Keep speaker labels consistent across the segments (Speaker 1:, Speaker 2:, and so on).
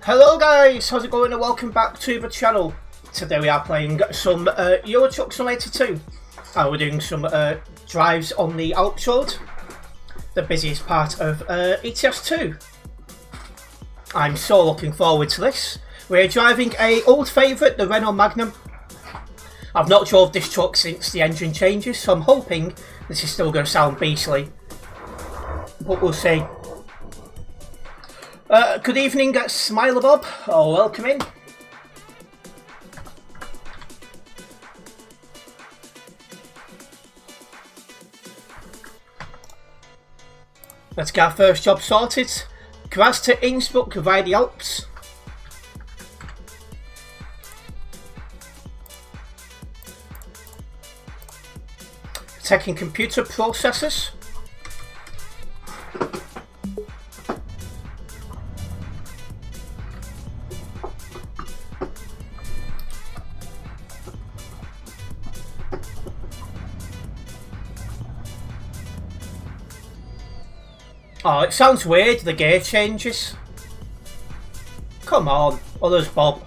Speaker 1: Hello guys, how's it going and welcome back to the channel. Today we are playing some Euro Truck Simulator 2. We're doing some drives on the Alps road, the busiest part of ETS2. I'm so looking forward to this. We're driving a old favourite, the Renault Magnum. I've not drove this truck since the engine changes, so I'm hoping this is still going to sound beastly. But we'll see. Good evening, Smiler Bob. Oh, welcome in. Let's get our first job sorted. Graz to Innsbruck via the Alps. Checking computer processors. Oh, it sounds weird, the gear changes. Come on, others, Bob.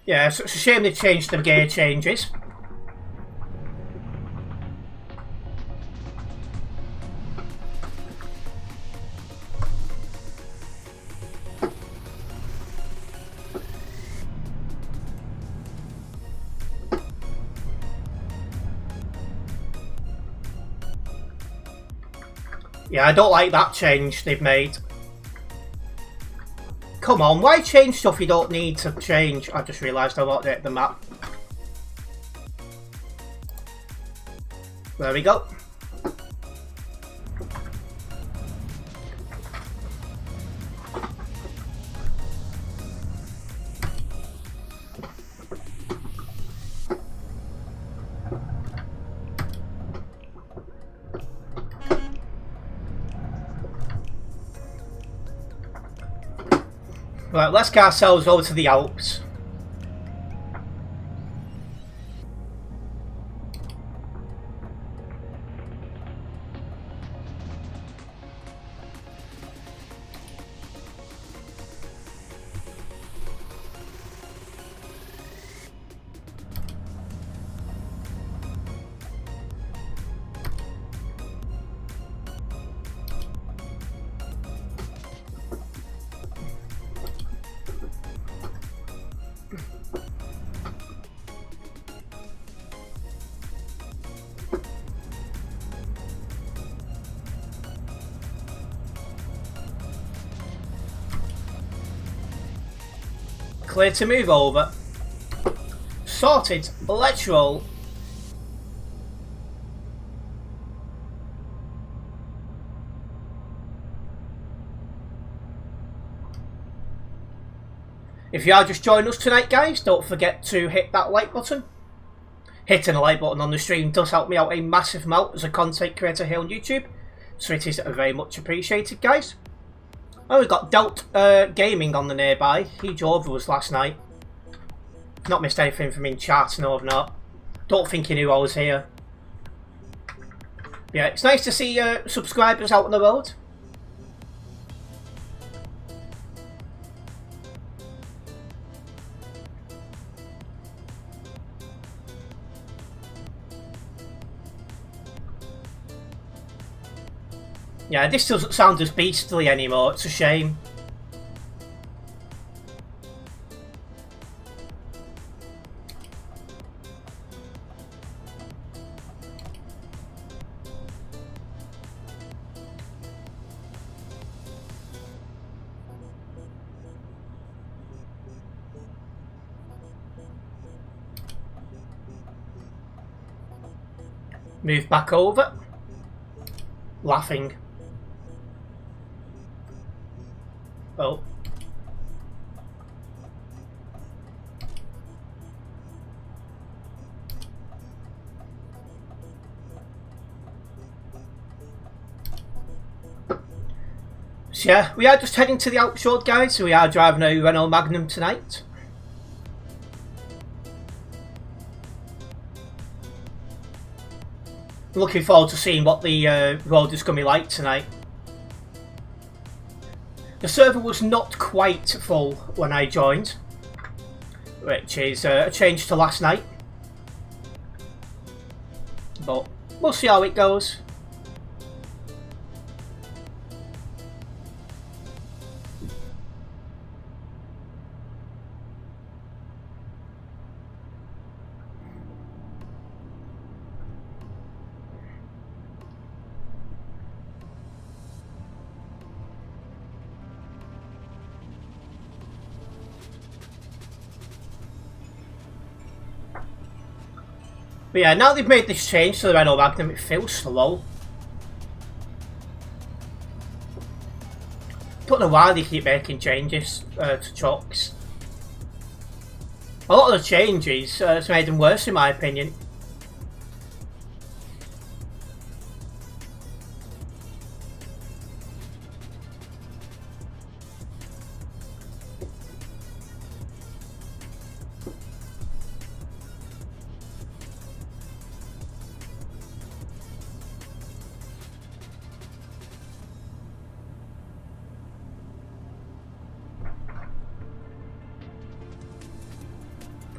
Speaker 1: Yeah, so it's a shame they changed the gear changes. Yeah, I don't like that change they've made. Come on, why change stuff you don't need to change? I just realised I updated the map. There we go. Right, let's get ourselves over to the Alps. Clear to move over. Sorted. Let's roll. If you are just joining us tonight, guys, don't forget to hit that like button. Hitting a like button on the stream does help me out a massive amount as a content creator here on YouTube, so it is very much appreciated, guys. Oh, we've got Delt Gaming on the nearby. He drove with us last night. Not missed anything from in chat, no I've not. Don't think he knew I was here. Yeah, it's nice to see subscribers out on the road. Yeah, this doesn't sound as beastly anymore, it's a shame. Move back over. Laughing. Oh. So yeah, we are just heading to the Alps Road, guys. So we are driving a Renault Magnum tonight. Looking forward to seeing what the road is going to be like tonight. The server was not quite full when I joined, which is a change to last night. But we'll see how it goes. But yeah, now they've made this change to the Renault Magnum, it feels slow. Don't know why they keep making changes to trucks. A lot of the changes has made them worse, in my opinion.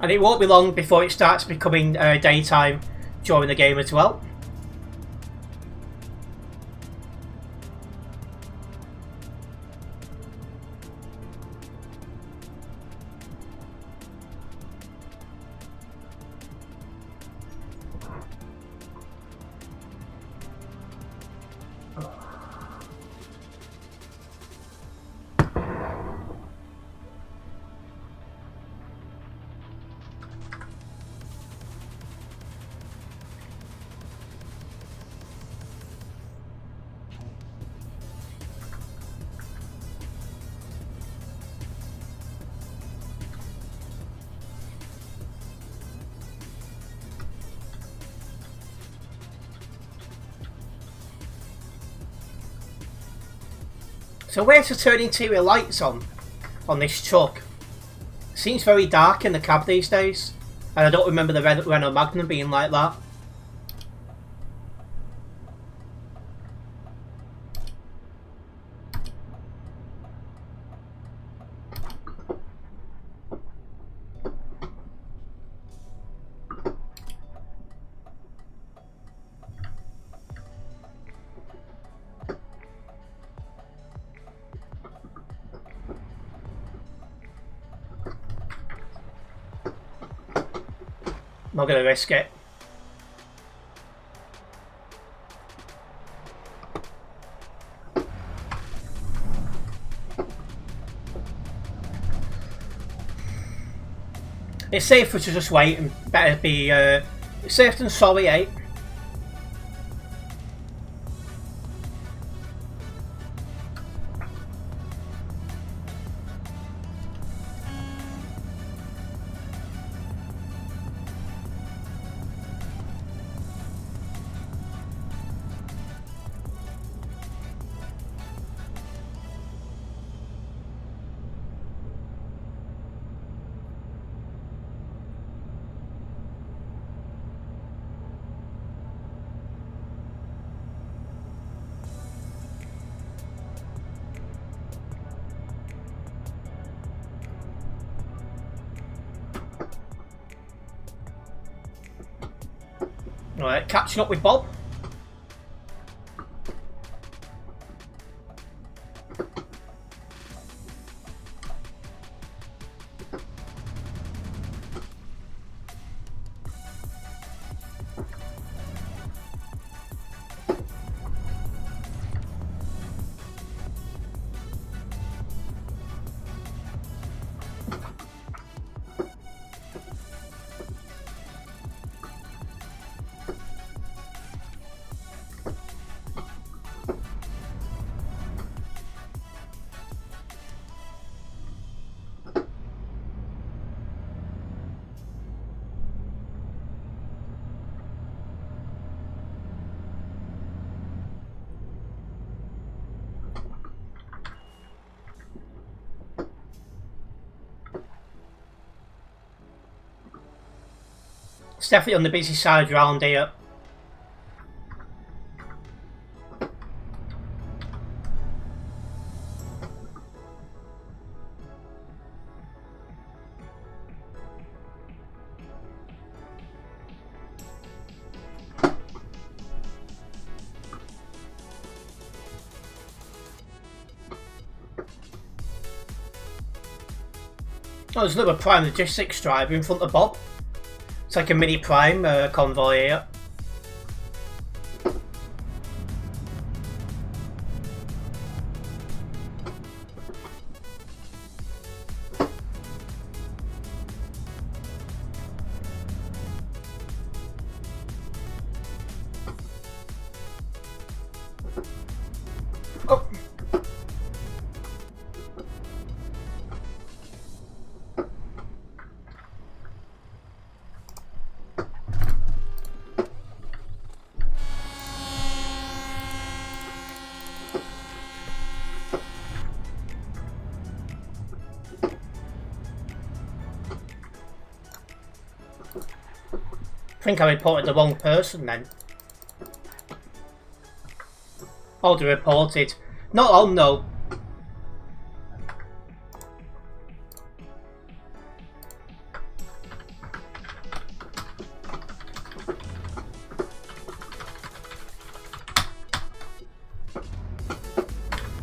Speaker 1: And it won't be long before it starts becoming daytime during the game as well. So where's the turn interior lights on this truck? Seems very dark in the cab these days. And I don't remember the Renault Magnum being like that. Not going to risk it. It's safer to just wait and better be safe than sorry, eh? Right, catching up with Bob. It's definitely on the busy side round here. Oh, there's another Prime Logistics driver in front of Bob. It's like a mini Prime convoy here. Oh. I think I reported the wrong person then. Order reported. Not on though.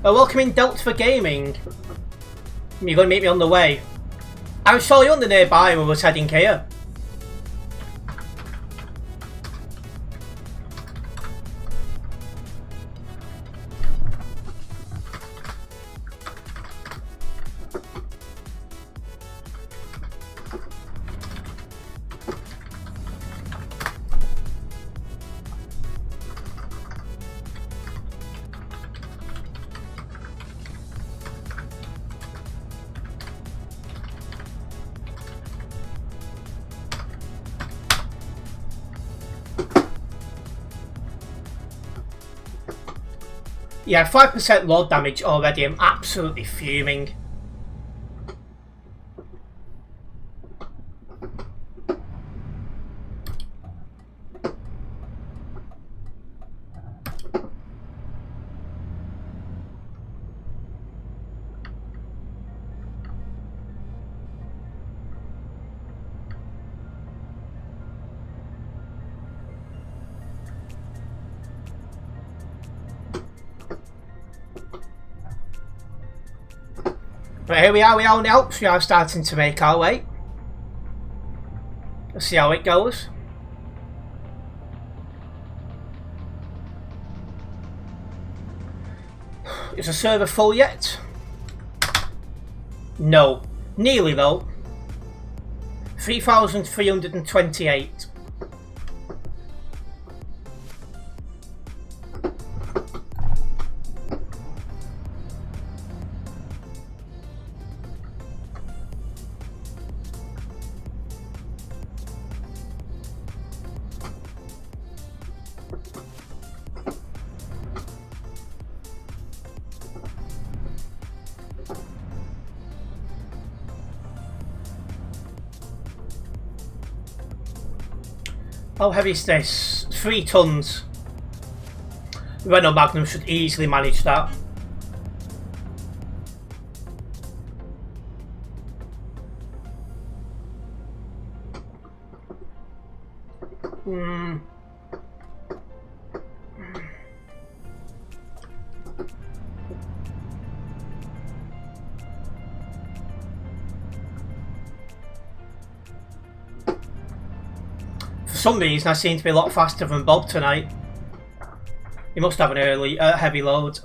Speaker 1: Welcome in Delta for Gaming. You're going to meet me on the way. I saw you on the nearby when we was heading here. Yeah, 5% load damage already. I'm absolutely fuming. But here we are on the Alps. We are starting to make our way. Let's see how it goes. Is the server full yet? No. Nearly though. 3,328. How heavy is this? 3 tons. Renault Magnum should easily manage that. For some reason I seem to be a lot faster than Bob tonight. He must have an early heavy load.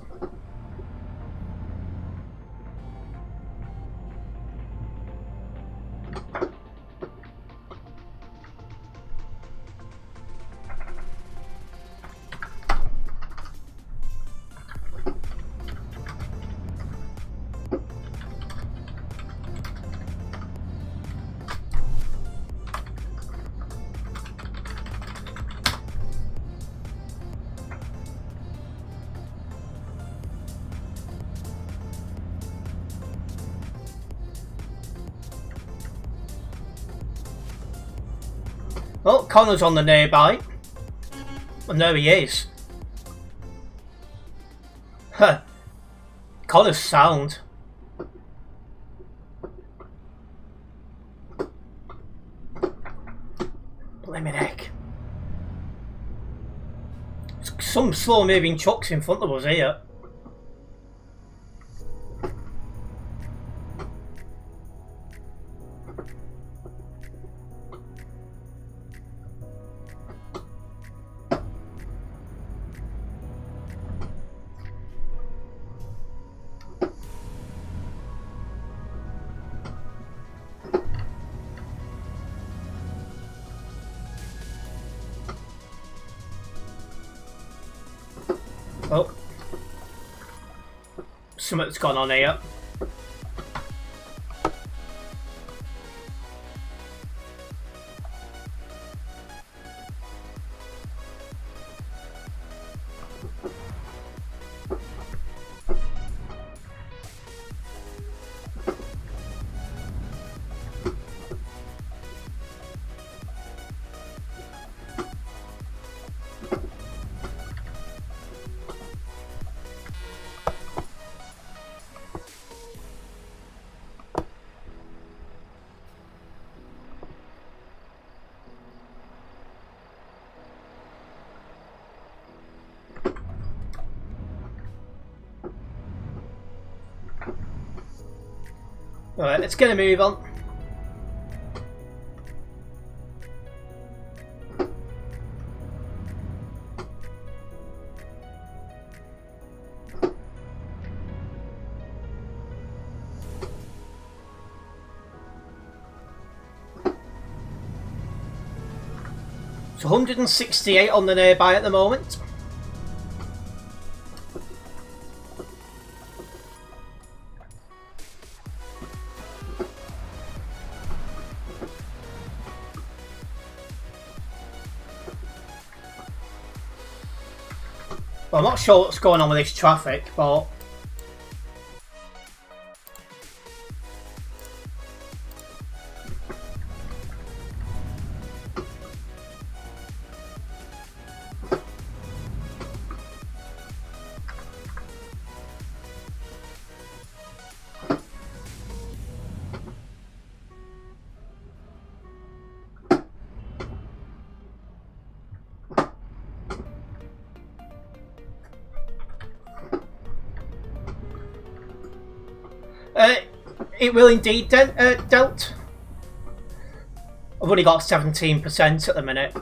Speaker 1: Oh, Connor's on the nearby. And there he is. Huh. Connor's sound. Blimey heck. Some slow moving trucks in front of us here. Oh. Something's gone on here. Alright, let's get a move on. It's 168 on the nearby at the moment. Well, I'm not sure what's going on with this traffic, but it will indeed dealt. I've only got 17% at the minute.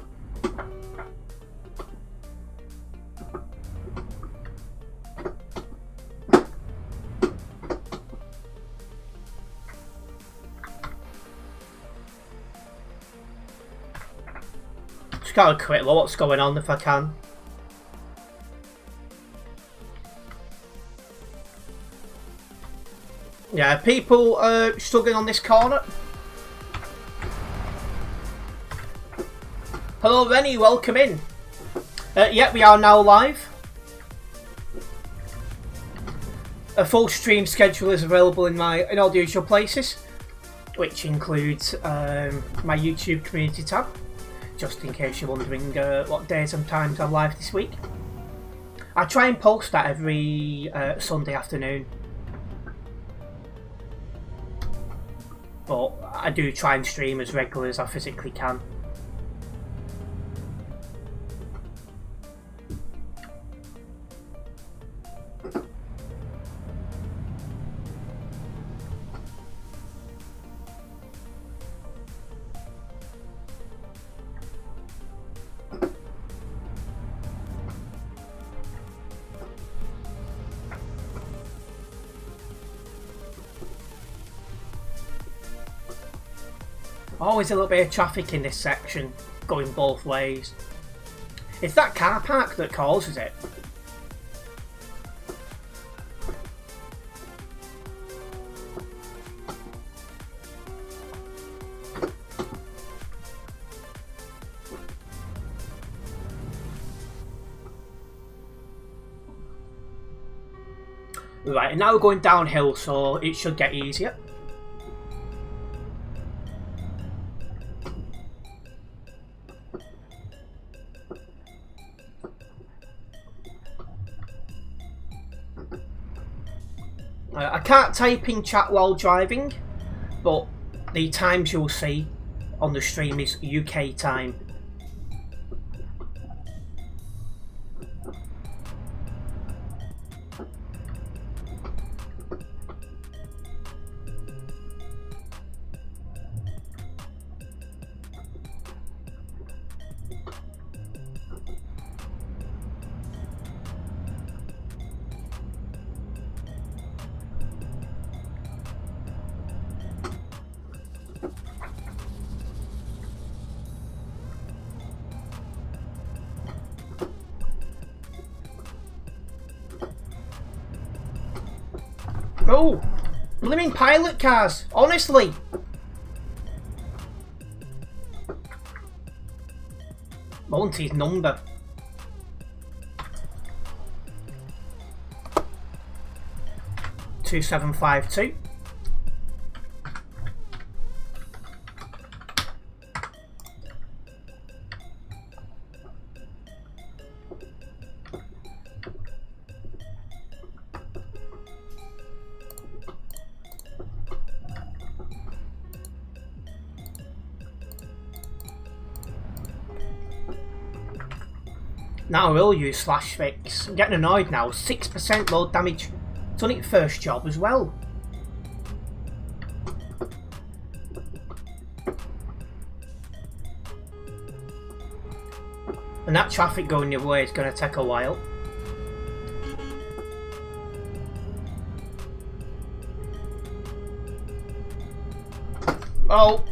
Speaker 1: Just got a quick look what's going on if I can. Yeah, people struggling on this corner. Hello Rennie, welcome in. Yeah, we are now live. A full stream schedule is available in all the usual places, which includes my YouTube community tab, just in case you're wondering what days and times I'm live this week. I try and post that every Sunday afternoon. But I do try and stream as regularly as I physically can. Always a little bit of traffic in this section, going both ways. It's that car park that causes it. Right, and now we're going downhill, so it should get easier. I can't type in chat while driving, but the times you'll see on the stream is UK time. Oh, blimmin' pilot cars, honestly. Monty's number. Two 752. Now I will use slash fix. I'm getting annoyed now. 6% load damage. It's only its first job as well. And that traffic going your way is going to take a while. Oh!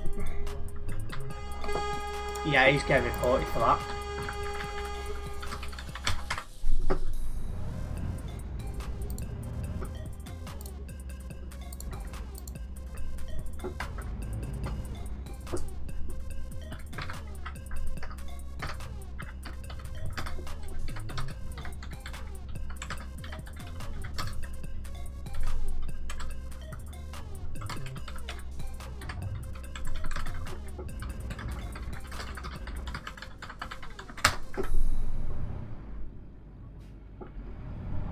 Speaker 1: Yeah, he's getting reported for that.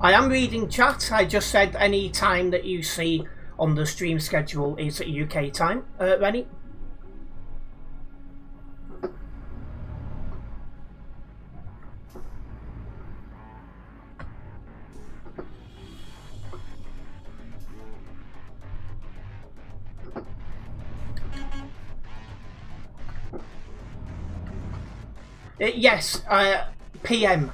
Speaker 1: I am reading chat. I just said any time that you see on the stream schedule is UK time. Rennie? Yes, PM.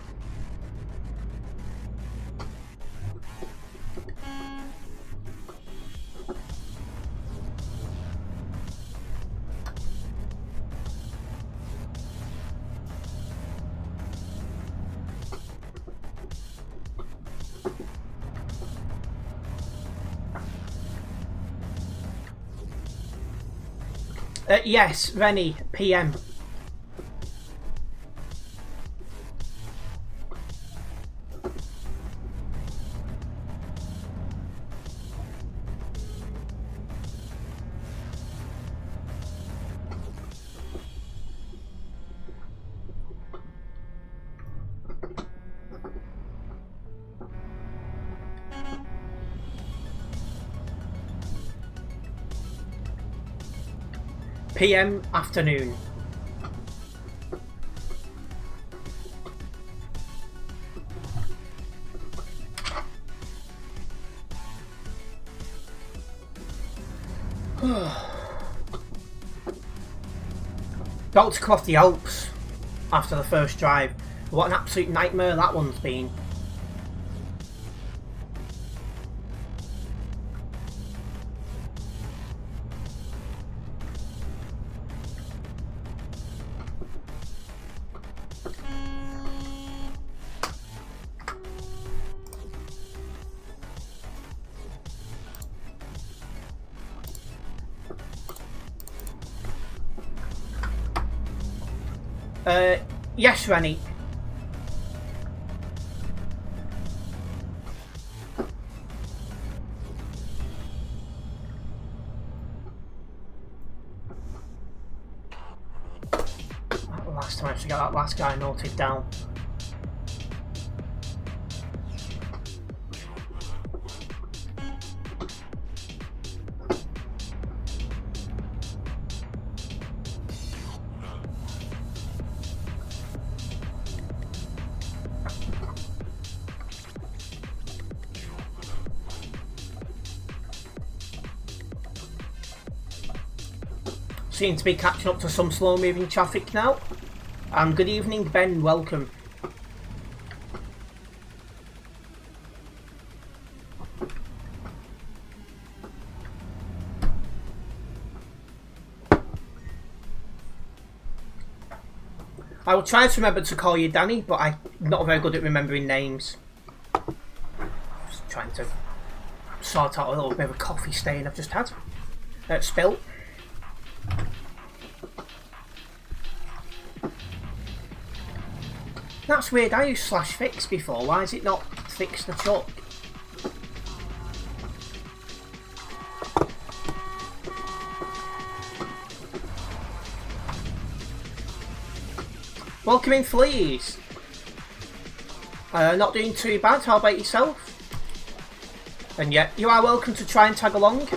Speaker 1: Yes, Rennie, PM. PM afternoon. Got to cross the Alps after the first drive. What an absolute nightmare that one's been. Yes, Rennie. Last time I have to get that last guy noted down. Seem to be catching up to some slow moving traffic now. And good evening, Ben, welcome. I will try to remember to call you Danny, but I'm not very good at remembering names. Just trying to sort out a little bit of a coffee stain I've just had. Spilt. That's weird, I used /fix before, why is it not fix the truck? Welcome in, Fleas. Not doing too bad, how about yourself? And yeah, you are welcome to try and tag along,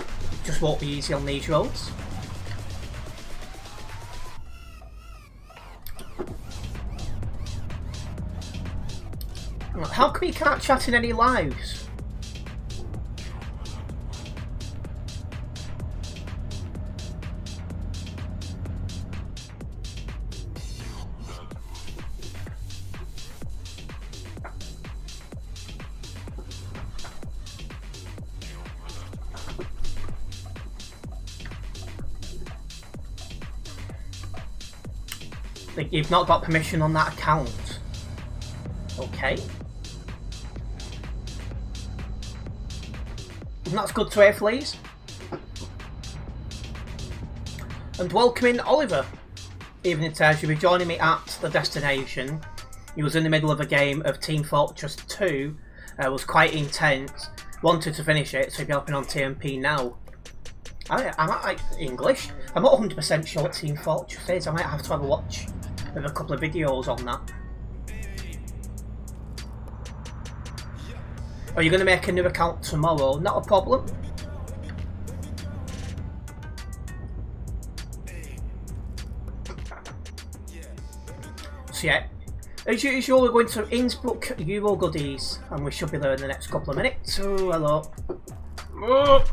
Speaker 1: just won't be easy on these roads. How come you can't chat in any lives? You've not got permission on that account. Okay. That's good to hear, Fleas. And welcome in, Oliver. Even it says you'll be joining me at the destination. He was in the middle of a game of Team Fortress 2. Was quite intense. Wanted to finish it, so he'll be helping on TMP now. I'm at English. I'm not 100% sure what Team Fortress is. I might have to have a watch of a couple of videos on that. Are you going to make a new account tomorrow? Not a problem. So yeah, as usual we're going to Innsbruck Euro Goodies and we should be there in the next couple of minutes. Oh, hello. Oh.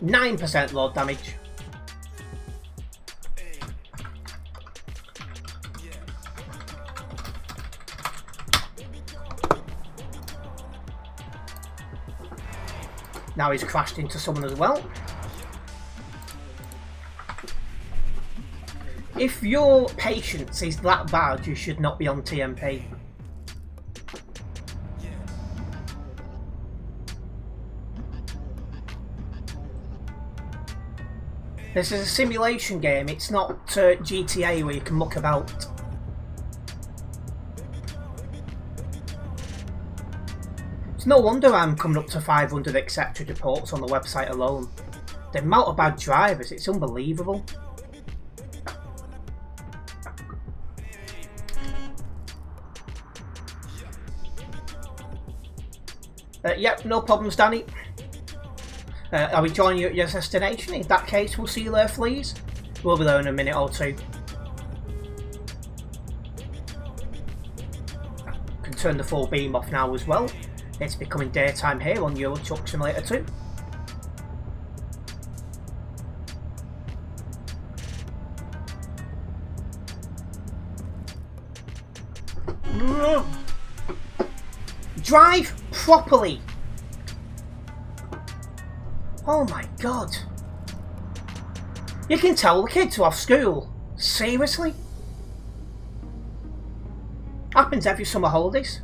Speaker 1: 9% load damage. Now he's crashed into someone as well. If your patience is that bad, you should not be on TMP. This is a simulation game, it's not GTA where you can muck about. It's no wonder I'm coming up to 500 accepted reports on the website alone. The amount of bad drivers, it's unbelievable. Yep, no problems, Danny. Are we joining you at your destination? In that case, we'll see you there, Fleas. We'll be there in a minute or two. Can turn the full beam off now as well. It's becoming daytime here on Euro Truck Simulator 2. Drive properly! Oh my god. You can tell the kids are off school. Seriously? Happens every summer holidays.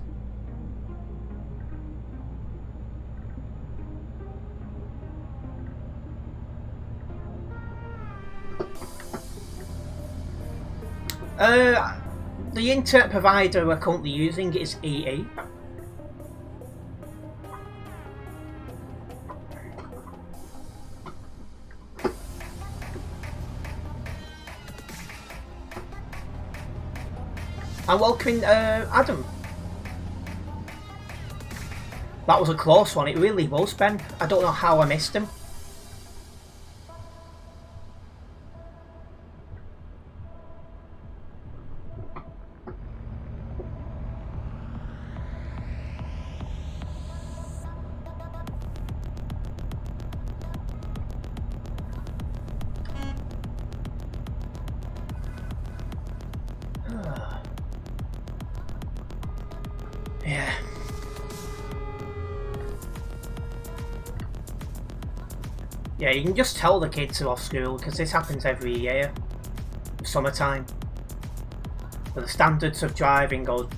Speaker 1: The internet provider we're currently using is EE. And welcoming Adam. That was a close one, it really was, Ben. I don't know how I missed him. Yeah, you can just tell the kids are off school because this happens every year. Summertime. But the standards of driving go.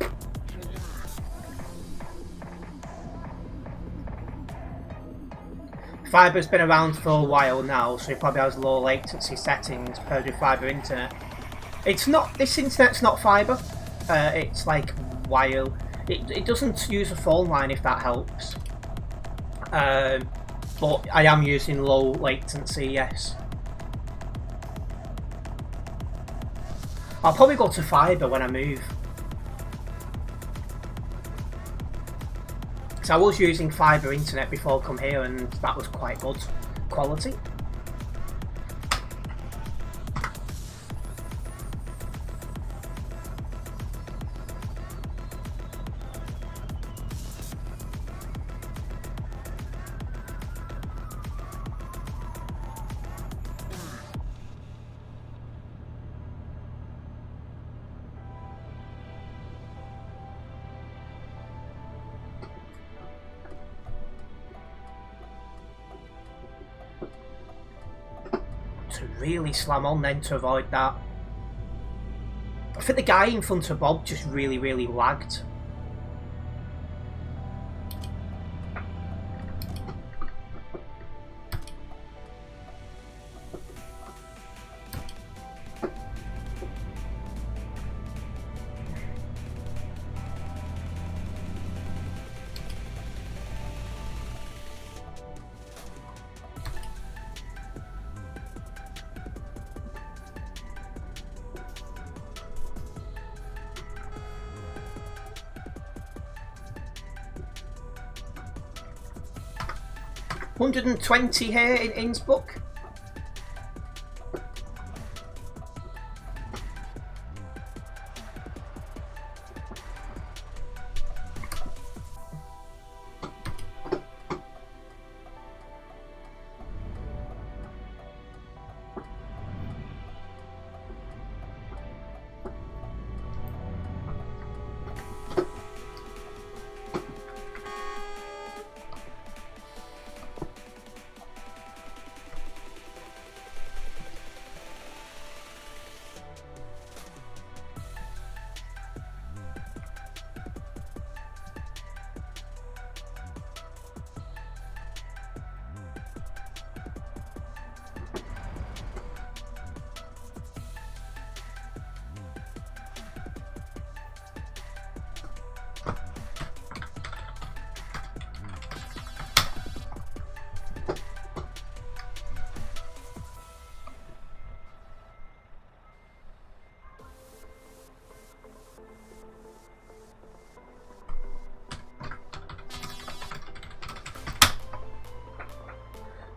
Speaker 1: Fiber's been around for a while now, so it probably has low latency settings paired with fiber internet. It's not. This internet's not fiber. It's like wire. It doesn't use a phone line if that helps. But I am using low latency, yes. I'll probably go to fibre when I move. Because I was using fibre internet before I come here and that was quite good quality. To really slam on then to avoid that. I think the guy in front of Bob just really lagged. $120 here in Innsbruck.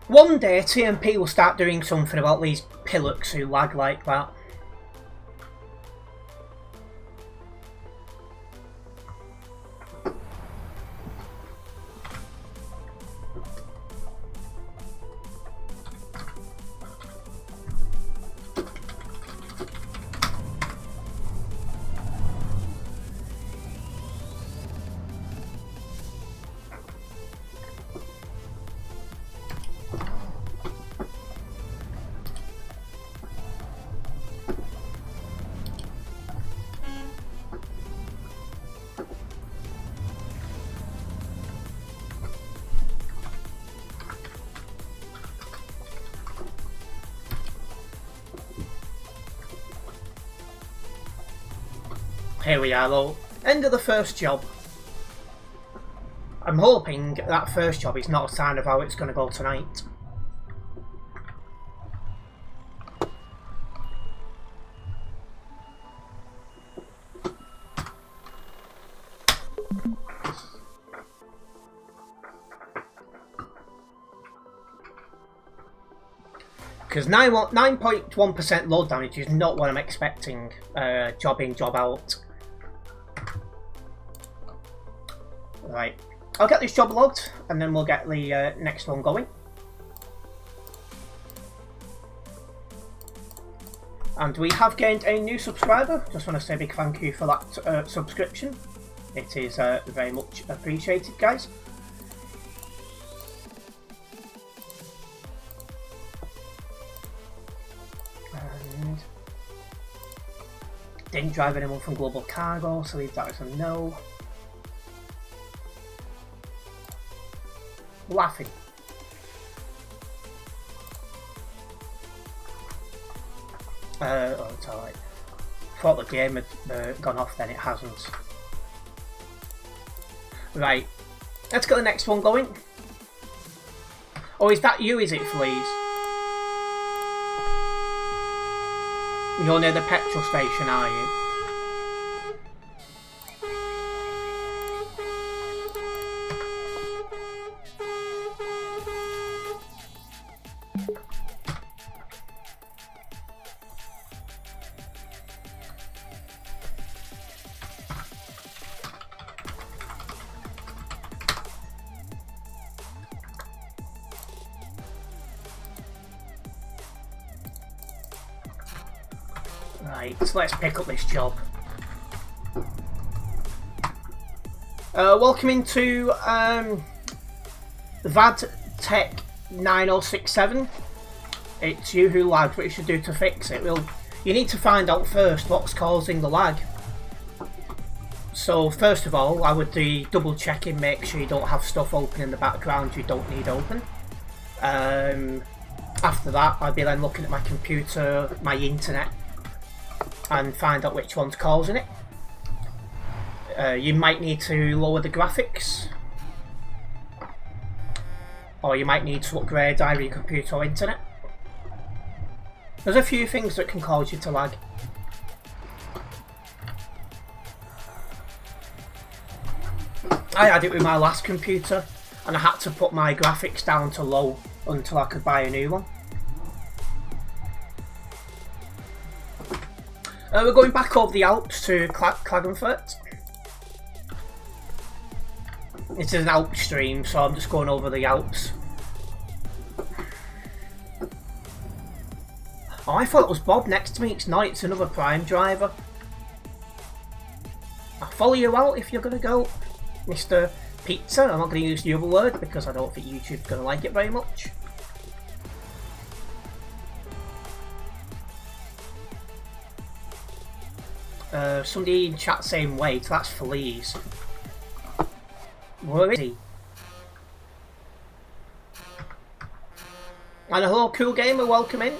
Speaker 1: One day TMP will start doing something about these pillocks who lag like that. Here we are though, end of the first job. I'm hoping that first job is not a sign of how it's going to go tonight. Because 9.1% load damage is not what I'm expecting, job in, job out. Right, I'll get this job logged and then we'll get the next one going. And we have gained a new subscriber. Just want to say a big thank you for that subscription. It is very much appreciated, guys. Didn't drive anyone from Global Cargo, so leave that as a no. Laughing. Oh, it's alright. Thought the game had gone off, then it hasn't. Right, let's get the next one going. Oh, is that you, is it, Fleas? You're near the petrol station, are you? Right, so let's pick up this job. Welcome into VAD Tech 9067. It's you who lagged. What you should do to fix it? Well, you need to find out first what's causing the lag. So first of all, I would be double checking, make sure you don't have stuff open in the background you don't need open. After that, I'd be then looking at my computer, my internet, and find out which one's causing it. You might need to lower the graphics, or you might need to upgrade either your computer or internet. There's a few things that can cause you to lag. I had it with my last computer and I had to put my graphics down to low until I could buy a new one. We're going back over the Alps to Klagenfurt. It is an Alps stream, so I'm just going over the Alps. Oh, I thought it was Bob next to me. It's not, it's another Prime driver. I'll follow you out if you're going to go, Mr. Pizza. I'm not going to use the other word because I don't think YouTube's going to like it very much. Somebody in chat saying wait, that's Felice. Where is he? And hello, Cool Gamer, welcome in.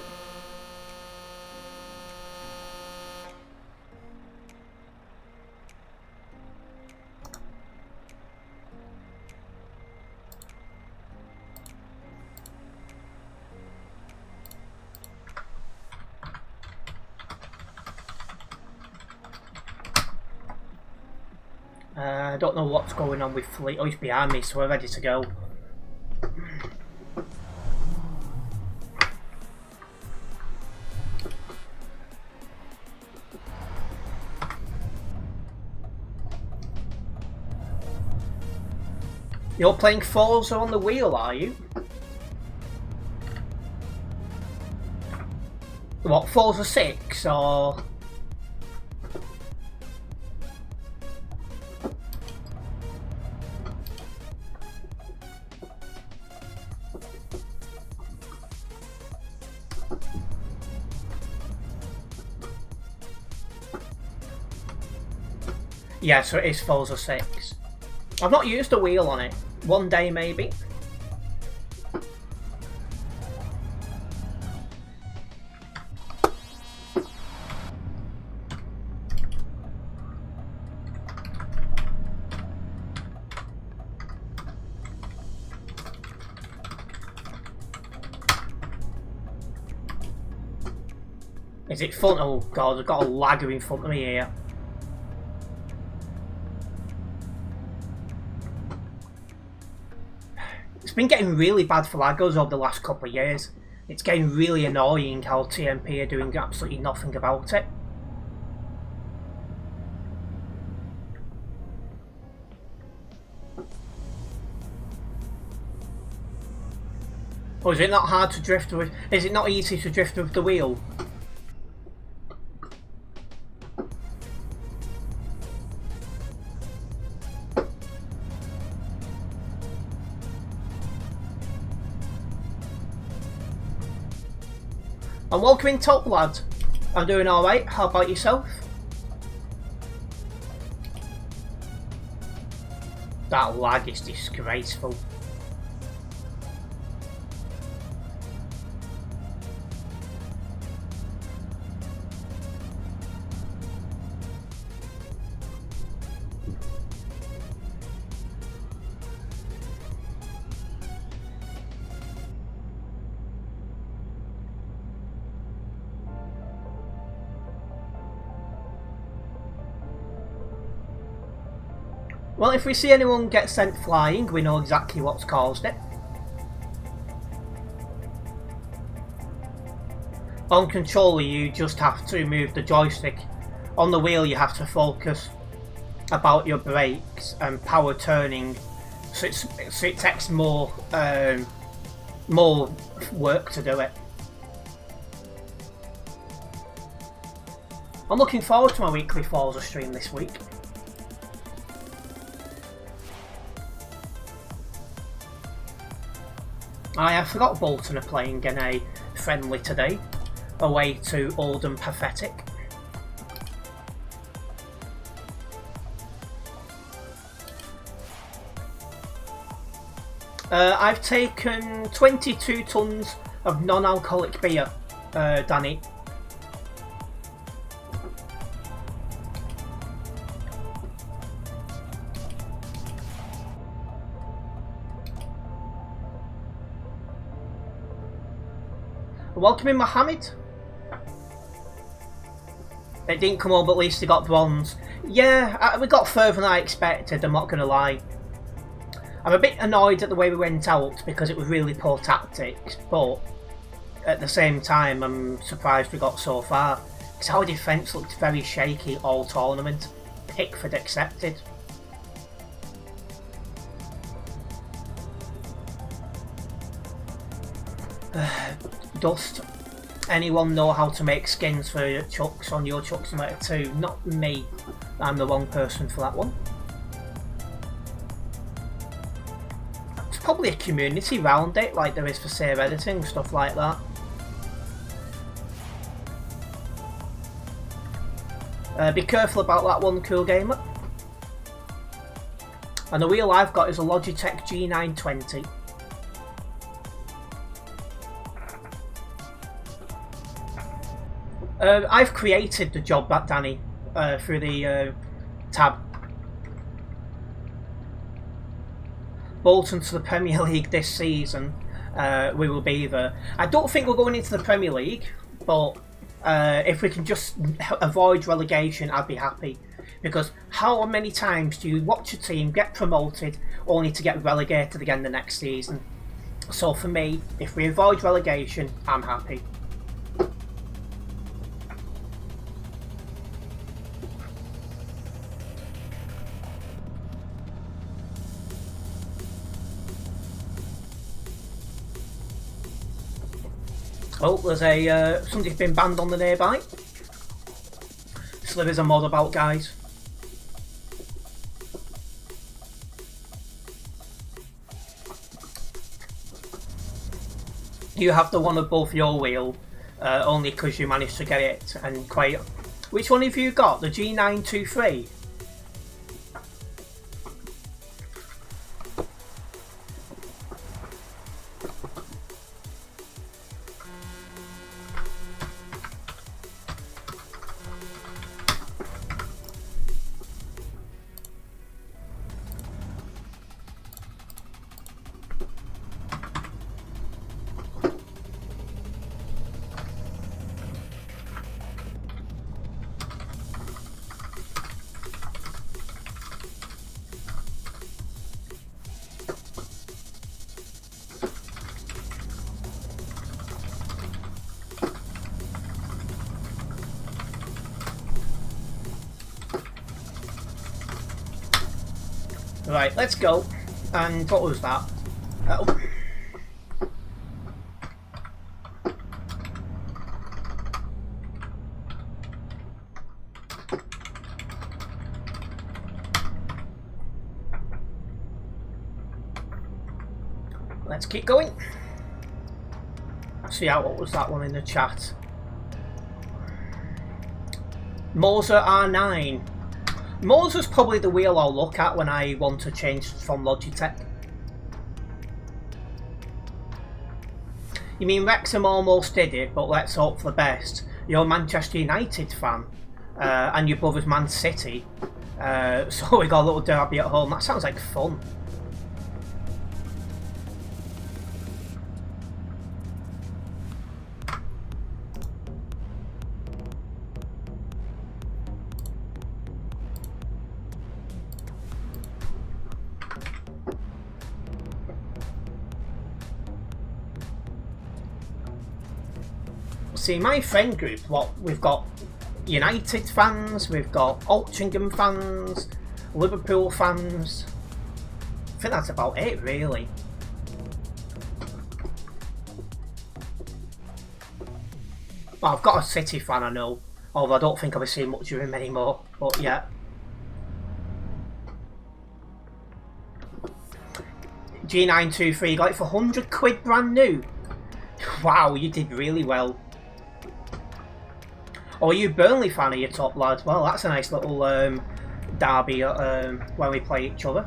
Speaker 1: I don't know what's going on with Fleet. Oh, he's behind me, so we're ready to go. You're playing Forza on the wheel, are you? What, Forza 6 or...? Yeah, so it is Forza 6. I've not used a wheel on it. One day, maybe. Is it fun? Oh god, I've got a lagger in front of me here. It's been getting really bad for laggers over the last couple of years. It's getting really annoying how TMP are doing absolutely nothing about it. Or is it not hard to drift with? Is it not easy to drift with the wheel? And welcome in, Top Lad. I'm doing alright, how about yourself? That lag is disgraceful. Well, if we see anyone get sent flying, we know exactly what's caused it. On controller, you just have to move the joystick. On the wheel, you have to focus about your brakes and power turning, so it takes more work to do it. I'm looking forward to my weekly Forza stream this week. I forgot Bolton are playing in a friendly today, away to Oldham Pathetic. I've taken 22 tons of non-alcoholic beer, Danny. Welcome in, Mohammed. It didn't come on, but at least he got bronze. Yeah, we got further than I expected, I'm not going to lie. I'm a bit annoyed at the way we went out because it was really poor tactics, but at the same time I'm surprised we got so far because our defence looked very shaky all tournament. Pickford accepted. Dust. Anyone know how to make skins for your chucks on your Truck Simulator 2? Not me. I'm the wrong person for that one. It's probably a community round it, like there is for save editing, stuff like that. Be careful about that one, Cool Gamer. And the wheel I've got is a Logitech G920. I've created the job, Danny, through the tab. Bolton to the Premier League this season, we will be there. I don't think we're going into the Premier League, but if we can just avoid relegation, I'd be happy. Because how many times do you watch a team get promoted only to get relegated again the next season? So for me, if we avoid relegation, I'm happy. Oh, there's a somebody's been banned on the nearby. So there is a mod about, guys. You have the one above your wheel, only because you managed to get it and quite. Which one have you got? The G923? Right, let's go. And what was that? Oh. Let's keep going. See how, what was that one in the chat? Moser R9. Moza's probably the wheel I'll look at when I want to change from Logitech. You mean Wrexham almost did it, but let's hope for the best. You're a Manchester United fan, and your brother's Man City, so we got a little derby at home. That sounds like fun. See, my friend group, we've got United fans, we've got Altrincham fans, Liverpool fans. I think that's about it, really. Well, I've got a City fan, I know, although I don't think I'll be seeing much of him anymore, but yeah. G923 got it for 100 quid brand new. Wow, you did really well. Oh, are you a Burnley fan, are you, top lad? Well, that's a nice little derby when we play each other.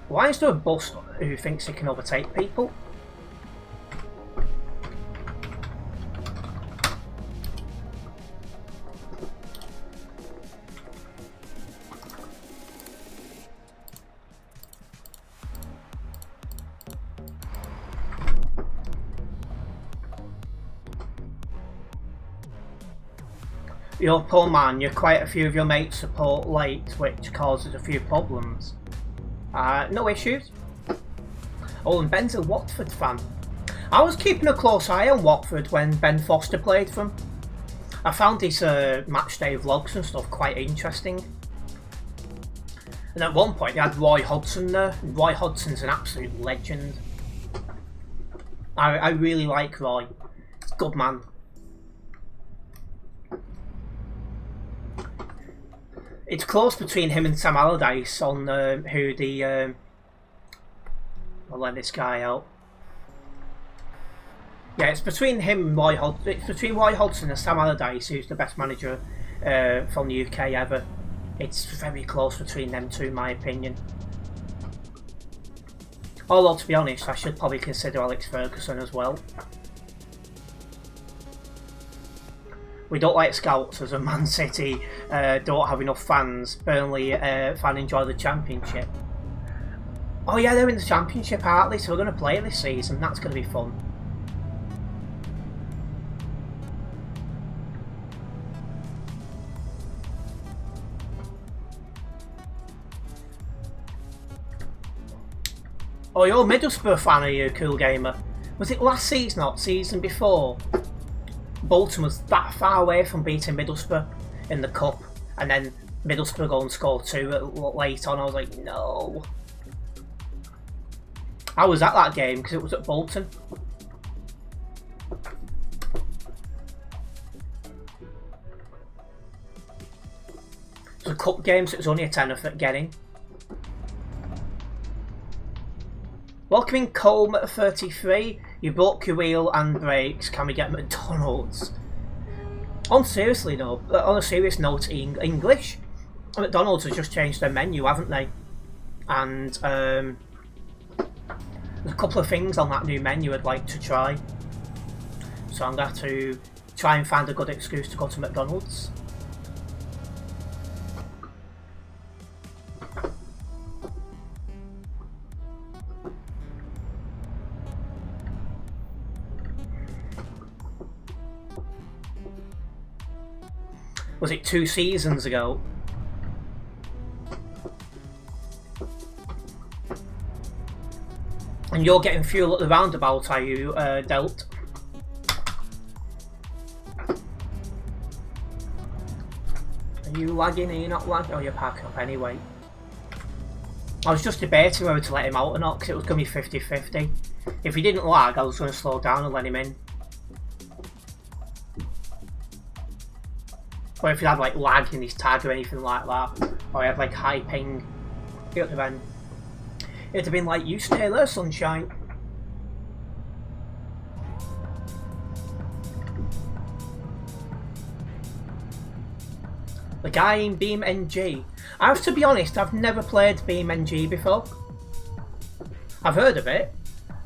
Speaker 1: Why is there a bus who thinks he can overtake people? You're a poor man, you're quite a few of your mates support late, which causes a few problems. No issues. Oh, and Ben's a Watford fan. I was keeping a close eye on Watford when Ben Foster played for him. I found his matchday vlogs and stuff quite interesting. And at one point they had Roy Hodgson there. Roy Hodgson's an absolute legend. I really like Roy. He's a good man. It's close between him and Sam Allardyce on who the... I'll let this guy out. Yeah, it's between him and Roy Hodgson. It's between Roy Hodgson and Sam Allardyce, who's the best manager from the UK ever. It's very close between them two, in my opinion. Although, to be honest, I should probably consider Alex Ferguson as well. We don't like Scouts as a Man City, don't have enough fans. Burnley fan enjoy the Championship. Oh yeah, they're in the Championship, aren't they? So we're going to play this season, that's going to be fun. Oh, you're a Middlesbrough fan, are you, cool gamer? Was it last season or season before? Bolton was that far away from beating Middlesbrough in the cup, and then Middlesbrough go and score 2 late on. I was like, no. I was at that game because it was at Bolton. It was a cup game, so it was only a tenner for getting. Welcoming Colm at 33. You broke your wheel and brakes. Can we get McDonald's? On a serious note, English. McDonald's has just changed their menu, haven't they? And there's a couple of things on that new menu I'd like to try. So I'm going to try and find a good excuse to go to McDonald's. Was it 2 seasons ago? And you're getting fuel at the roundabout, are you, Delt? Are you lagging? Are you not lagging? Oh, you're parking up anyway. I was just debating whether to let him out or not because it was going to be 50-50. If he didn't lag, I was going to slow down and let him in. Or if he had like lag in his tag or anything like that, or he had like high ping, it'd have been like, you stay there, sunshine. The guy in BeamNG. I have to be honest, I've never played BeamNG before. I've heard of it.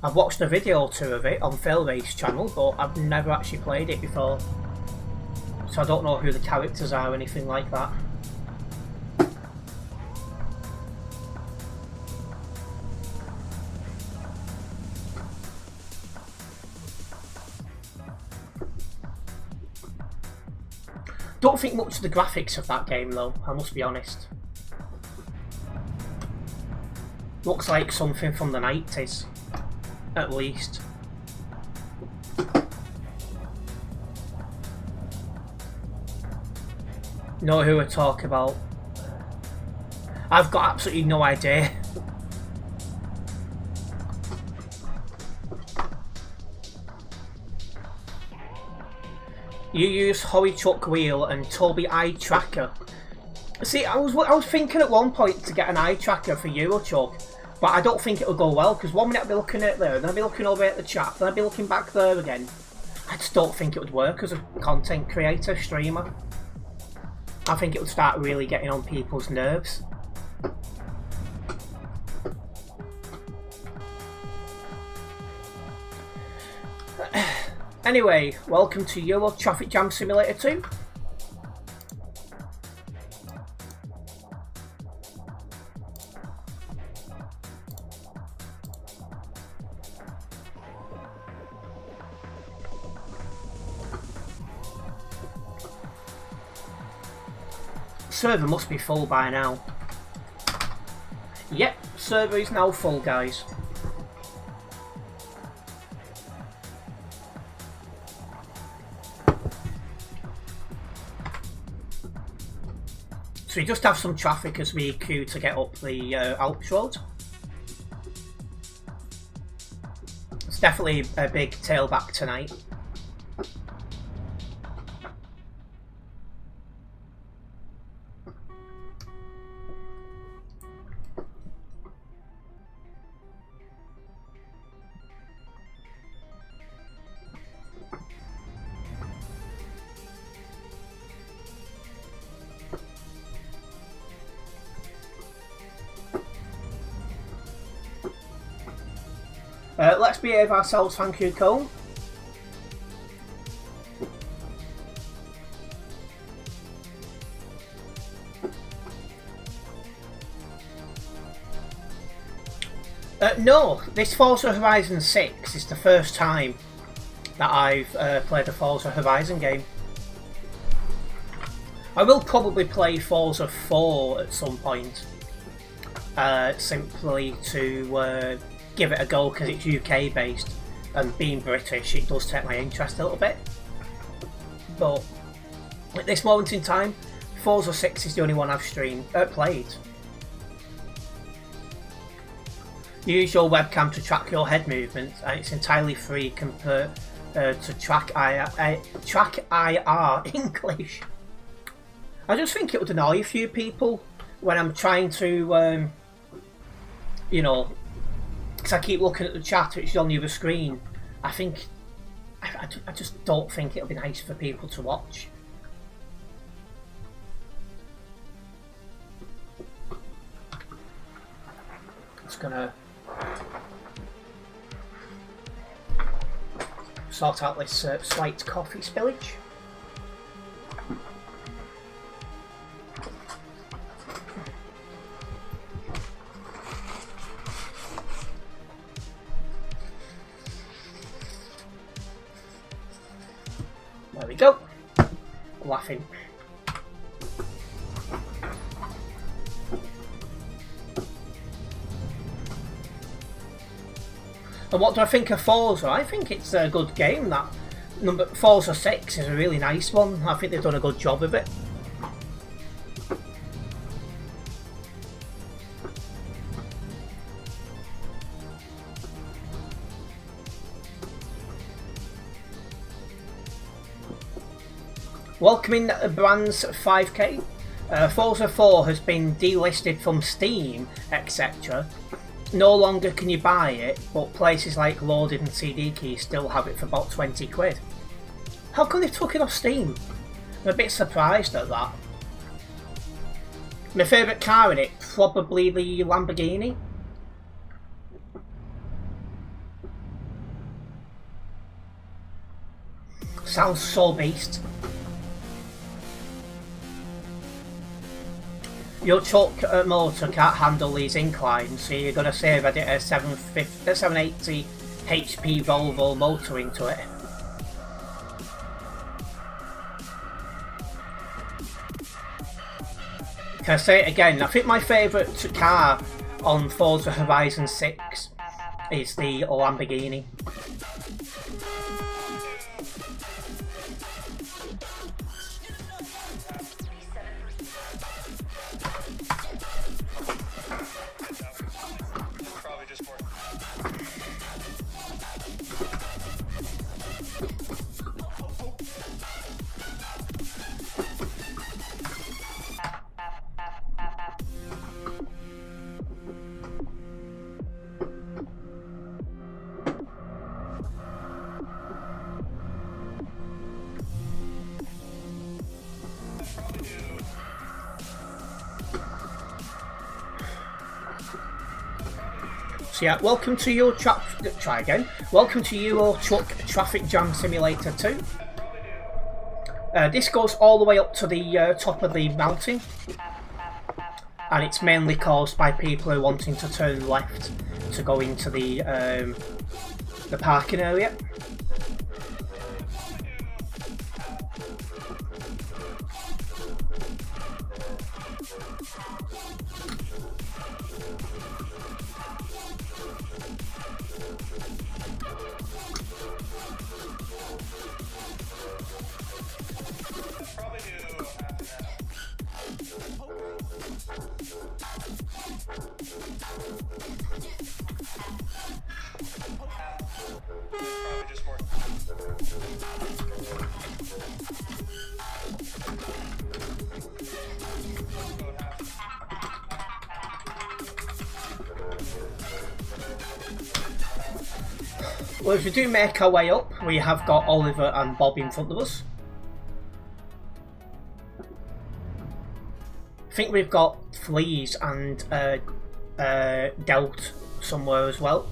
Speaker 1: I've watched a video or two of it on Failrace's channel, but I've never actually played it before. So I don't know who the characters are or anything like that. Don't think much of the graphics of that game though, I must be honest. Looks like something from the 90s, at least. Know who we're talking about? I've got absolutely no idea. You use Hori Chuck Wheel and Toby Eye Tracker. See, I was thinking at one point to get an eye tracker for Eurochuck, but I don't think it'll go well because one minute I'll be looking at there, then I'll be looking over at the chat, then I'll be looking back there again. I just don't think it would work as a content creator, streamer. I think it would start really getting on people's nerves. Anyway, welcome to Euro Traffic Jam Simulator 2. Server must be full by now. Yep, server is now full, guys. So we just have some traffic as we queue to get up the Alps road. It's definitely a big tailback tonight. Let's behave ourselves, thank you, Cole. No, this Forza Horizon 6 is the first time that I've played a Forza Horizon game. I will probably play Forza 4 at some point, simply to give it a go because it's UK based, and being British it does take my interest a little bit. But at this moment in time, Forza 6 is the only one I've played. Use your webcam to track your head movements, and it's entirely free compared to Track IR English. I just think it would annoy a few people when I'm trying to, you know, because I keep looking at the chat which is on the other screen. I just don't think it'll be nice for people to watch. Just gonna sort out this slight coffee spillage. There we go. Laughing. And what do I think of Forza? I think it's a good game. That Forza 6 is a really nice one. I think they've done a good job of it. Welcoming Brands 5k. Forza 4 has been delisted from Steam, etc. No longer can you buy it, but places like Loaded and CD Keys still have it for about 20 quid. How come they took it off Steam? I'm a bit surprised at that. My favourite car in it, probably the Lamborghini. Sounds so beast. Your truck motor can't handle these inclines, so you're going to save a 780 HP Volvo motor into it. Can I say it again? I think my favourite car on Forza Horizon 6 is the Lamborghini. So yeah, welcome to your Welcome to Euro Truck Traffic Jam Simulator 2. This goes all the way up to the top of the mountain, and it's mainly caused by people who are wanting to turn left to go into the parking area. Well, if we do make our way up, we have got Oliver and Bob in front of us. I think we've got Fleas and Delt somewhere as well.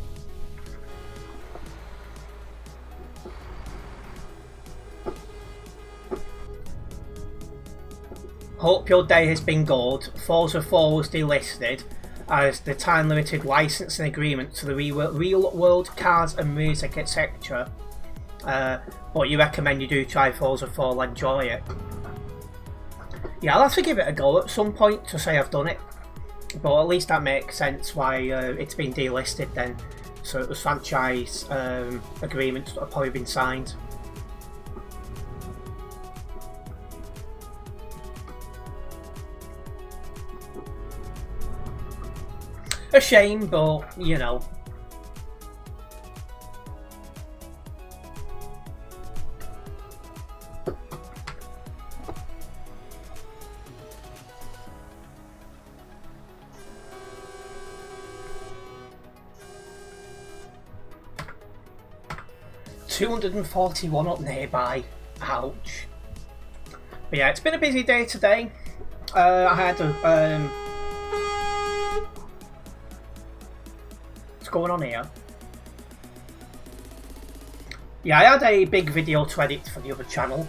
Speaker 1: Hope your day has been good. Forza 4 was delisted as the time-limited licensing agreement to the real-world cars and music, etc. But you recommend you do try Forza 4 and enjoy it. Yeah, I'll have to give it a go at some point to say I've done it. But at least that makes sense why it's been delisted then. So it was franchise agreements that have probably been signed. A shame, but you know. $241 up nearby. Ouch. But yeah, it's been a busy day today. I had a what's going on here? Yeah, I had a big video to edit for the other channel.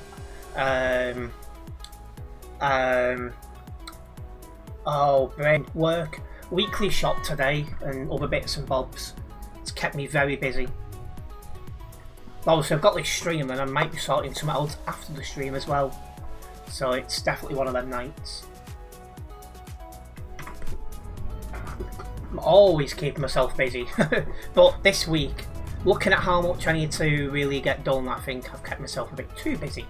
Speaker 1: Oh, brain work. Weekly shop today and other bits and bobs. It's kept me very busy. Also, I've got this stream and I might be sorting some out after the stream as well. So it's definitely one of them nights. I'm always keeping myself busy. But this week, looking at how much I need to really get done, I think I've kept myself a bit too busy.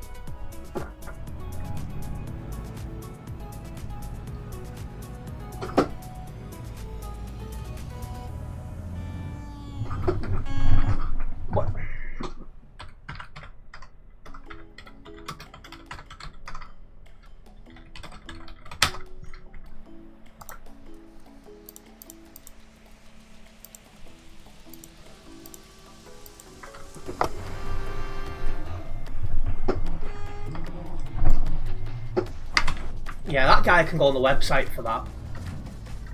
Speaker 1: Yeah, that guy can go on the website for that.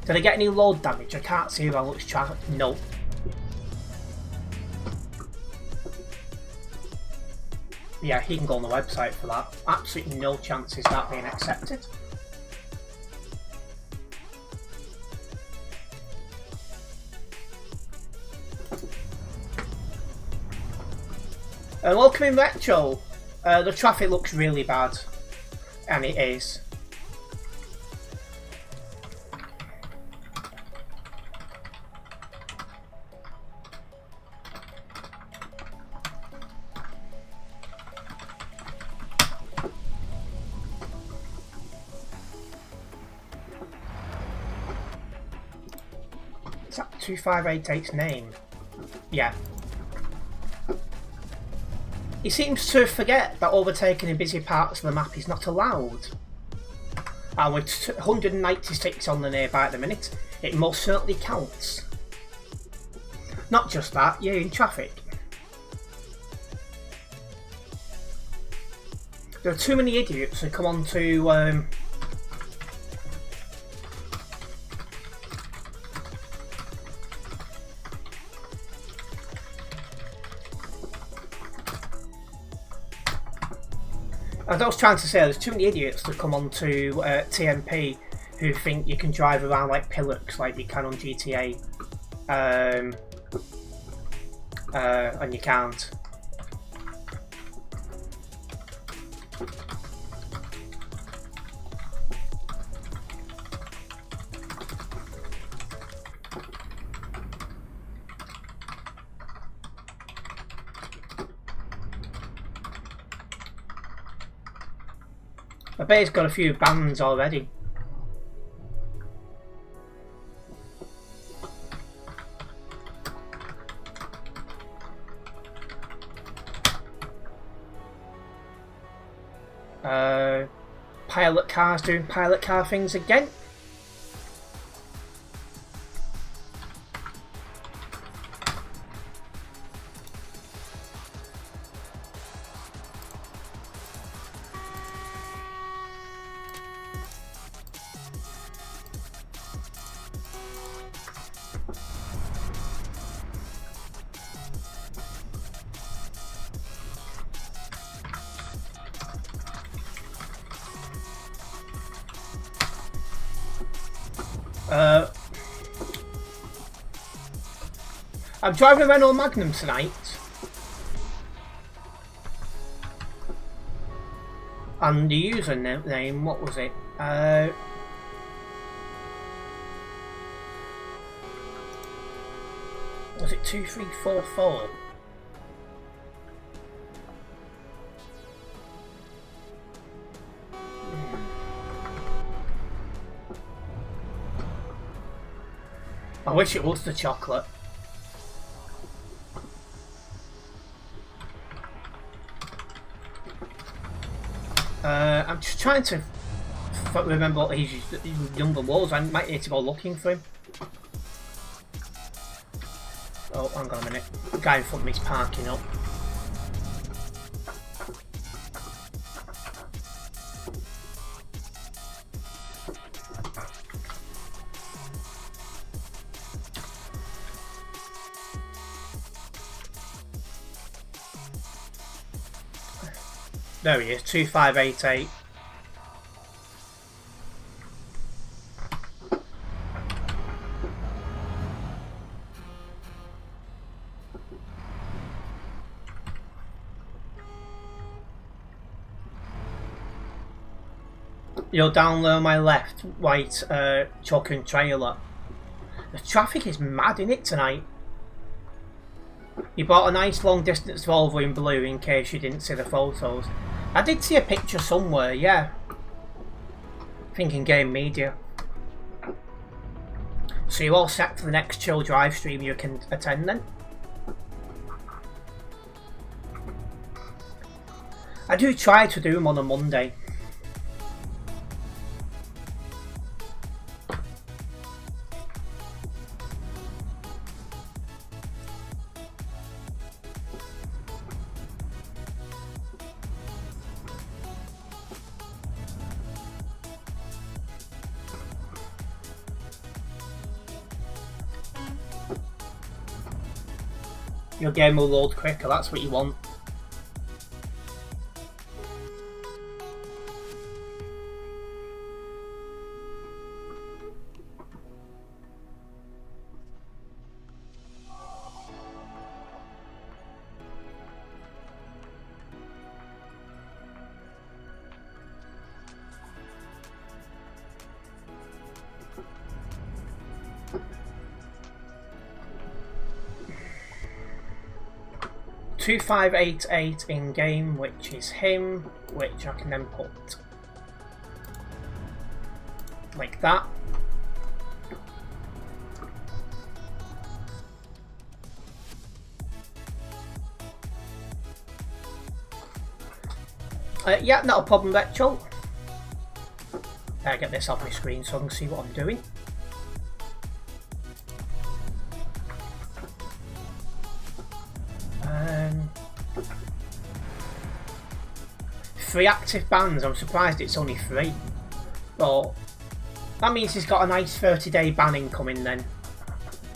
Speaker 1: Did I get any load damage? I can't see how much traffic. Nope. Yeah, he can go on the website for that. Absolutely no chances that being accepted. Welcome in Retro. The traffic looks really bad. And it is. Is that 2588's name? Yeah. He seems to forget that overtaking in busy parts of the map is not allowed. And with 196 on the nearby at the minute, it most certainly counts. Not just that, you're in traffic. There are too many idiots who come on to as I was trying to say, there's too many idiots that come onto TMP who think you can drive around like pillocks like you can on GTA, and you can't. I bet he's got a few bans already. Pilot cars doing pilot car things again. I'm driving a Renault Magnum tonight, and the username, what was it? Was it 2344? I wish it was the chocolate. I'm just trying to remember what his number was. I might need to go looking for him. Oh, hang on a minute. The guy in front of me is parking up. There he is, 2588. You're down there on my left, white truck and trailer. The traffic is mad in it tonight. You bought a nice long distance Volvo in blue in case you didn't see the photos. I did see a picture somewhere, yeah. I think in game media. So you're all set for the next chill drive stream you can attend then? I do try to do them on a Monday. Your game will load quicker, that's what you want. $2588 in game, which is him, which I can then put like that. Yeah, not a problem, Retro. Get this off my screen so I can see what I'm doing. Free active bans, I'm surprised it's only 3. But that means he's got a nice 30-day banning coming then.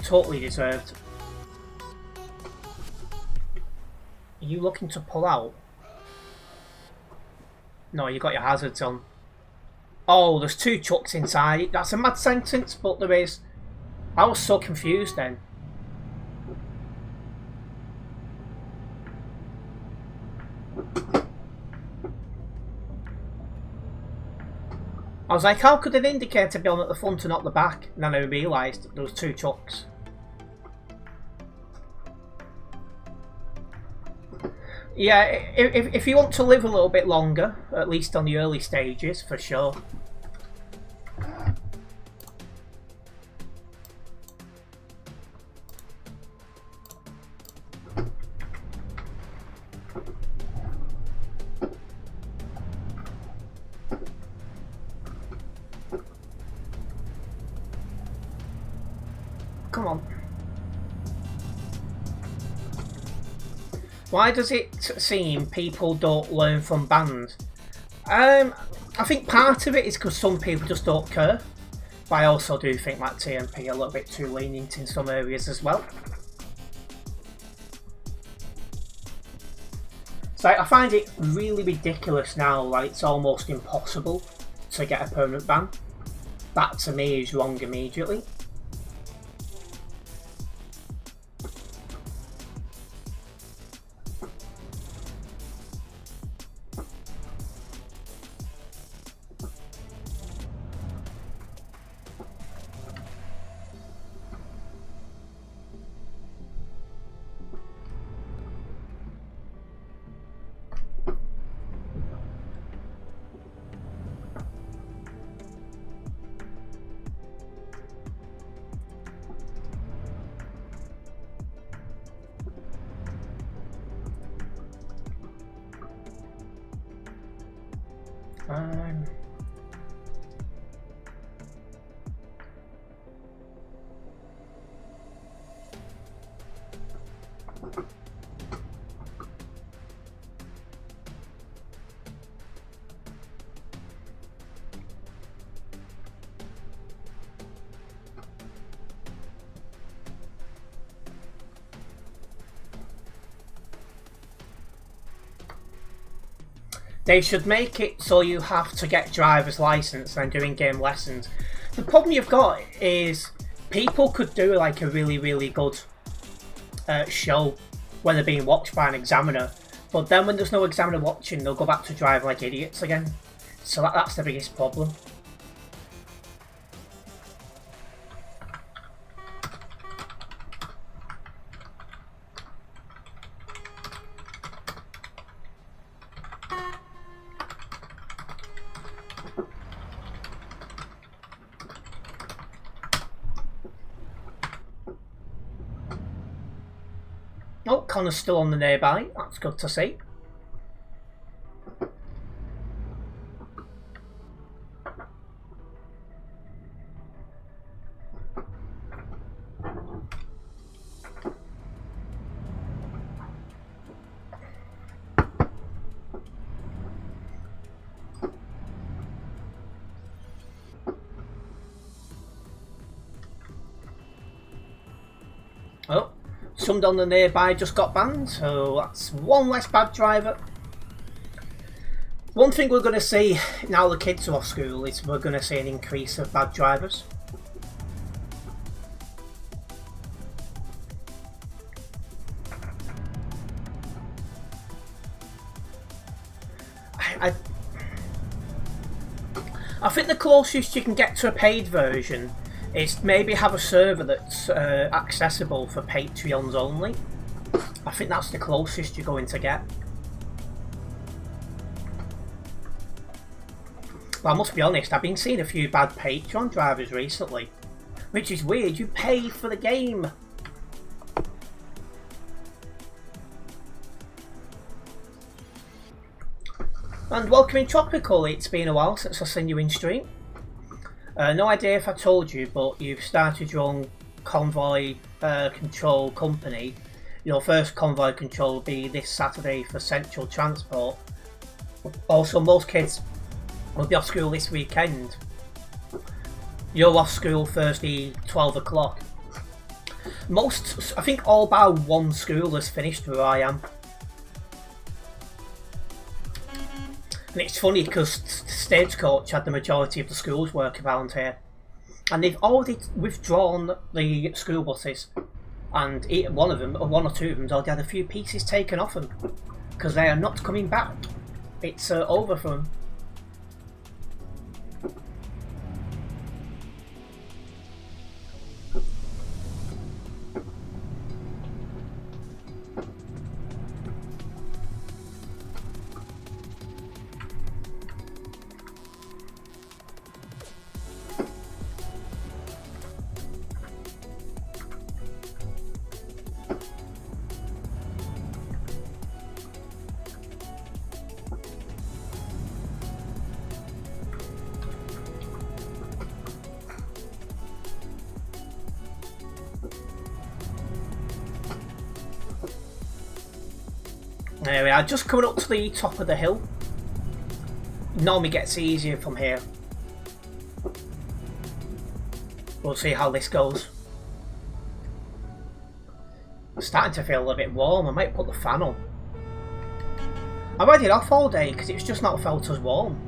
Speaker 1: Totally deserved. Are you looking to pull out? No, you got your hazards on. Oh, there's 2 chucks inside. That's a mad sentence, but there is. I was so confused then. I was like, how could an indicator be on at the front and not the back? And then I realised there was 2 chucks. Yeah, if you want to live a little bit longer, at least on the early stages, for sure. Come on. Why does it seem people don't learn from bans? I think part of it is because some people just don't care. But I also do think that TMP are a little bit too lenient in some areas as well. So I find it really ridiculous now, like it's almost impossible to get a permanent ban. That to me is wrong immediately. They should make it so you have to get driver's license and do in-game lessons. The problem you've got is people could do like a really good show when they're being watched by an examiner, but then when there's no examiner watching, they'll go back to driving like idiots again. So that's the biggest problem. Oh, Connor's still on the nearby. That's good to see. Oh, some down the nearby just got banned, so that's one less bad driver. One thing we're going to see now the kids are off school is we're going to see an increase of bad drivers. I think the closest you can get to a paid version is maybe have a server that's accessible for Patreons only. I think that's the closest you're going to get. But I must be honest, I've been seeing a few bad Patreon drivers recently, which is weird. You pay for the game. And welcome in Tropical. It's been a while since I've seen you in stream. No idea if I told you, but you've started your own convoy control company. Your first convoy control will be this Saturday for Central Transport. Also, most kids will be off school this weekend. You're off school Thursday, 12 o'clock. Most, I think all but one school has finished where I am. And it's funny because Stagecoach had the majority of the schools work around here, and they've already withdrawn the school buses, and one or two of them already had a few pieces taken off them because they are not coming back. It's over for them. There we are, just coming up to the top of the hill. Normally gets easier from here. We'll see how this goes. I'm starting to feel a little bit warm. I might put the fan on. I've had it off all day because it's just not felt as warm.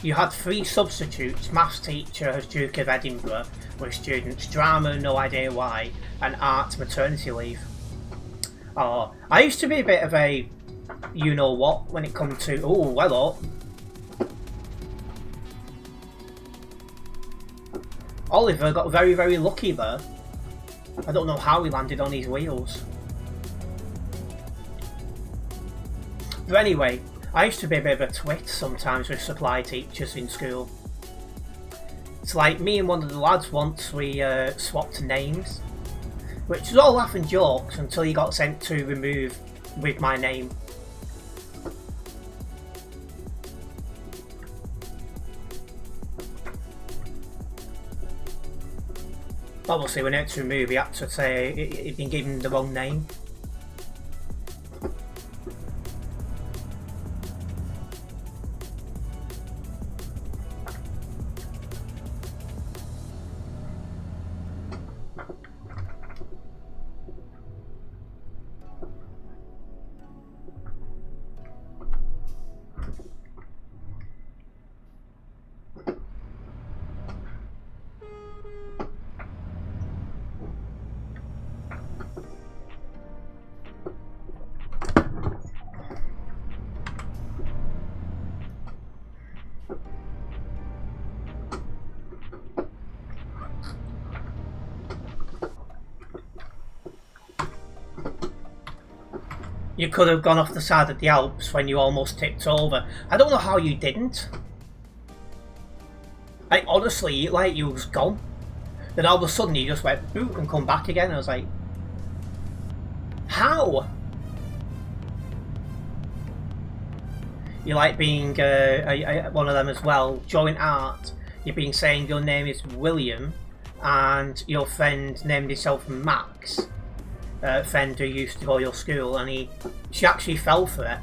Speaker 1: You had 3 substitutes, maths teacher as Duke of Edinburgh, with students, drama, no idea why, and art, maternity leave. Oh, I used to be a bit of a you-know-what when it comes to, oh, well up. Oliver got very, very lucky there. I don't know how he landed on his wheels. But anyway, I used to be a bit of a twit sometimes with supply teachers in school. It's like me and one of the lads once, we swapped names, which was all laugh and jokes until he got sent to remove with my name. Obviously when he had to remove, he had to say he'd been given the wrong name. You could have gone off the side of the Alps when you almost tipped over. I don't know how you didn't. Like, honestly, like you was gone. Then all of a sudden you just went boot and come back again. I was like, how? You like being one of them as well. Joint art. You've been saying your name is William, and your friend named himself Max. Friend who used to go to your school, and she actually fell for it.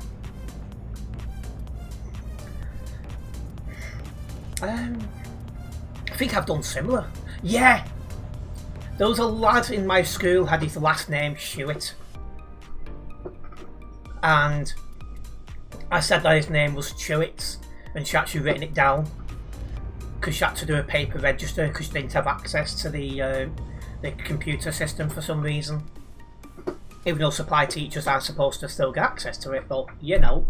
Speaker 1: I think I've done similar. Yeah! There was a lad in my school had his last name Hewitt. And I said that his name was Chewits, and she actually written it down. Because she had to do a paper register because she didn't have access to the computer system for some reason. Even though supply teachers aren't supposed to still get access to it, but you know.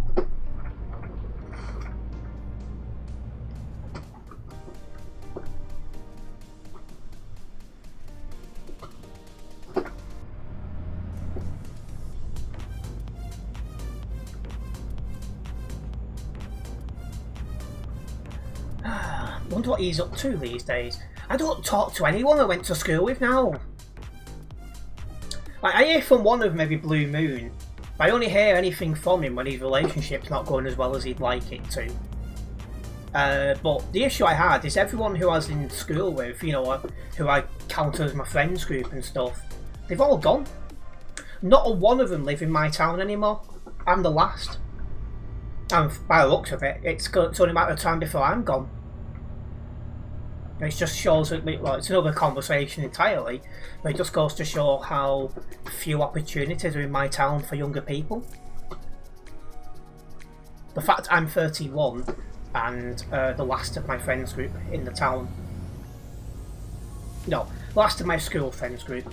Speaker 1: Wonder what he's up to these days. I don't talk to anyone I went to school with now. Like, I hear from one of maybe Blue Moon, but I only hear anything from him when his relationship's not going as well as he'd like it to. But the issue I had is everyone who I was in school with, you know, who I count as my friends group and stuff, they've all gone. Not a one of them live in my town anymore. I'm the last. And by the looks of it, it's only a matter of time before I'm gone. It just shows that, well, it's another conversation entirely, but it just goes to show how few opportunities are in my town for younger people. The fact I'm 31 and the last of my friends group in the town. No, last of my school friends group.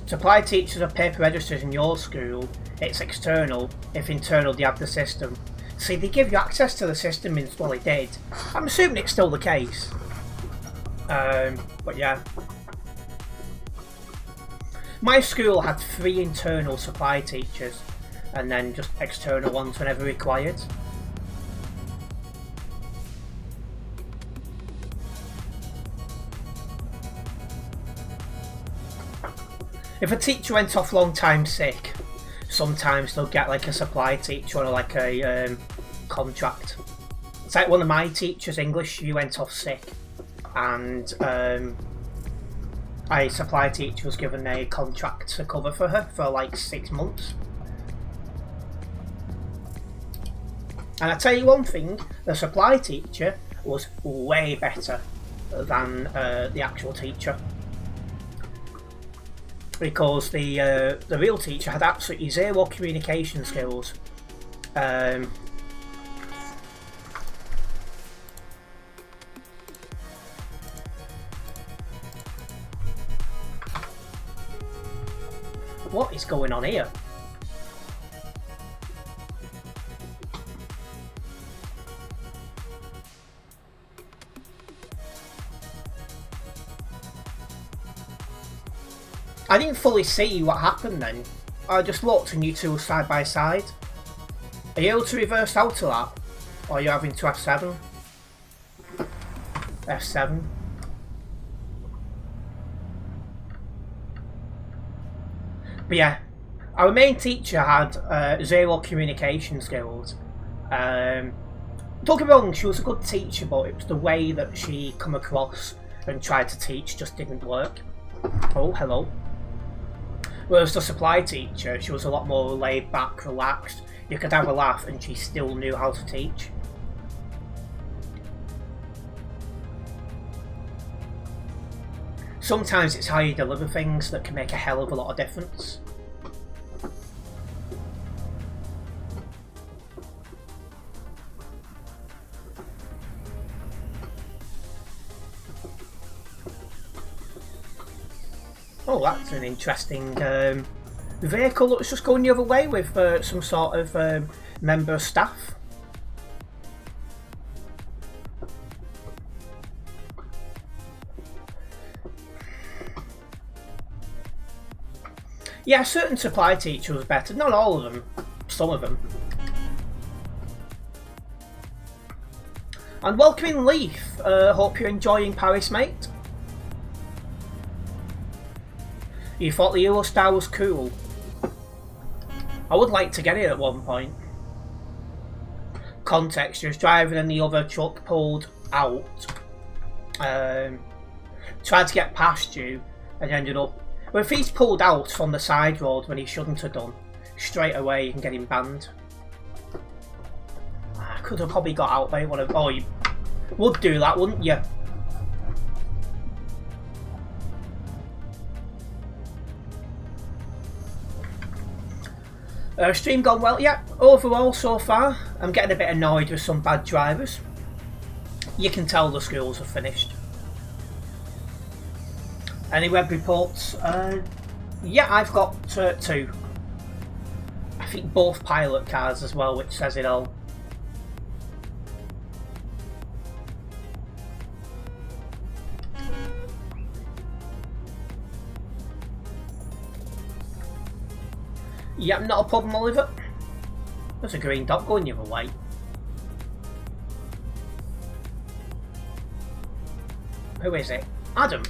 Speaker 1: Supply teachers are paper registers in your school. It's external. If internal, they have the system. See, they give you access to the system, well, it did. I'm assuming it's still the case. But yeah. My school had 3 internal supply teachers, and then just external ones whenever required. If a teacher went off long time sick, sometimes they'll get like a supply teacher or like a contract. It's like one of my teachers, English, she went off sick, and a supply teacher was given a contract to cover for her for like 6 months. And I tell you one thing, the supply teacher was way better than the actual teacher. Because the real teacher had absolutely zero communication skills. What is going on here? I didn't fully see what happened then. I just looked and you two were side by side. Are you able to reverse out of that? Or are you having to F7? F7. But yeah, our main teacher had zero communication skills. Don't get me wrong, she was a good teacher, but it was the way that she come across and tried to teach just didn't work. Oh, hello. Whereas the supply teacher, she was a lot more laid back, relaxed. You could have a laugh and she still knew how to teach. Sometimes it's how you deliver things that can make a hell of a lot of difference. Oh, that's an interesting vehicle that was just going the other way with some sort of member of staff. Yeah, certain supply teacher was better. Not all of them, some of them. And welcoming Leaf. Hope you're enjoying Paris, mate. You thought the Eurostar was cool. I would like to get it at one point. Context, you was driving and the other truck pulled out. Tried to get past you and ended up... Well, if he's pulled out from the side road when he shouldn't have done, straight away you can get him banned. I could have probably got out by one of... Oh, Would do that, wouldn't you? Stream gone well? Yeah, overall so far. I'm getting a bit annoyed with some bad drivers. You can tell the schools are finished. Any web reports? Yeah, I've got 2. I think both pilot cars as well, which says it all. Yep, not a problem, Oliver. There's a green dot going the other way. Who is it? Adam.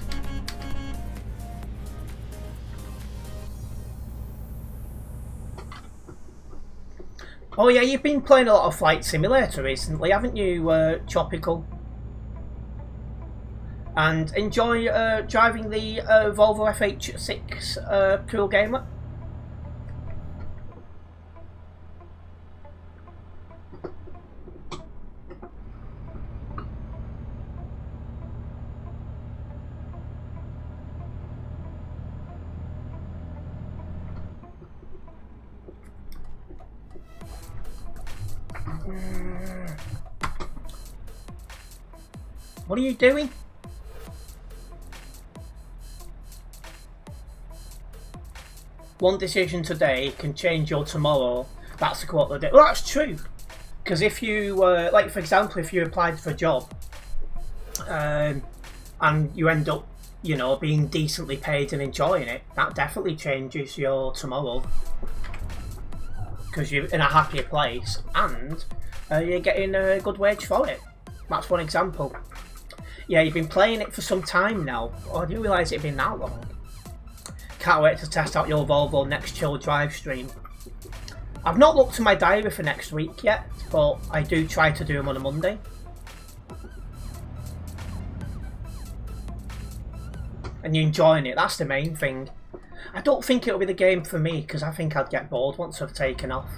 Speaker 1: Oh yeah, you've been playing a lot of Flight Simulator recently, haven't you, Tropical? And enjoy driving the Volvo FH6 Cool Gamer? What are you doing? One decision today can change your tomorrow. That's the quote of the day. Well, that's true. Because if you, like for example, if you applied for a job and you end up, you know, being decently paid and enjoying it, that definitely changes your tomorrow. Because you're in a happier place and you're getting a good wage for it. That's one example. Yeah, you've been playing it for some time now. Oh, I didn't realise it had been that long. Can't wait to test out your Volvo next chill drive stream. I've not looked at my diary for next week yet, but I do try to do them on a Monday. And you're enjoying it, that's the main thing. I don't think it'll be the game for me, because I think I'd get bored once I've taken off.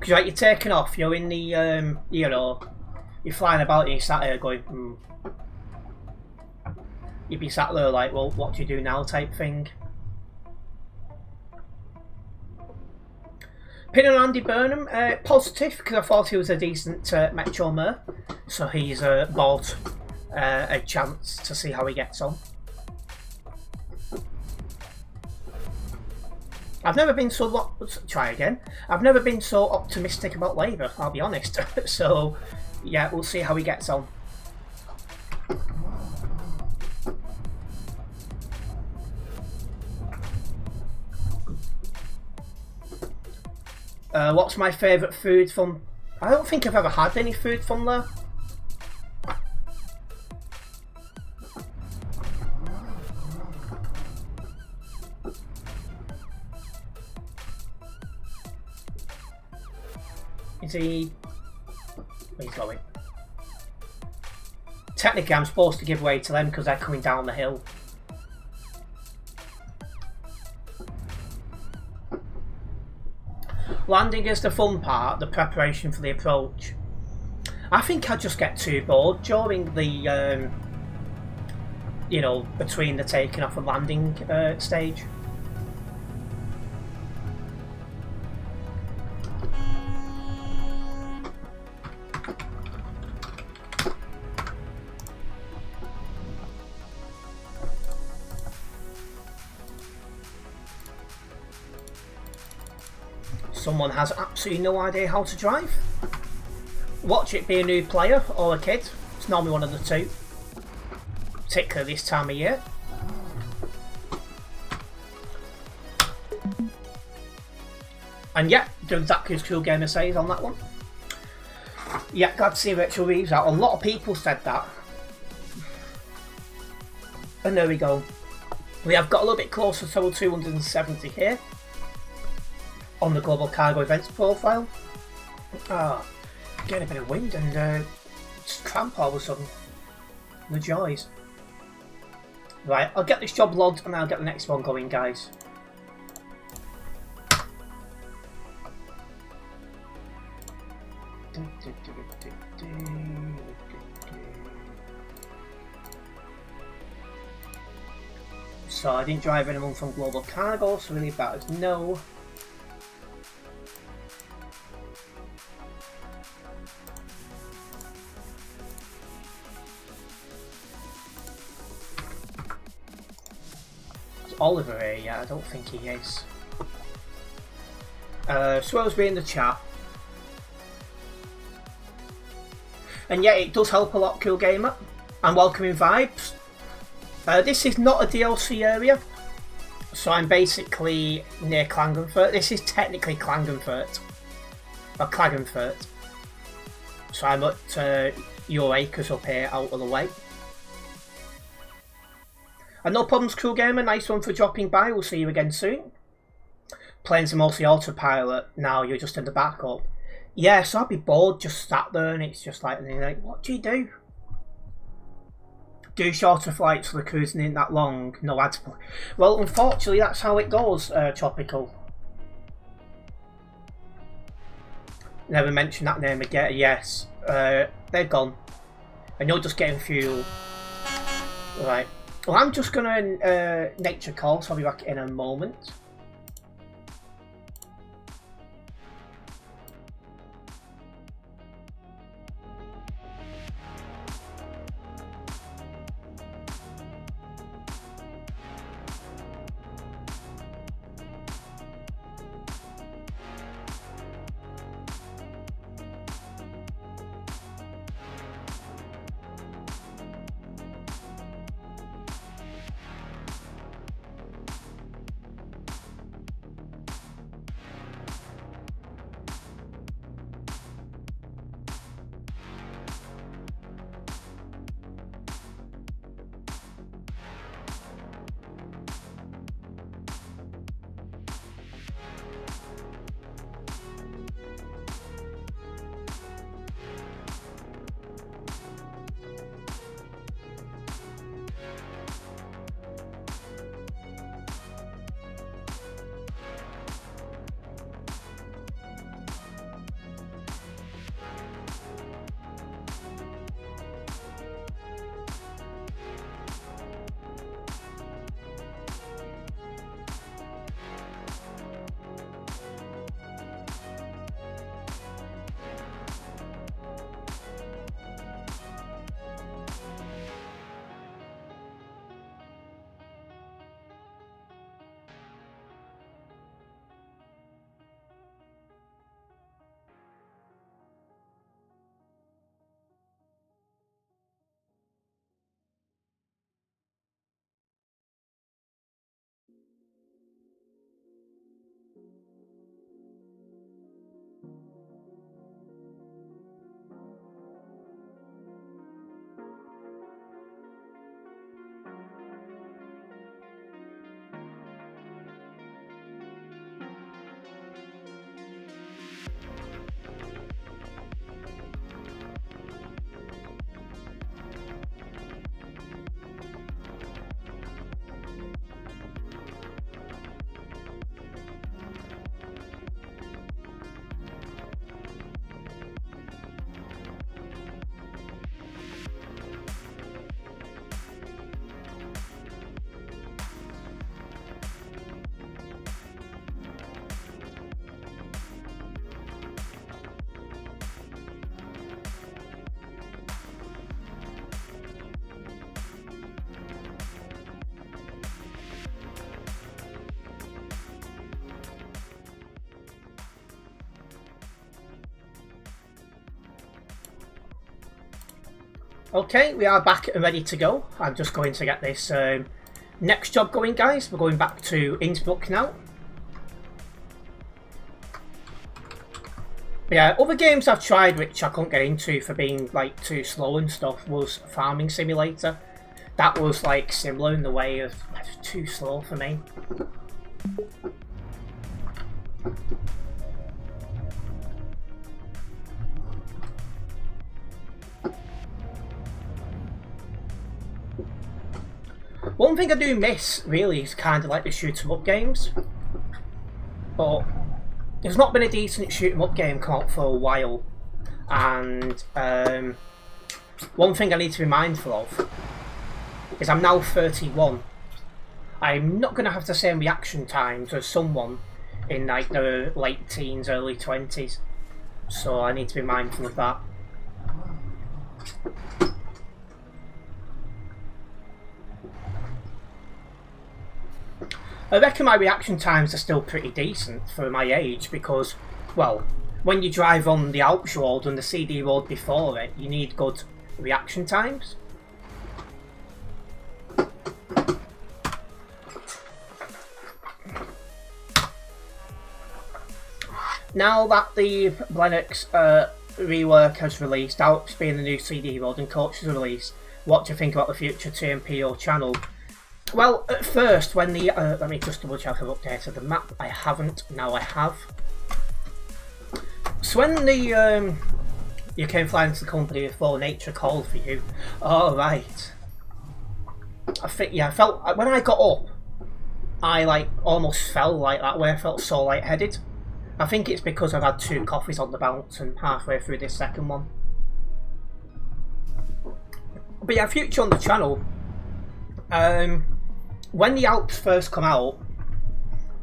Speaker 1: Because like, you're taking off, you're in the, you know, you're flying about and you're sat there going, You'd be sat there like, well, what do you do now type thing. Pin on Andy Burnham, positive, because I thought he was a decent Metro Mer. So he's bought a chance to see how he gets on. I've never been so I've never been so optimistic about Labour, I'll be honest. So yeah, we'll see how he gets on. What's my favourite food from... I don't think I've ever had any food from there. Is he... Where's he going? Technically I'm supposed to give way to them because they're coming down the hill. Landing is the fun part, the preparation for the approach. I think I'd just get too bored during the, you know, between the taking off and landing stage. Someone has absolutely no idea how to drive. Watch it be a new player or a kid. It's normally one of the two. Particularly this time of year. And yeah, do exactly as Cool Gamer says on that one. Yeah, glad to see Rachel Reeves out. A lot of people said that. And there we go. We have got a little bit closer to 270 here. On the Global Cargo Events profile. Getting a bit of wind and just cramp all of a sudden. The joys. Right, I'll get this job logged and I'll get the next one going, guys. So I didn't drive anyone from Global Cargo, so really that is no. Is Oliver here? Yeah, I don't think he is. Swellsby in the chat. And yeah, it does help a lot, Cool Gamer. And welcoming vibes. This is not a DLC area, so I'm basically near Klagenfurt. This is technically Klagenfurt, or Klagenfurt. So I'm at your acres up here, out of the way. And no problems, Cool Gamer. Nice one for dropping by. We'll see you again soon. Planes are mostly autopilot. Now you're just in the backup. Yeah, so I'd be bored just sat there, and it's just like, what do you do? Do shorter flights so the cruise isn't that long, no ads. Well, unfortunately, that's how it goes, Tropical. Never mention that name again. Yes, they're gone. And you're just getting fuel. Right. Well, I'm just going to nature call, so I'll be back in a moment. Okay, we are back and ready to go. I'm just going to get this next job going, guys. We're going back to Innsbruck now. But yeah, other games I've tried which I couldn't get into for being like too slow and stuff was Farming Simulator. That was like similar in the way of too slow for me. One thing I do miss, really, is kind of like the shoot 'em up games. But there's not been a decent shoot 'em up game come out for a while. And one thing I need to be mindful of is I'm now 31. I'm not going to have the same reaction times as someone in like the late teens, early 20s. So I need to be mindful of that. I reckon my reaction times are still pretty decent for my age because, well, when you drive on the Alps road and the CD road before it, you need good reaction times. Now that the Linux rework has released, Alps being the new CD road and coaches release, what do you think about the future TMPO channel? Well, at first, when the let me just double check I've updated the map. I haven't. Now I have. So when the you came flying to the company before nature called for you. Oh right. I think I felt when I got up, I like almost fell like that way. I felt so lightheaded. I think it's because I've had 2 coffees on the bounce and halfway through this second one. But yeah, future on the channel. When the Alps first come out,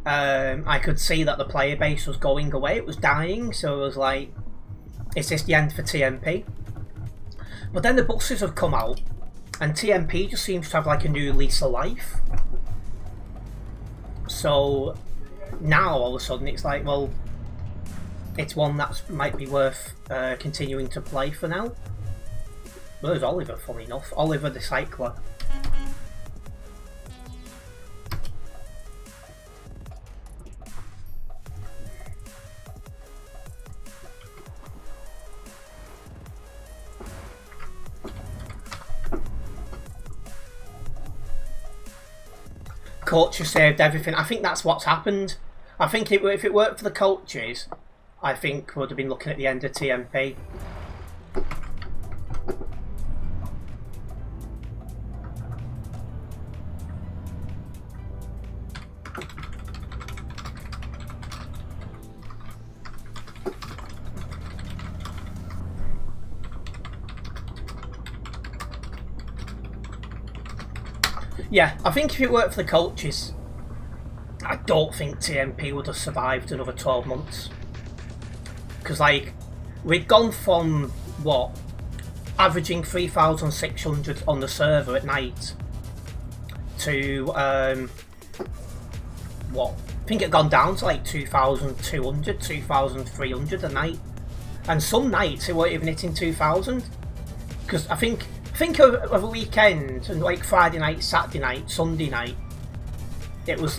Speaker 1: I could see that the player base was going away. It was dying, so it was like, is this the end for TMP? But then the buses have come out, and TMP just seems to have like a new lease of life. So now all of a sudden it's like, well, it's one that might be worth continuing to play for now. Well, there's Oliver, funny enough. Oliver the cycler. Coaches saved everything. I think that's what's happened. I think if it worked for the coaches, I think we would have been looking at the end of TMP. Yeah, I think if it worked for the coaches, I don't think TMP would have survived another 12 months. Because, like, we'd gone from, what, averaging 3,600 on the server at night to, what, I think it had gone down to like 2,200, 2,300 a night. And some nights it weren't even hitting 2,000. Because I think of a weekend and like Friday night, Saturday night, Sunday night, it was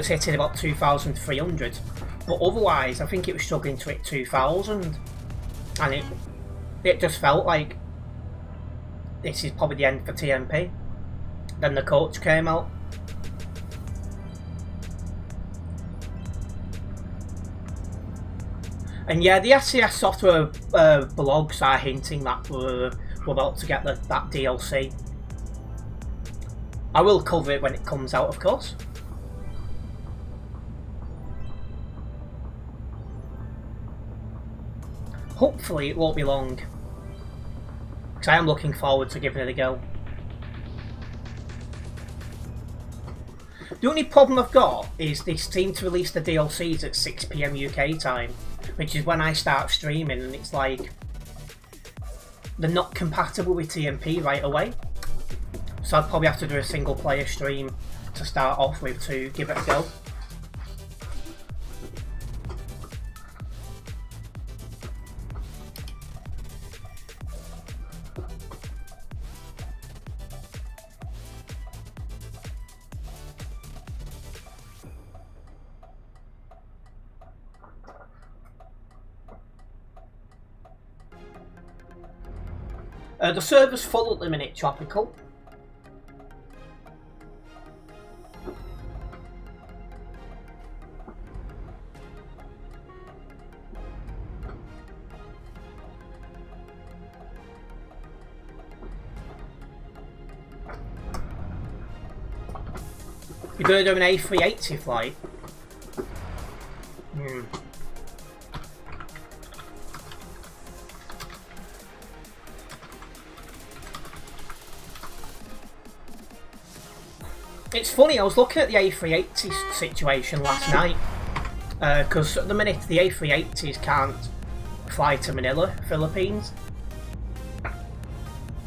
Speaker 1: hitting about 2,300. But otherwise, I think it was struggling to hit 2,000, and it just felt like this is probably the end for TMP. Then the coach came out. And yeah, the SCS software blogs are hinting that we're about to get that DLC. I will cover it when it comes out, of course. Hopefully it won't be long, because I am looking forward to giving it a go. The only problem I've got is they seem to release the DLCs at 6 PM UK time, which is when I start streaming, and it's like they're not compatible with TMP right away. So I'd probably have to do a single player stream to start off with to give it a go. The server's full at the minute, Tropical. You're going to do an A380 flight? It's funny, I was looking at the A380 situation last night, because at the minute the A380s can't fly to Manila, Philippines.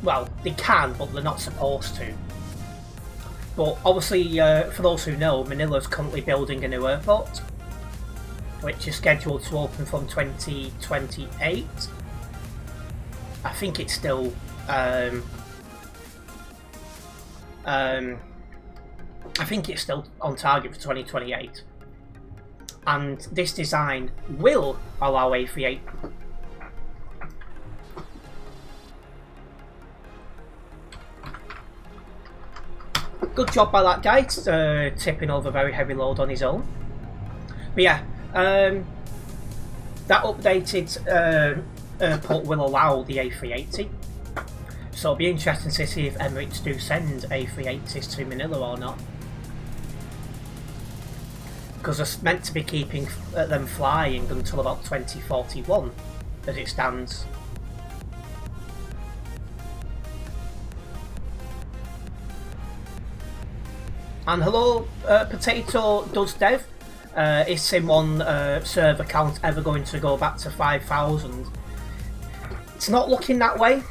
Speaker 1: Well, they can, but they're not supposed to. But obviously, for those who know, Manila's currently building a new airport, which is scheduled to open from 2028. I think it's still I think it's still on target for 2028, and this design will allow A38. Good job by that guy, tipping over very heavy load on his own. But yeah, that updated airport will allow the A380. So it'll be interesting to see if Emirates do send A380s to Manila or not. Because they're meant to be keeping them flying until about 2041, as it stands. And hello, Potato Does Dev. Is Sim1 server count ever going to go back to 5,000? It's not looking that way,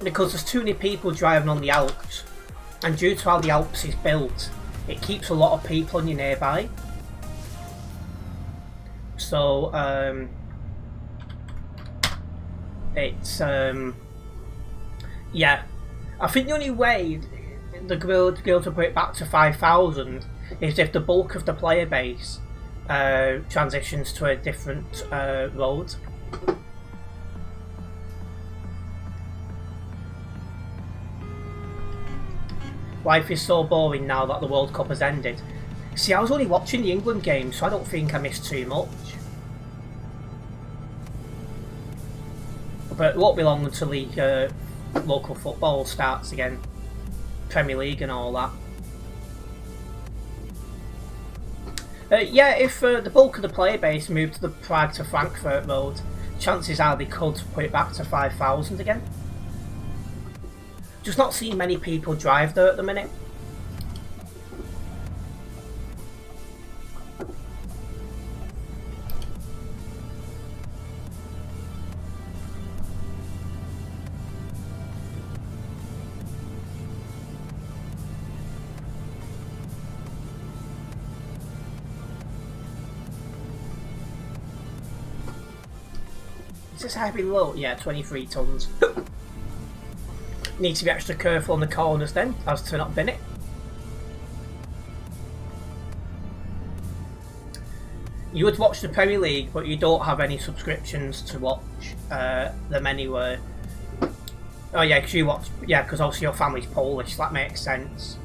Speaker 1: because there's too many people driving on the Alps, and due to how the Alps is built, it keeps a lot of people on your nearby. So it's yeah, I think the only way the girl to put it back to 5,000 is if the bulk of the player base transitions to a different road. Life is so boring now that the World Cup has ended. See, I was only watching the England game, so I don't think I missed too much. But it won't be long until the local football starts again. Premier League and all that. Yeah, if the bulk of the player base moved to the Prague to Frankfurt road, chances are they could put it back to 5,000 again. Just not seeing many people drive there at the minute. Is this heavy load? Yeah, 23 tons. Need to be extra careful on the corners then, as to not bin it. You would watch the Premier League, but you don't have any subscriptions to watch them anywhere. Oh yeah, because you watch, yeah, because obviously your family's Polish, that makes sense.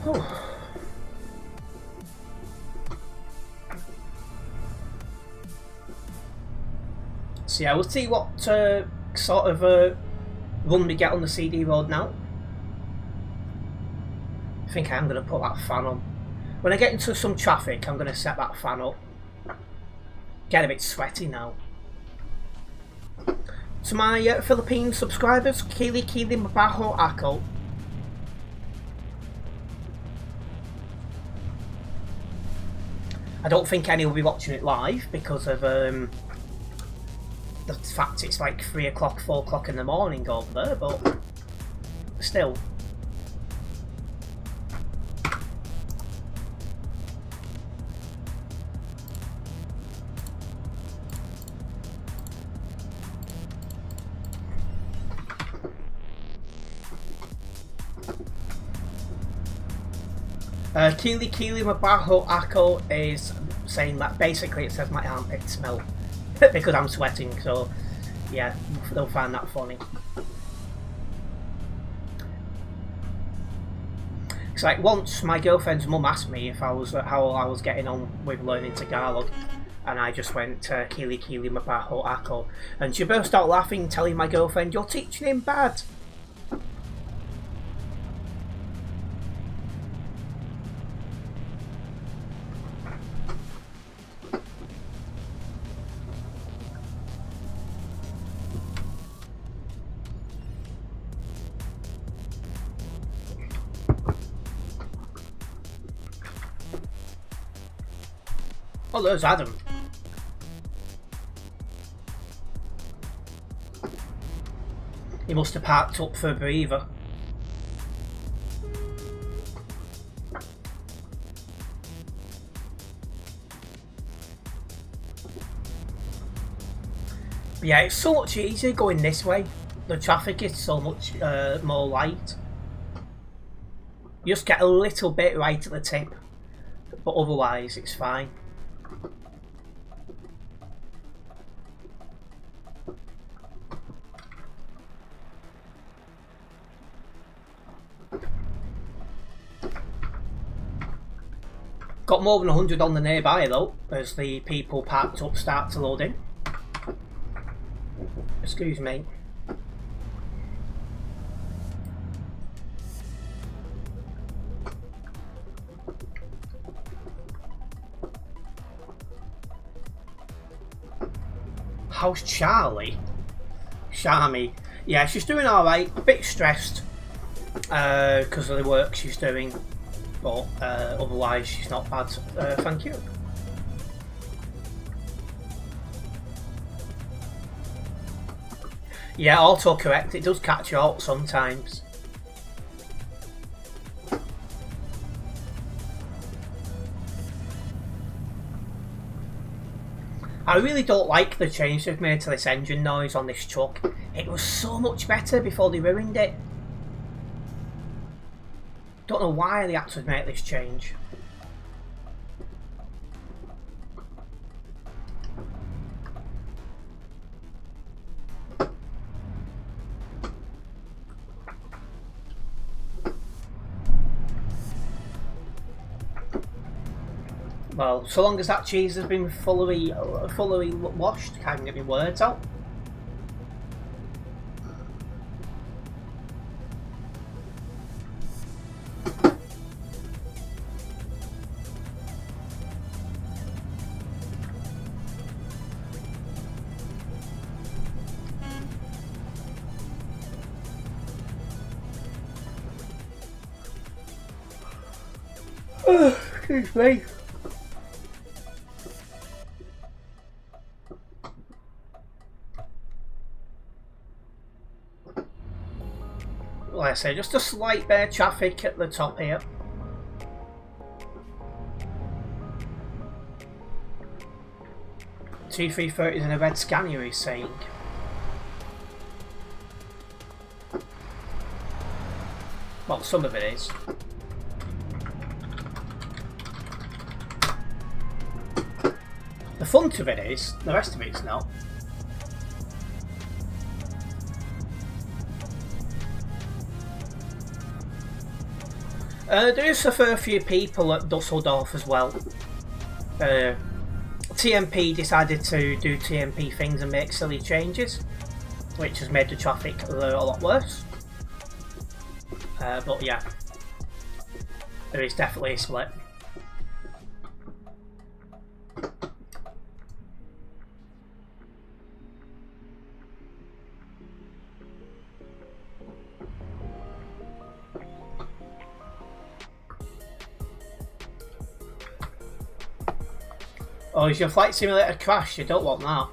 Speaker 1: Oh. So yeah, we'll see what sort of run we get on the CD road now. I think I am going to put that fan on. When I get into some traffic, I'm going to set that fan up. Get a bit sweaty now. To my Philippine subscribers, Kili Mabaho Ako. I don't think any will be watching it live because of the fact it's like 3 o'clock, 4 o'clock in the morning over there, but still. Kili Mabaho Ako is saying that basically it says my armpit smell. Because I'm sweating, so yeah, they'll find that funny. It's like once my girlfriend's mum asked me if I was how I was getting on with learning Tagalog, and I just went Kili Mabaho Ako, and she burst out laughing, telling my girlfriend, "You're teaching him bad." Oh, there's Adam. He must have parked up for a breather. Yeah, it's so much easier going this way. The traffic is so much more light. You just get a little bit right at the tip, but otherwise it's fine. Got more than 100 on the nearby though, as the people parked up start to load in. Excuse me. How's Charlie? Charmy. Yeah, she's doing alright. A bit stressed because of the work she's doing. But otherwise she's not bad, thank you. Yeah, autocorrect, it does catch you out sometimes. I really don't like the change they've made to this engine noise on this truck. It was so much better before they ruined it. Don't know why they had to make this change. Well, so long as that cheese has been fully washed, can't get my words out. Excuse me. Like I say, just a slight bit of traffic at the top here. T330 is in a red scanner, he's saying. Well, some of it is. The front of it is, the rest of it's not. There is a fair few people at Dusseldorf as well. TMP decided to do TMP things and make silly changes, which has made the traffic a lot worse. But yeah, there is definitely a split. Oh, is your flight simulator crashed? You don't want that.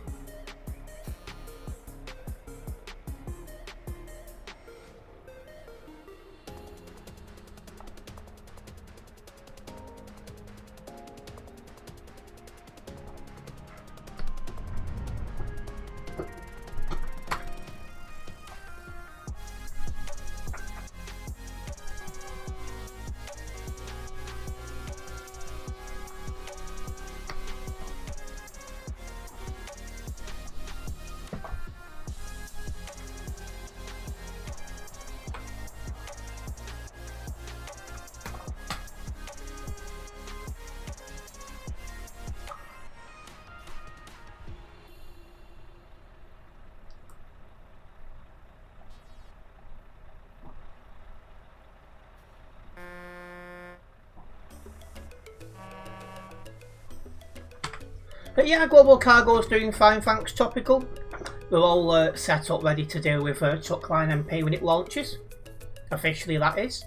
Speaker 1: But yeah, Global Cargo is doing fine, thanks Topical. We're all set up ready to deal with Truckline MP when it launches. Officially, that is.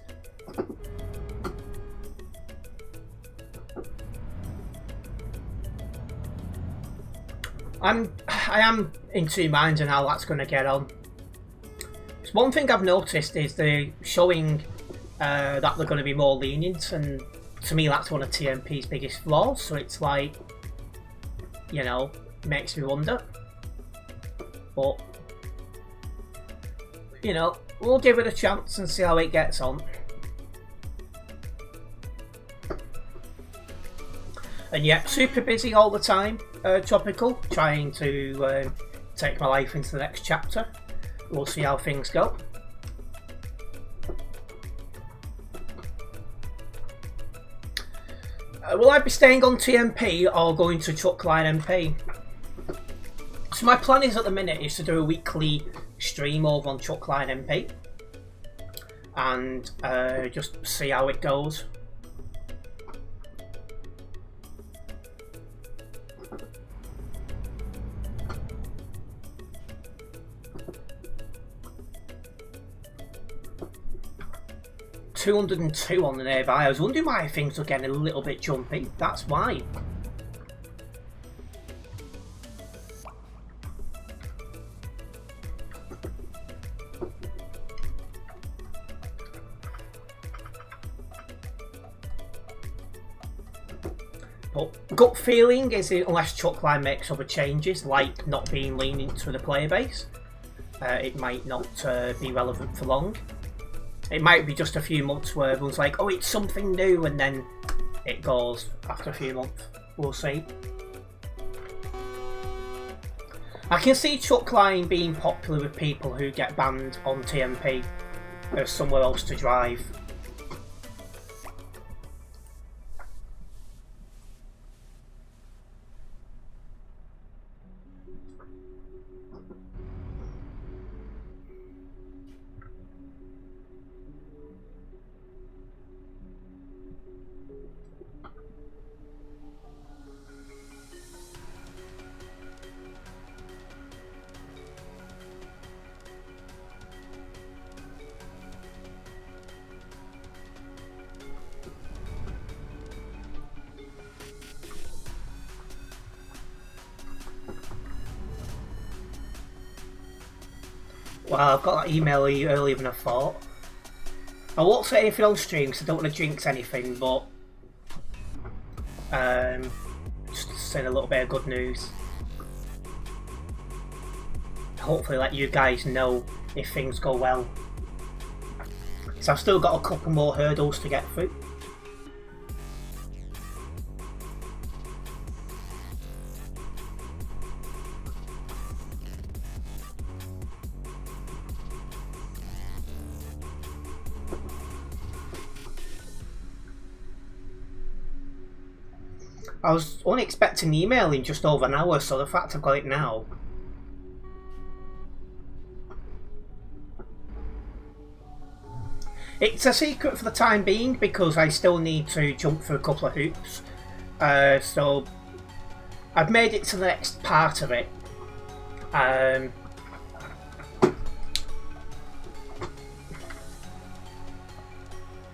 Speaker 1: I am in two minds on how that's going to get on. So one thing I've noticed is they're showing that they're going to be more lenient, and to me that's one of TMP's biggest flaws. So it's like, you know, makes me wonder. But you know, we'll give it a chance and see how it gets on. And yeah, super busy all the time, Tropical, trying to take my life into the next chapter. We'll see how things go. Will I be staying on TMP or going to Truckline MP? So my plan is at the minute is to do a weekly stream over on Truckline MP and just see how it goes. $202 on the nearby. I was wondering why things were getting a little bit jumpy. That's why. But gut feeling is unless Truckline makes other changes, like not being lenient to the player base, it might not be relevant for long. It might be just a few months where everyone's like, oh, it's something new, and then it goes after a few months. We'll see. I can see Truckline being popular with people who get banned on TMP as somewhere else to drive. Well, I've got that email earlier than I thought. I won't say anything on stream because I don't want to jinx anything, but just saying a little bit of good news. Hopefully let you guys know if things go well. So I've still got a couple more hurdles to get through. I was only expecting the email in just over an hour, so the fact I've got it now. It's a secret for the time being because I still need to jump through a couple of hoops. So I've made it to the next part of it.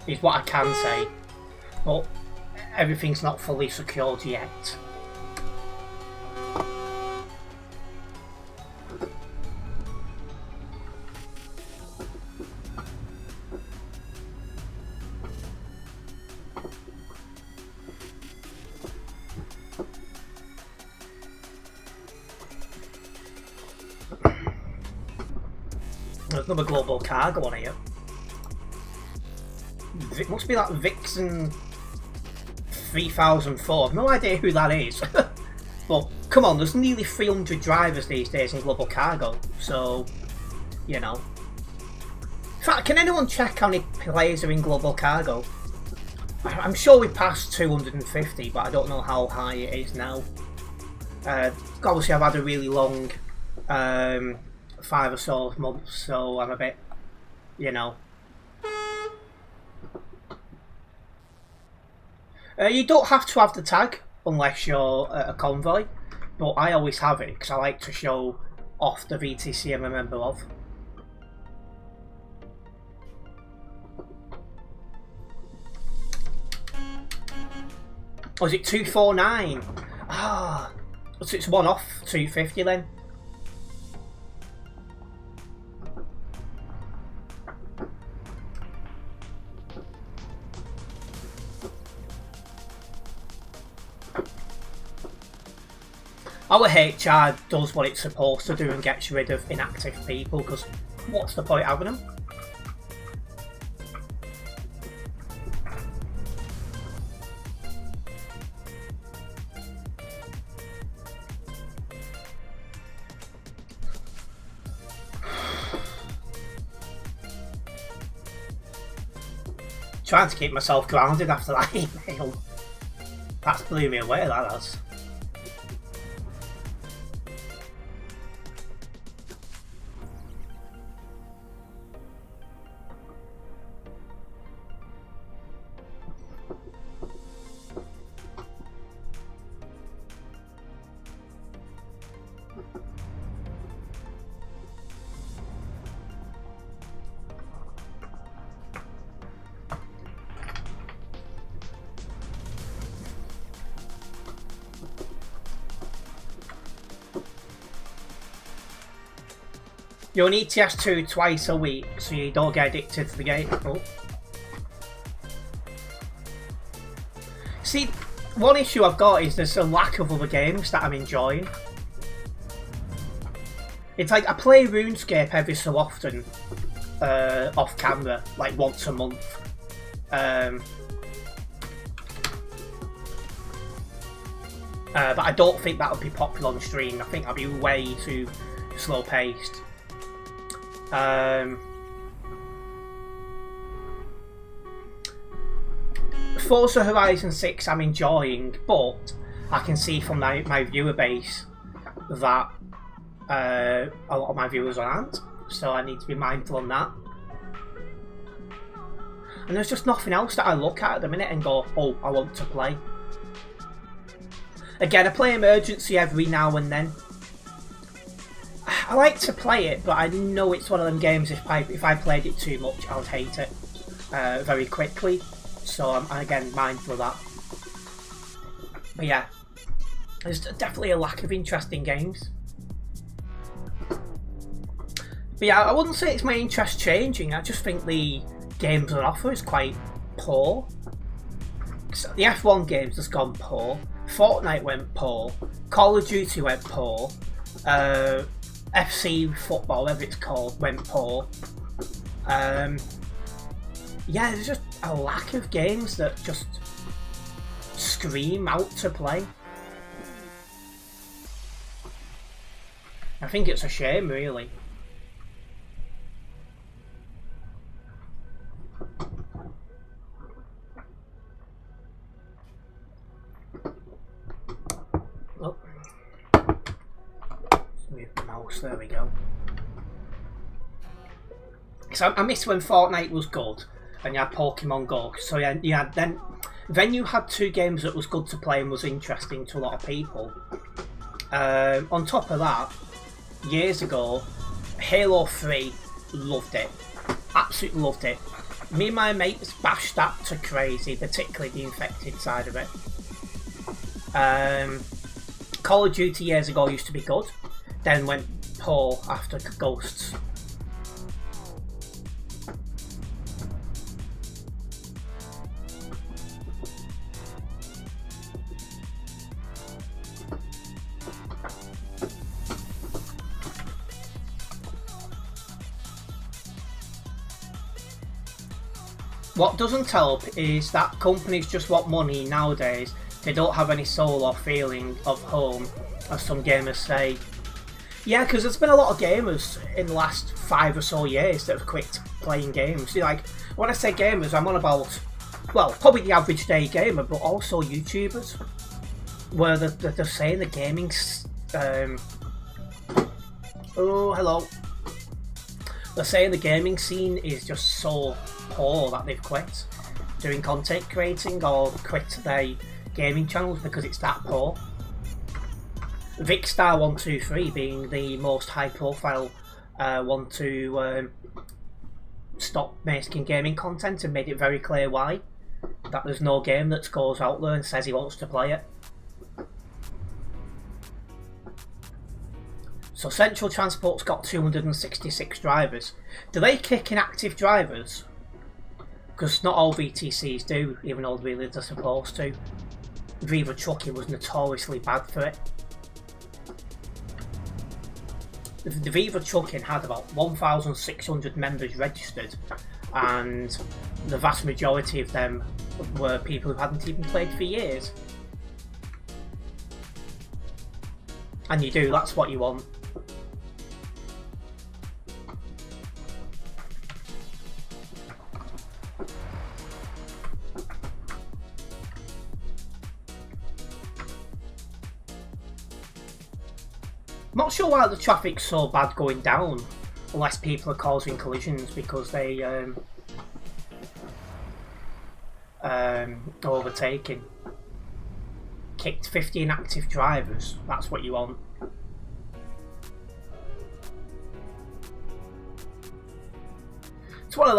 Speaker 1: Is what I can say. But everything's not fully secured yet. There's another global cargo on here. It must be that Vixen 3004. I've no idea who that is. But come on, there's nearly 300 drivers these days in global cargo, so you know. In fact, can anyone check how many players are in global cargo? I'm sure we passed 250, but I don't know how high it is now. Obviously I've had a really long 5 or so months, so I'm a bit, you know. You don't have to have the tag unless you're a convoy, but I always have it because I like to show off the VTC I'm a member of. Was it 249? Ah, So it's one off 250 then. Our HR does what it's supposed to do and gets rid of inactive people, because what's the point having them? Trying to keep myself grounded after that email. That's blew me away, that has. You only TS2 twice a week, so you don't get addicted to the game. Oh. See, one issue I've got is there's a lack of other games that I'm enjoying. It's like I play RuneScape every so often, off camera, like once a month. But I don't think that would be popular on stream. I think I'd be way too slow paced. Forza Horizon 6 I'm enjoying, but I can see from my viewer base that a lot of my viewers aren't, so I need to be mindful on that. And there's just nothing else that I look at the minute and go, oh, I want to play. Again, I play Emergency every now and then. I like to play it, but I know it's one of them games, if I played it too much, I would hate it very quickly. So I'm, again, mindful of that. But yeah, there's definitely a lack of interesting games. But yeah, I wouldn't say it's my interest changing, I just think the games on offer is quite poor. So the F1 games has gone poor, Fortnite went poor, Call of Duty went poor, FC football, whatever it's called, went poor. Yeah, there's just a lack of games that just scream out to play. I think it's a shame, really. Oh. Move the mouse, there we go. So I miss when Fortnite was good and you had Pokemon Go. So yeah, then you had two games that was good to play and was interesting to a lot of people. On top of that, years ago, Halo 3, loved it. Absolutely loved it. Me and my mates bashed that to crazy, particularly the infected side of it. Call of Duty years ago used to be good, then went poor after Ghosts. What doesn't help is that companies just want money nowadays. They don't have any soul or feeling of home, as some gamers say. Yeah, because there's been a lot of gamers in the last 5 or so years that have quit playing games. See, like, when I say gamers, I'm on about, well, probably the average day gamer, but also YouTubers, where they're saying the gaming... oh, hello. They're saying the gaming scene is just so poor that they've quit doing content creating or quit their gaming channels because it's that poor. Vicstar123 being the most high profile one to stop making gaming content and made it very clear why. That there's no game that goes out there and says he wants to play it. So Central Transport's got 266 drivers. Do they kick inactive drivers? Because not all VTCs do, even though really they're supposed to. Viva Trucking was notoriously bad for it. The Viva Trucking had about 1,600 members registered, and the vast majority of them were people who hadn't even played for years. And you do, that's what you want. Not sure why the traffic's so bad going down, unless people are causing collisions because they are overtaking. Kicked 50 inactive drivers, that's what you want. It's one of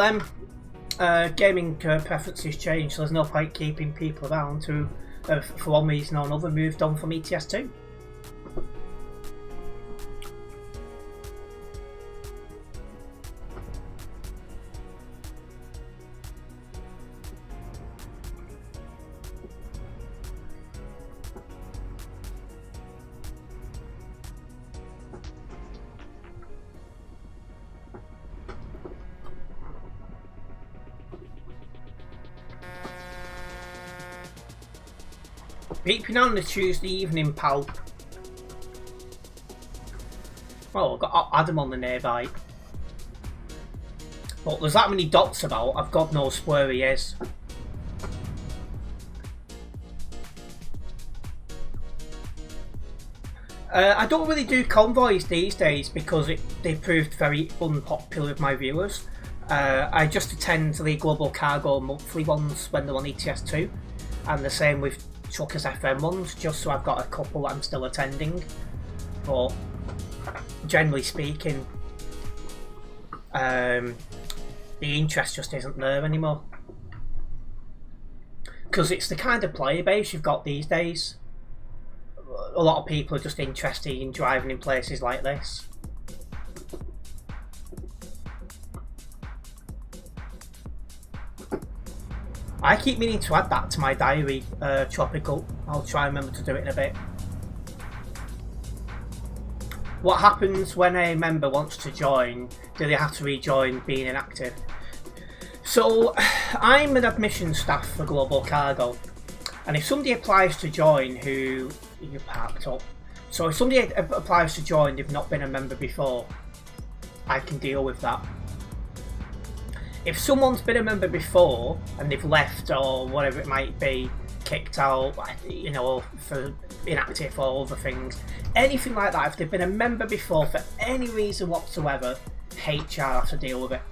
Speaker 1: them. Gaming preferences change, so there's no point keeping people around who, for one reason or another, moved on from ETS2. Peeping on the Tuesday evening, pal. Oh, I've got Adam on the nearby. But there's that many dots about, I've God knows where he is. I don't really do convoys these days because they proved very unpopular with my viewers. I just attend the Global Cargo monthly ones when they're on ETS2, and the same with Truckers FM ones, just so I've got a couple that I'm still attending. But generally speaking, the interest just isn't there anymore. Because it's the kind of player base you've got these days. A lot of people are just interested in driving in places like this. I keep meaning to add that to my diary, Tropical. I'll try and remember to do it in a bit. What happens when a member wants to join? Do they have to rejoin being inactive? So, I'm an admission staff for Global Cargo, and if somebody applies to join who you parked up, so if somebody applies to join, they've not been a member before, I can deal with that. If someone's been a member before and they've left or whatever it might be, kicked out, you know, for inactive or other things, anything like that, if they've been a member before for any reason whatsoever, HR have to deal with it.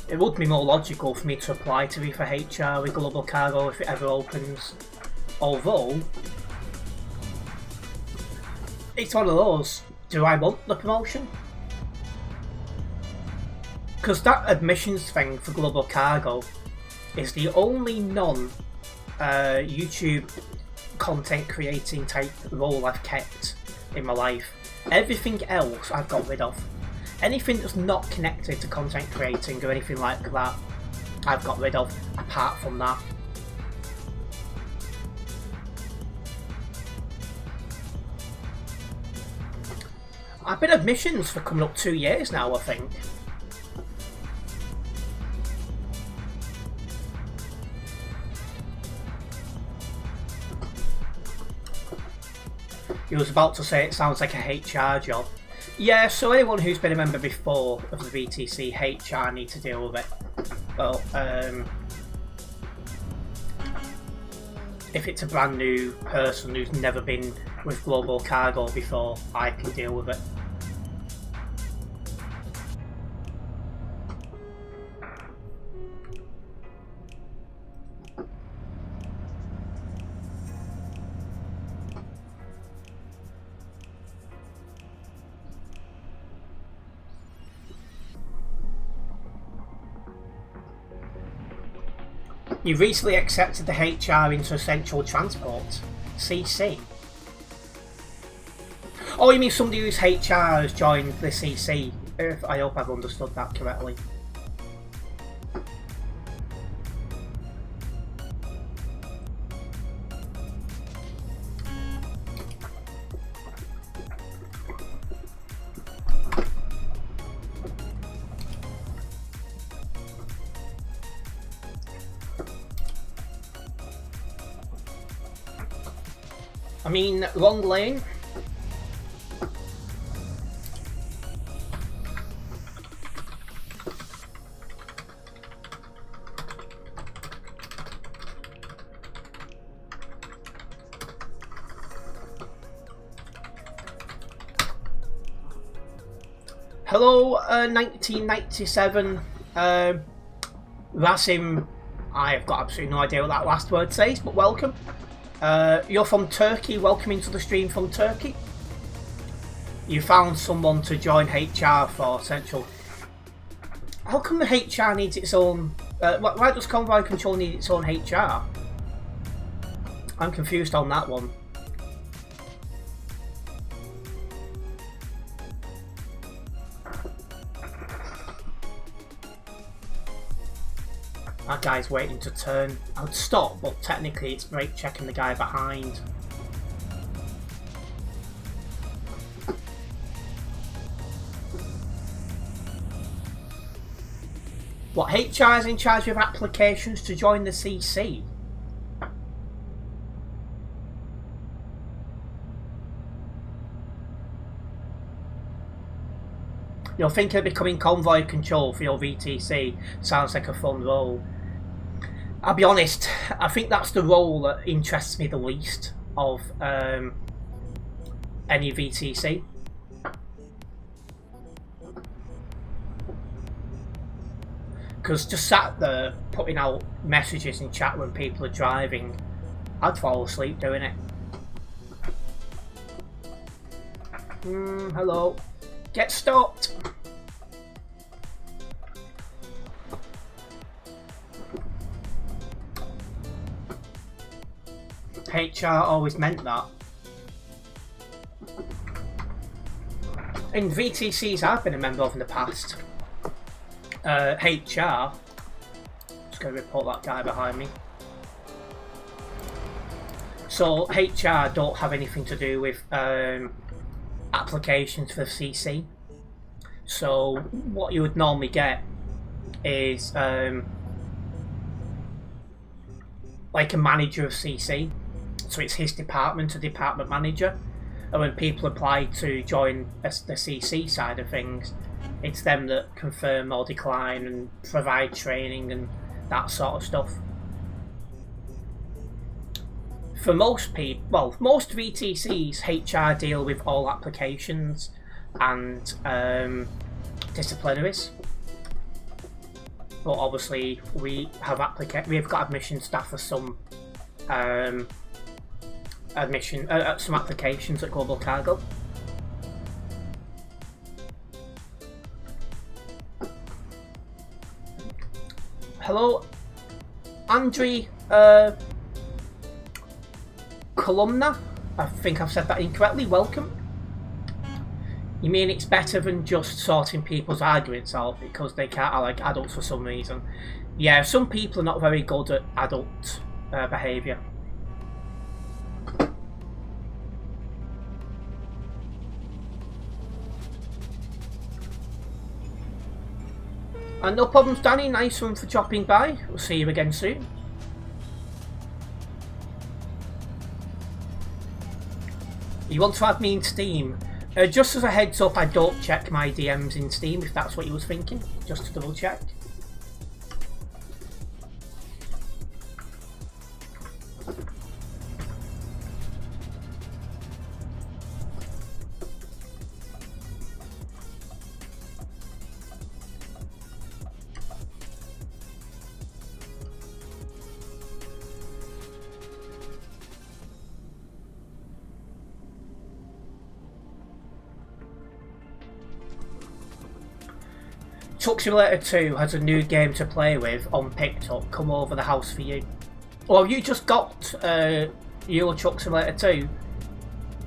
Speaker 1: It would be more logical for me to apply to be for HR with Global Cargo if it ever opens. Although, it's one of those, do I want the promotion? Because that admissions thing for Global Cargo is the only non-YouTube content creating type role I've kept in my life. Everything else I've got rid of. Anything that's not connected to content creating or anything like that, I've got rid of, apart from that. I've been admissions for coming up 2 years now, I think. You was about to say it sounds like a HR job. Yeah, so anyone who's been a member before of the VTC, HR need to deal with it. Well, if it's a brand new person who's never been with Global Cargo before, I can deal with it. You recently accepted the HR into Essential Transport. CC. Oh, you mean somebody who's HR has joined the CC? I hope I've understood that correctly. I mean, wrong lane. Hello, 1997. Rasim, I've got absolutely no idea what that last word says, but welcome. You're from Turkey, welcome into the stream from Turkey. You found someone to join HR for Central. How come the HR needs its own... why does Convoy Control need its own HR? I'm confused on that one. That guy's waiting to turn. I'd stop, but technically it's brake checking the guy behind. What, HR is in charge of applications to join the CC? You're thinking of becoming convoy control for your VTC. Sounds like a fun role. I'll be honest, I think that's the role that interests me the least of any VTC. Because just sat there putting out messages in chat when people are driving, I'd fall asleep doing it. Hello. Get stopped. HR always meant that. In VTCs I've been a member of in the past, HR, just going to report that guy behind me. So HR don't have anything to do with applications for CC. So what you would normally get is like a manager of CC. So it's his department, a department manager. And when people apply to join the CC side of things, it's them that confirm or decline and provide training and that sort of stuff. For most people, well, most VTCs, HR deal with all applications and disciplinaries. But obviously, we've got admission staff for some some applications at Global Cargo. Hello, Andri Columna. I think I've said that incorrectly. Welcome. You mean it's better than just sorting people's arguments out because they can't like adults for some reason? Yeah, some people are not very good at adult behaviour. And no problems, Danny. Nice one for dropping by. We'll see you again soon. You want to add me in Steam? Just as a heads up, I don't check my DMs in Steam, if that's what you was thinking. Just to double check. Truck Simulator 2 has a new game to play with on Picked Up. Come over the house for you. Well, you just got Euro Truck Simulator 2.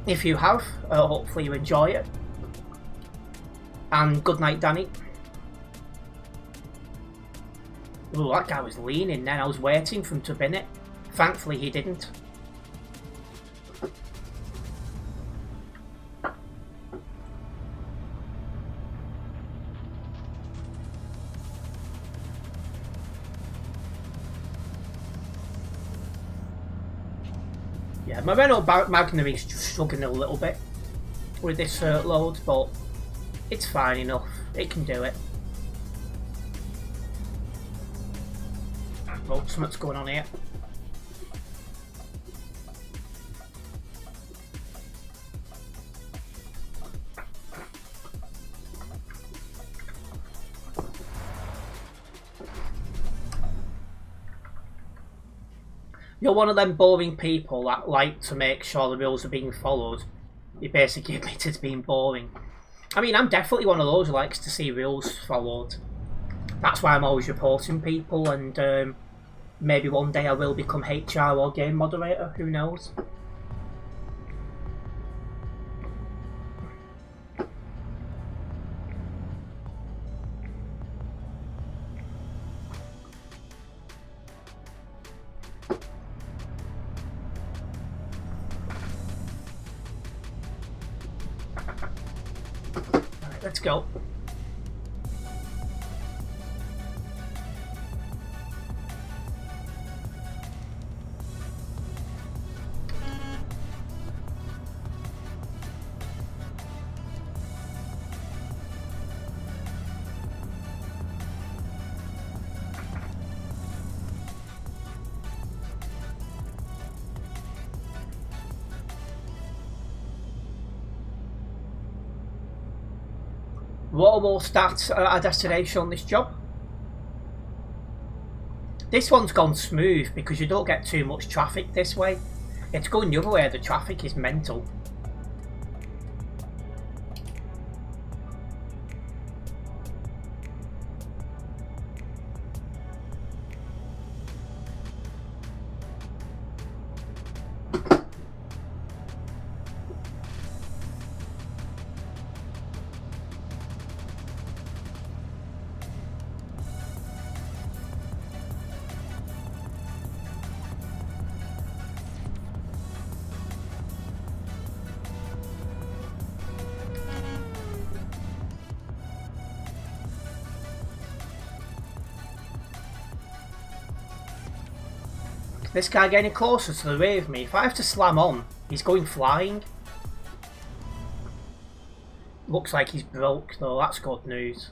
Speaker 1: If you have, hopefully you enjoy it. And good night, Danny. Ooh, that guy was leaning then. I was waiting for him to bin it. Thankfully, he didn't. Yeah, my Renault Magnum is just struggling a little bit with this load, but it's fine enough. It can do it. Oh, something's going on here. You're one of them boring people that like to make sure the rules are being followed. You basically admitted to being boring. I mean, I'm definitely one of those who likes to see rules followed. That's why I'm always reporting people, and maybe one day I will become HR or game moderator, who knows. Alright, let's go. What will start our destination on this job? This one's gone smooth because you don't get too much traffic this way. It's going the other way, the traffic is mental. This guy getting closer to the rear of me. If I have to slam on, he's going flying. Looks like he's broke though, that's good news.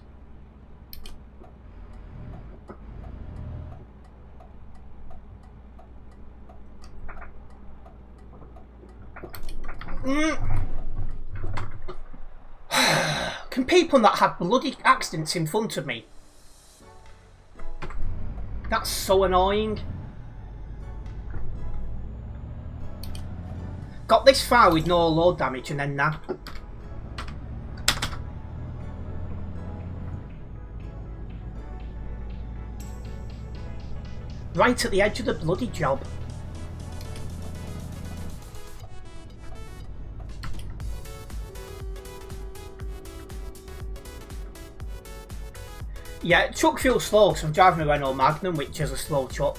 Speaker 1: Can people not have bloody accidents in front of me? That's so annoying. Got this far with no load damage and then that. Right at the edge of the bloody job. Yeah, truck feels slow because I'm driving a Renault Magnum, which is a slow truck.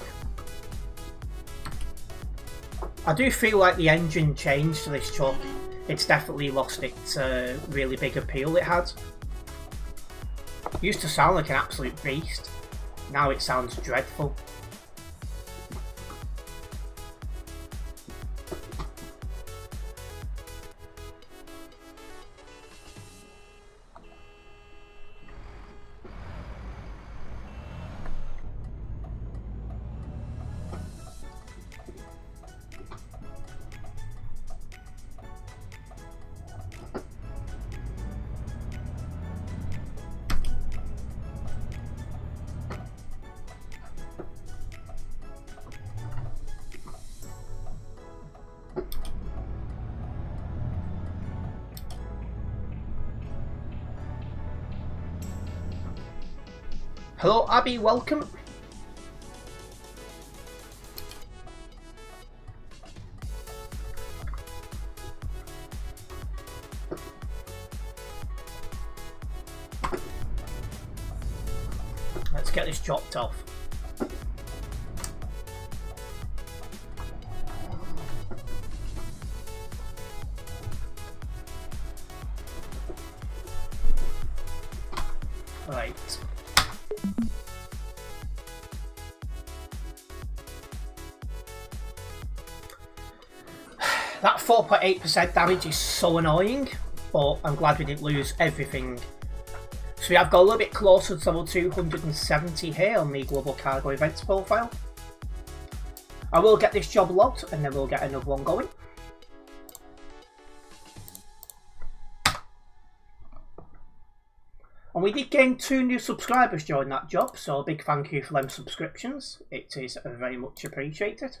Speaker 1: I do feel like the engine changed to this truck. It's definitely lost its really big appeal it had. It used to sound like an absolute beast. Now it sounds dreadful. Hello Abby, welcome. Let's get this dropped off. Right. That 4.8% damage is so annoying, but I'm glad we didn't lose everything. So we have got a little bit closer to level 270 here on the Global Cargo Events profile. I will get this job logged and then we'll get another one going. And we did gain 2 new subscribers during that job, so a big thank you for them subscriptions. It is very much appreciated.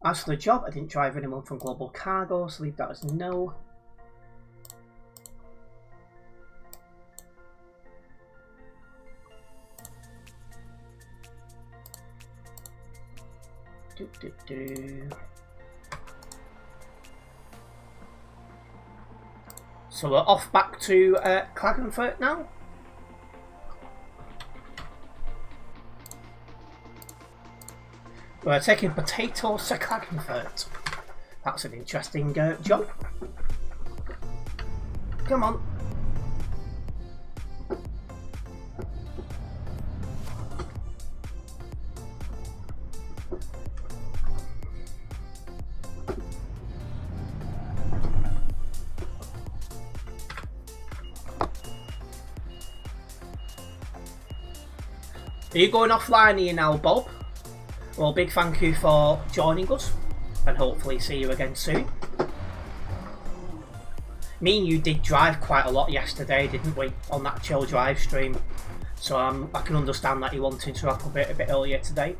Speaker 1: As for the job, I didn't drive anyone from Global Cargo, so leave that as no. So we're off back to Klagenfurt now. We're taking potatoes to Klagenfurt. That's an interesting job. Come on. Are you going offline here now, Bob? Well, big thank you for joining us, and hopefully see you again soon. Me and you did drive quite a lot yesterday, didn't we, on that chill drive stream? So I can understand that you wanted to wrap up a bit earlier today.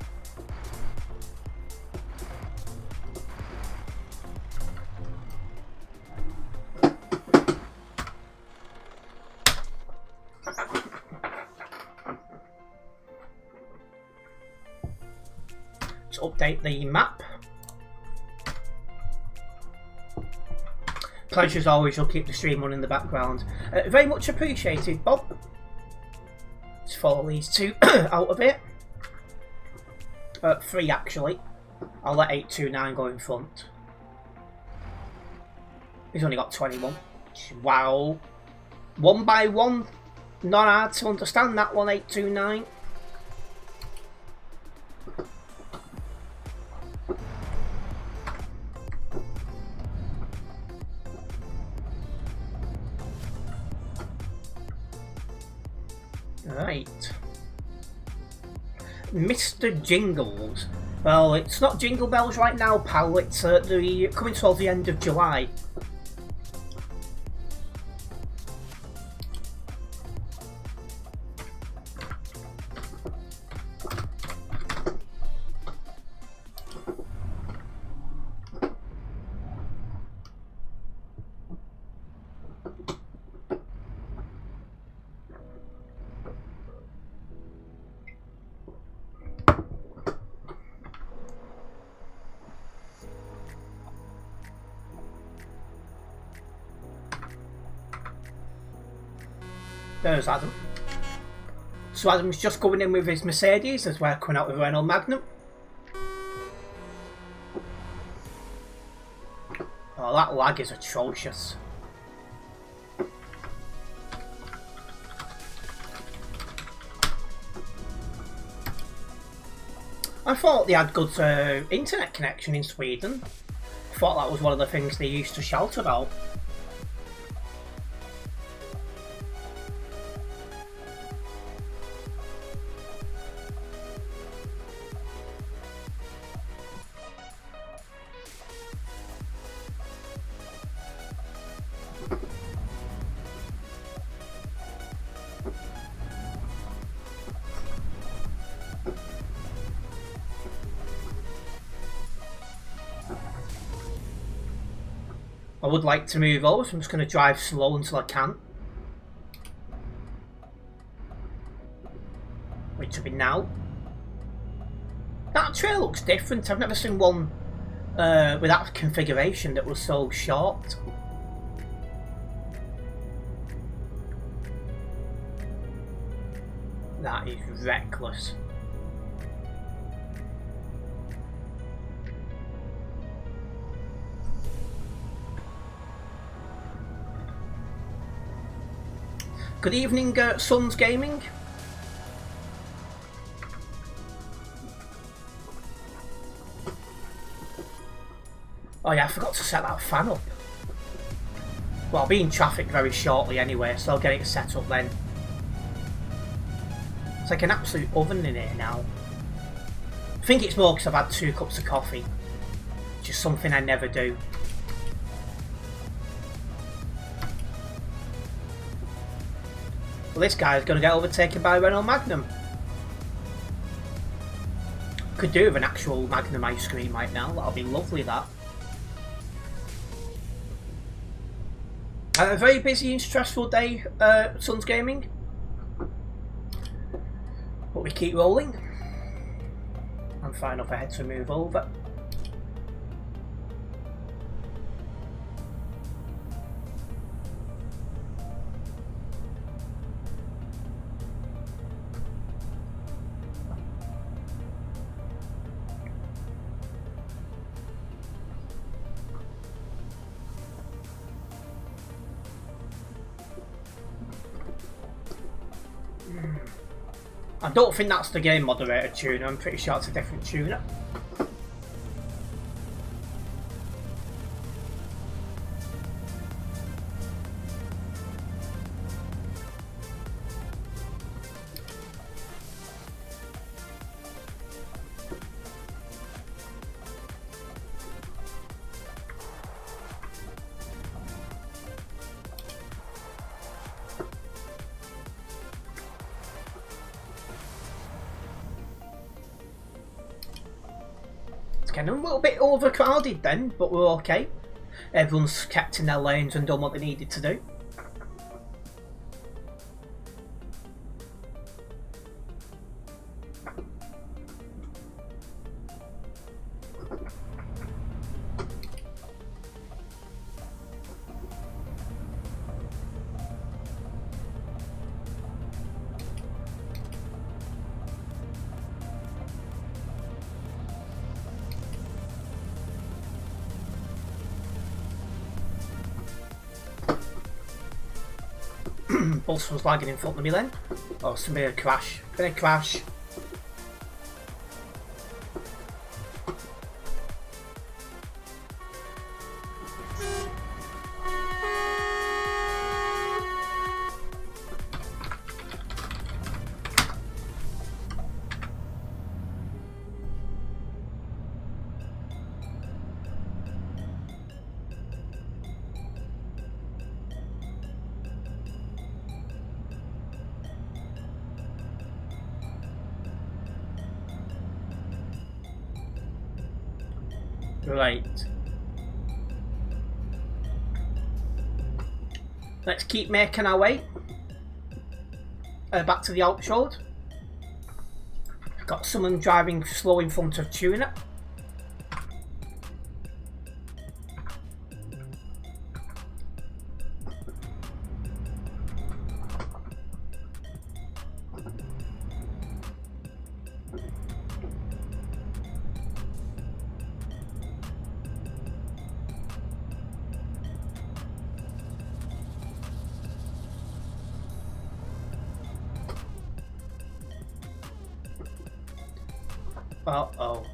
Speaker 1: Update the map. Pleasure as always, you'll keep the stream on in the background. Very much appreciated, Bob. Let's follow these 2 out of it. 3 actually. I'll let 829 go in front. He's only got 21. Wow. 1 by 1. Not hard to understand that one, 829. Right. Mr. Jingles. Well, it's not Jingle Bells right now, pal. It's coming towards the end of July. There's Adam. So Adam's just going in with his Mercedes as we're coming out with Renault Magnum. Oh, that lag is atrocious. I thought they had good internet connection in Sweden. I thought that was one of the things they used to shout about. I would like to move over, so I'm just going to drive slow until I can. which will be now. That trail looks different. I've never seen one with that configuration that was so short. That is reckless. Good evening, Sons Gaming. Oh yeah, I forgot to set that fan up. Well, I'll be in traffic very shortly anyway, so I'll get it set up then. It's like an absolute oven in here now. I think it's more because I've had 2 cups of coffee. Just something I never do. Well, this guy's going to get overtaken by a Renault Magnum. Could do with an actual Magnum ice cream right now. That'll be lovely, that. A very busy and stressful day, Sons Gaming. But we keep rolling. I'm far enough ahead to move over. I don't think that's the game moderator tuner, I'm pretty sure it's a different tuner. Getting a little bit overcrowded then, but we're okay. Everyone's kept in their lanes and done what they needed to do. Bus was lagging in front of me then. Oh, somebody had a crash. Been a crash. Right. Let's keep making our way back to the Alps road. Got someone driving slow in front of tuner. Uh-oh.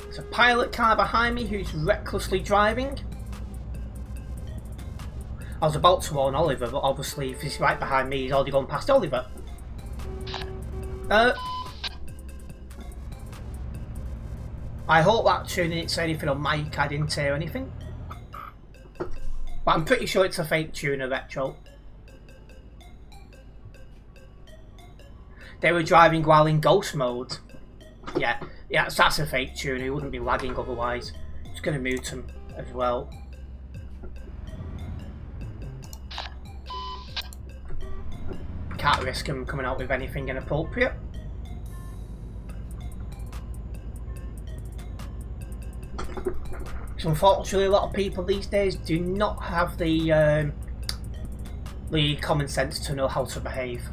Speaker 1: There's a pilot car behind me who's recklessly driving. I was about to warn Oliver, but obviously if he's right behind me, he's already gone past Oliver. I hope that tune didn't say anything on mic, I didn't hear anything. But I'm pretty sure it's a fake tuner retro. They were driving while in ghost mode. Yeah, that's a fake tuner. He wouldn't be lagging otherwise. Just going to mute him as well. can't risk them coming out with anything inappropriate. So unfortunately, a lot of people these days do not have the common sense to know how to behave.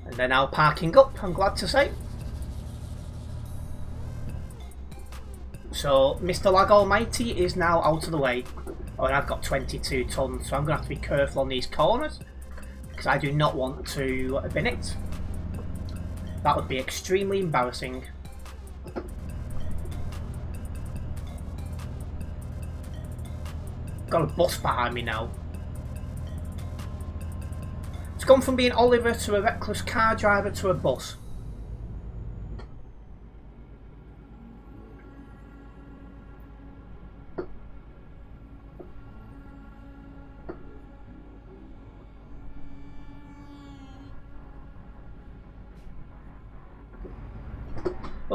Speaker 1: And they're now parking up, I'm glad to say. So Mr. Lag Almighty is now out of the way. Oh, and I've got 22 tons, so I'm going to have to be careful on these corners because I do not want to bin it. That would be extremely embarrassing. Got a bus behind me now. It's gone from being Oliver to a reckless car driver to a bus.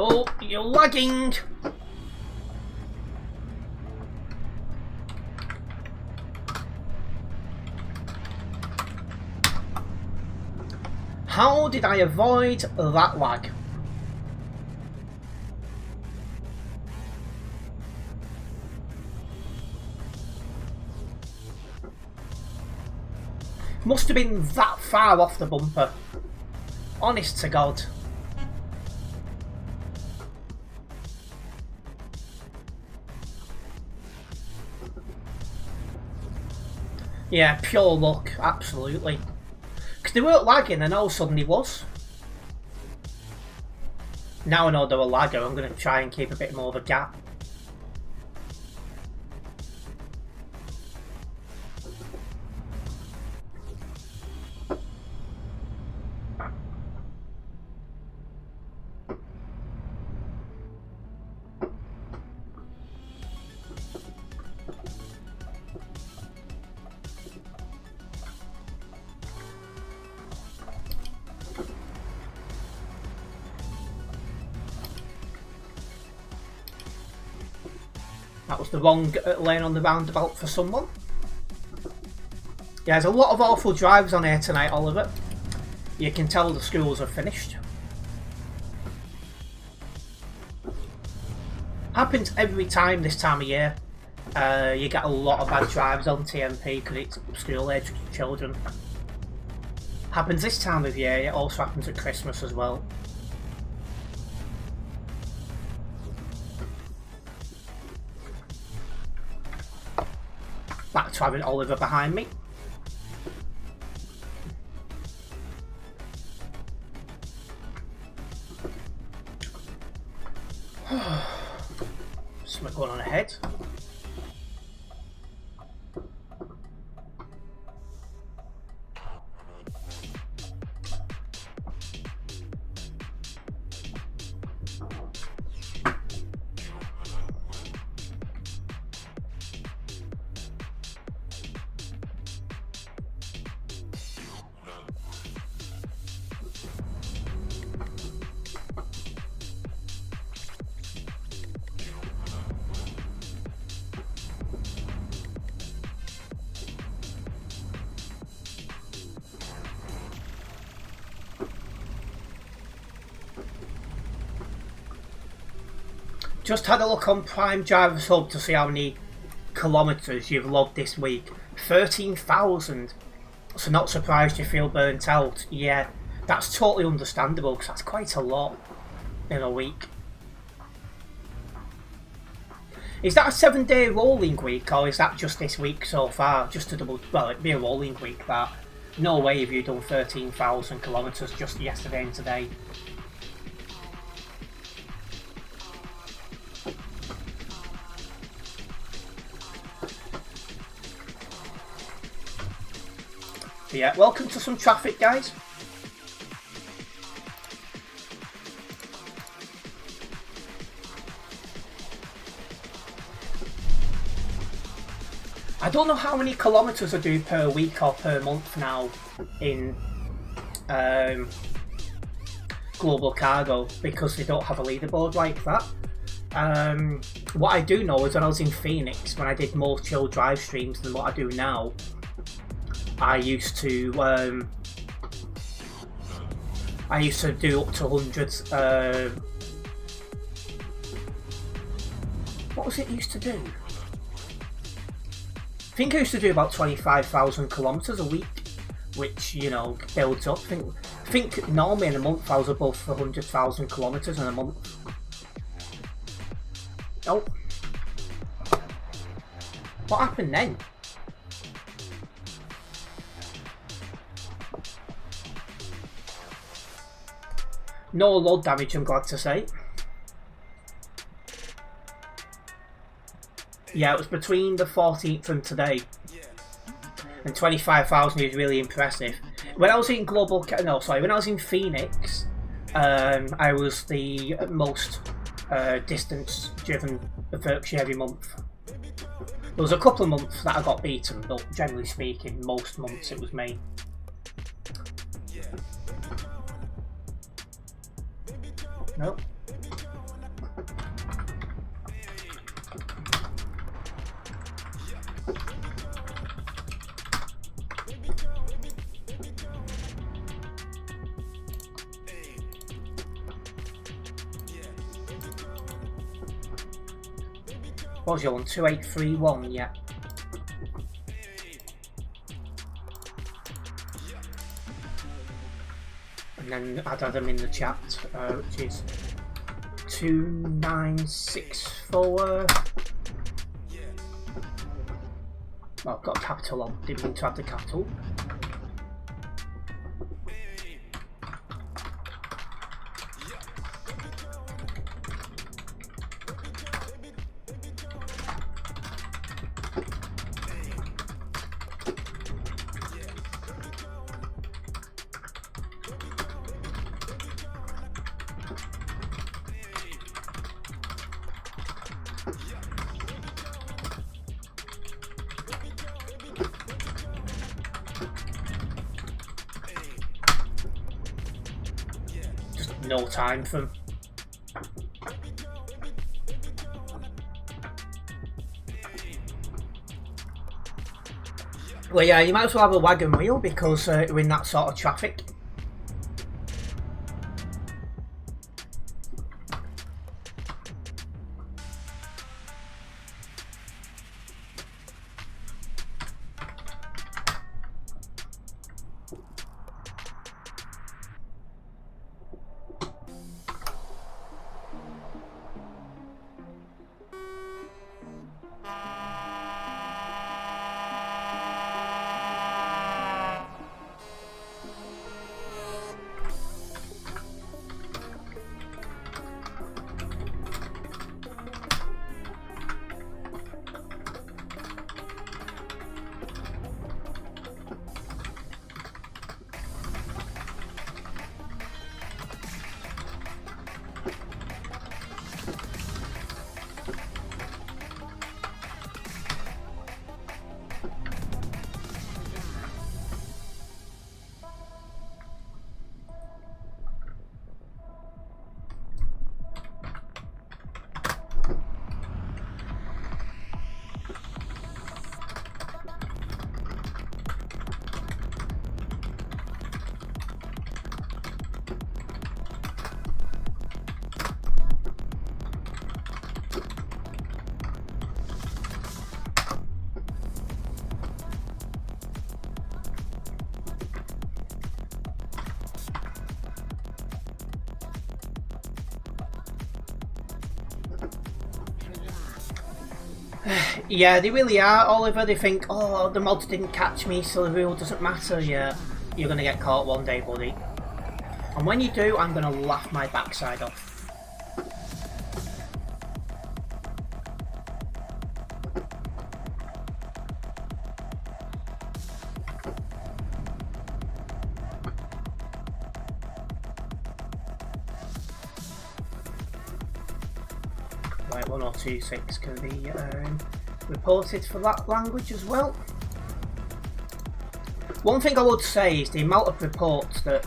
Speaker 1: Oh, you're lagging! How did I avoid that lag? Must have been that far off the bumper. Honest to God. Yeah, pure luck, absolutely. Because they weren't lagging and all of a sudden he was. Now I know they're a lagger, I'm going to try and keep a bit more of a gap. That was the wrong lane on the roundabout for someone. Yeah, there's a lot of awful drives on here tonight, Oliver. You can tell the schools are finished. Happens every time this time of year. You get a lot of bad drives on TMP because it's school-aged children. Happens this time of year, it also happens at Christmas as well. Back to having Oliver behind me. Something going on ahead. Just had a look on Prime Driver's Hub to see how many kilometres you've logged this week. 13,000. So not surprised you feel burnt out. Yeah, that's totally understandable because that's quite a lot in a week. Is that a 7-day rolling week or is that just this week so far? Just to double, well, it'd be a rolling week that. No way have you done 13,000 kilometres just yesterday and today. Yeah, welcome to some traffic, guys. I don't know how many kilometres I do per week or per month now in global cargo because they don't have a leaderboard like that. What I do know is when I was in Phoenix, when I did more chill drive streams than what I do now, I used to do up to 100. What was it used to do? I think I used to do about 25,000 kilometers a week, which, you know, builds up. I think normally in a month I was above 100,000 kilometers in a month. Oh. What happened then? No load damage, I'm glad to say. Yeah, it was between the 14th and today. And 25,000 is really impressive. When I was in when I was in Phoenix, I was the most distance driven virtually every month. There was a couple of months that I got beaten, but generally speaking, most months it was me. Nope. What was your one? 2831, yeah. And then I'd add them in the chat, which is 2964. Oh, I've got a capital on, didn't mean to add the capital. No time for them. Well, yeah, you might as well have a wagon wheel because we're in that sort of traffic. Yeah, they really are, Oliver. They think, oh, the mods didn't catch me, so the rule doesn't matter. Yeah, you're going to get caught one day, buddy. And when you do, I'm going to laugh my backside off. Right, 1026 can be reported for that language as well. One thing I would say is the amount of reports that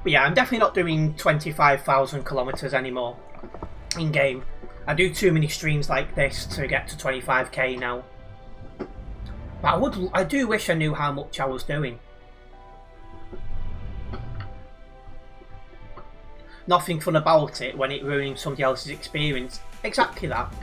Speaker 1: But yeah, I'm definitely not doing 25,000 kilometers anymore in game. I do too many streams like this to get to 25k now. But I do wish I knew how much I was doing. Nothing fun about it when it ruins somebody else's experience. Exactly that.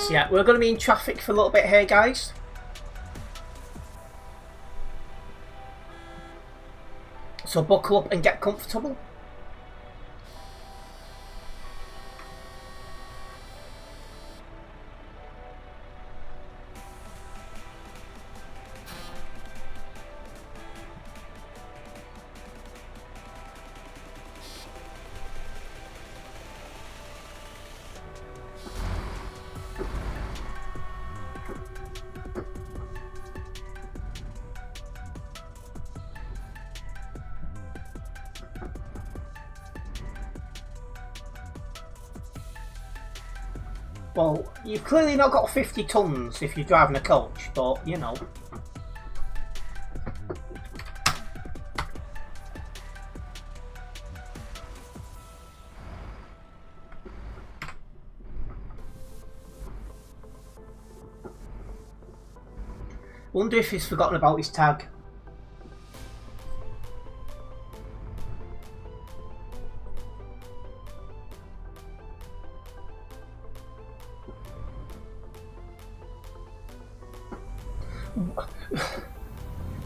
Speaker 1: So yeah, we're going to be in traffic for a little bit here, guys. So buckle up and get comfortable. Well, you've clearly not got 50 tons if you're driving a coach, but you know. Wonder if he's forgotten about his tag.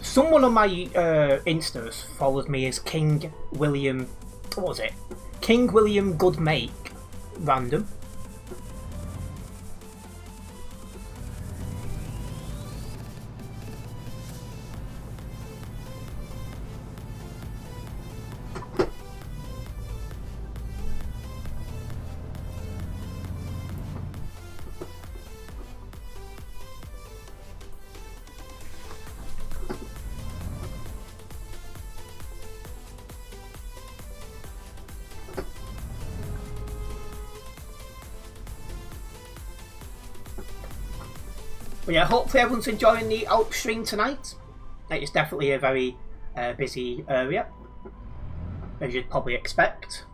Speaker 1: Someone on my Instas follows me as King William. What was it? King William Goodmake. Random. But yeah, hopefully everyone's enjoying the Alps stream tonight. It's definitely a very busy area, as you'd probably expect.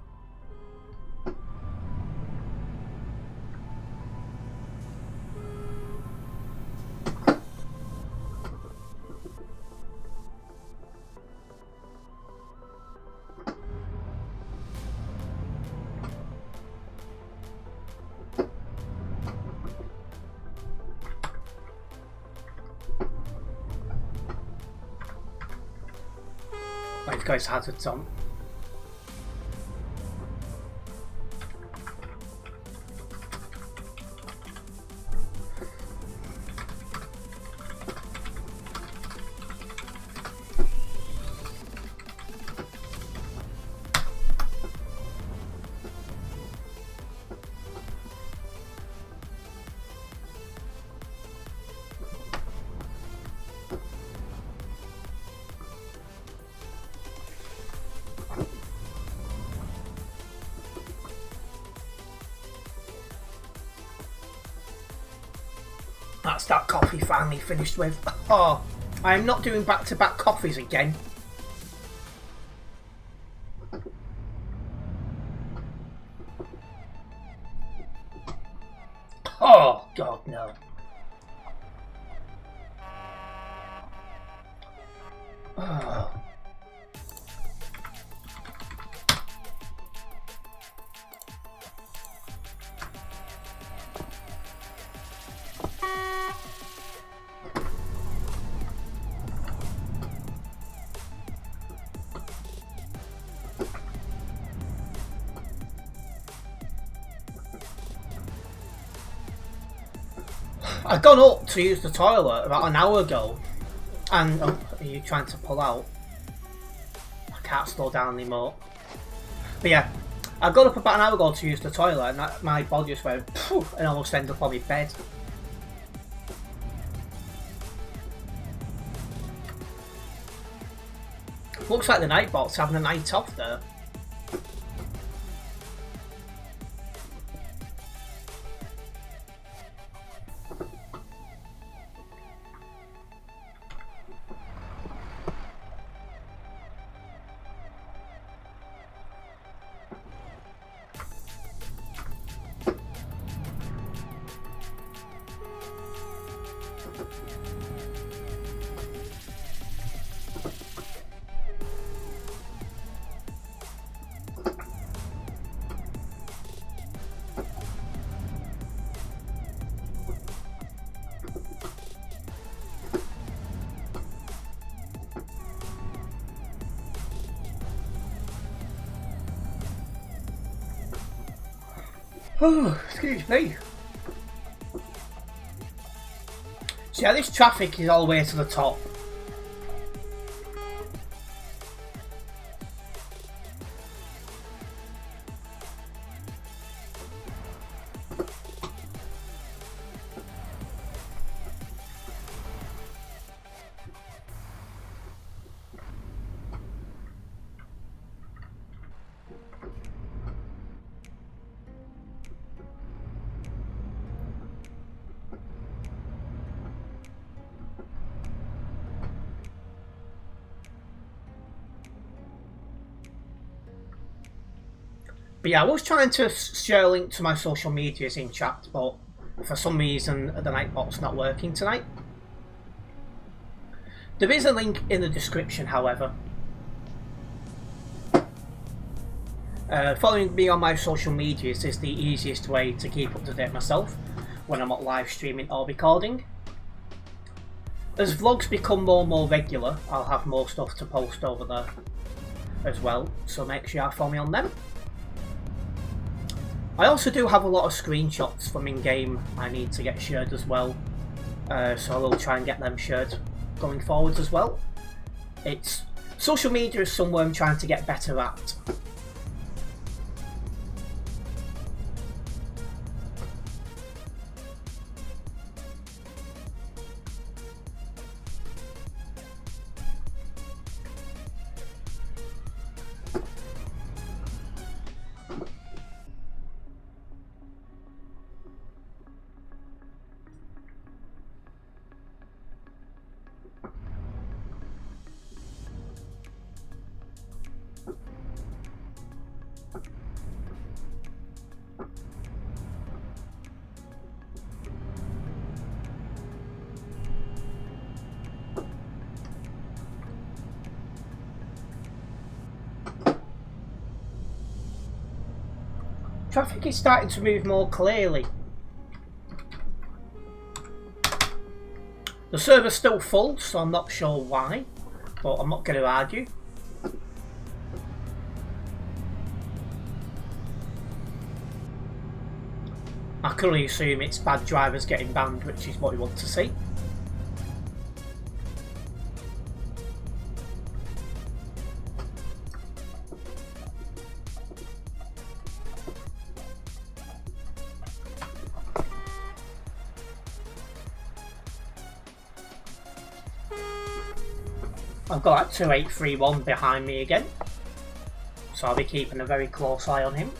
Speaker 1: These guys hazards on. That's that coffee finally finished with. Oh, I am not doing back-to-back coffees again. Oh, God, no. Oh. I'd gone up to use the toilet about an hour ago, and oh, are you trying to pull out? can't slow down anymore. But yeah, I got up about an hour ago to use the toilet and my body just went poof, and almost ended up on my bed. Looks like the Nightbot's having a night off there. Oh, excuse me. So yeah, this traffic is all the way to the top. But yeah, I was trying to share a link to my social medias in chat, but for some reason the Nightbot's not working tonight. There is a link in the description, however. Following me on my social medias is the easiest way to keep up to date myself when I'm not live streaming or recording. As vlogs become more and more regular, I'll have more stuff to post over there as well, so make sure you follow me on them. I also do have a lot of screenshots from in-game I need to get shared as well, so I will try and get them shared going forwards as well. Social media is somewhere I'm trying to get better at. Traffic is starting to move more clearly. The server's still full, so I'm not sure why, but I'm not going to argue. I can only assume it's bad drivers getting banned, which is what we want to see. I've got that 2831 behind me again, so I'll be keeping a very close eye on him.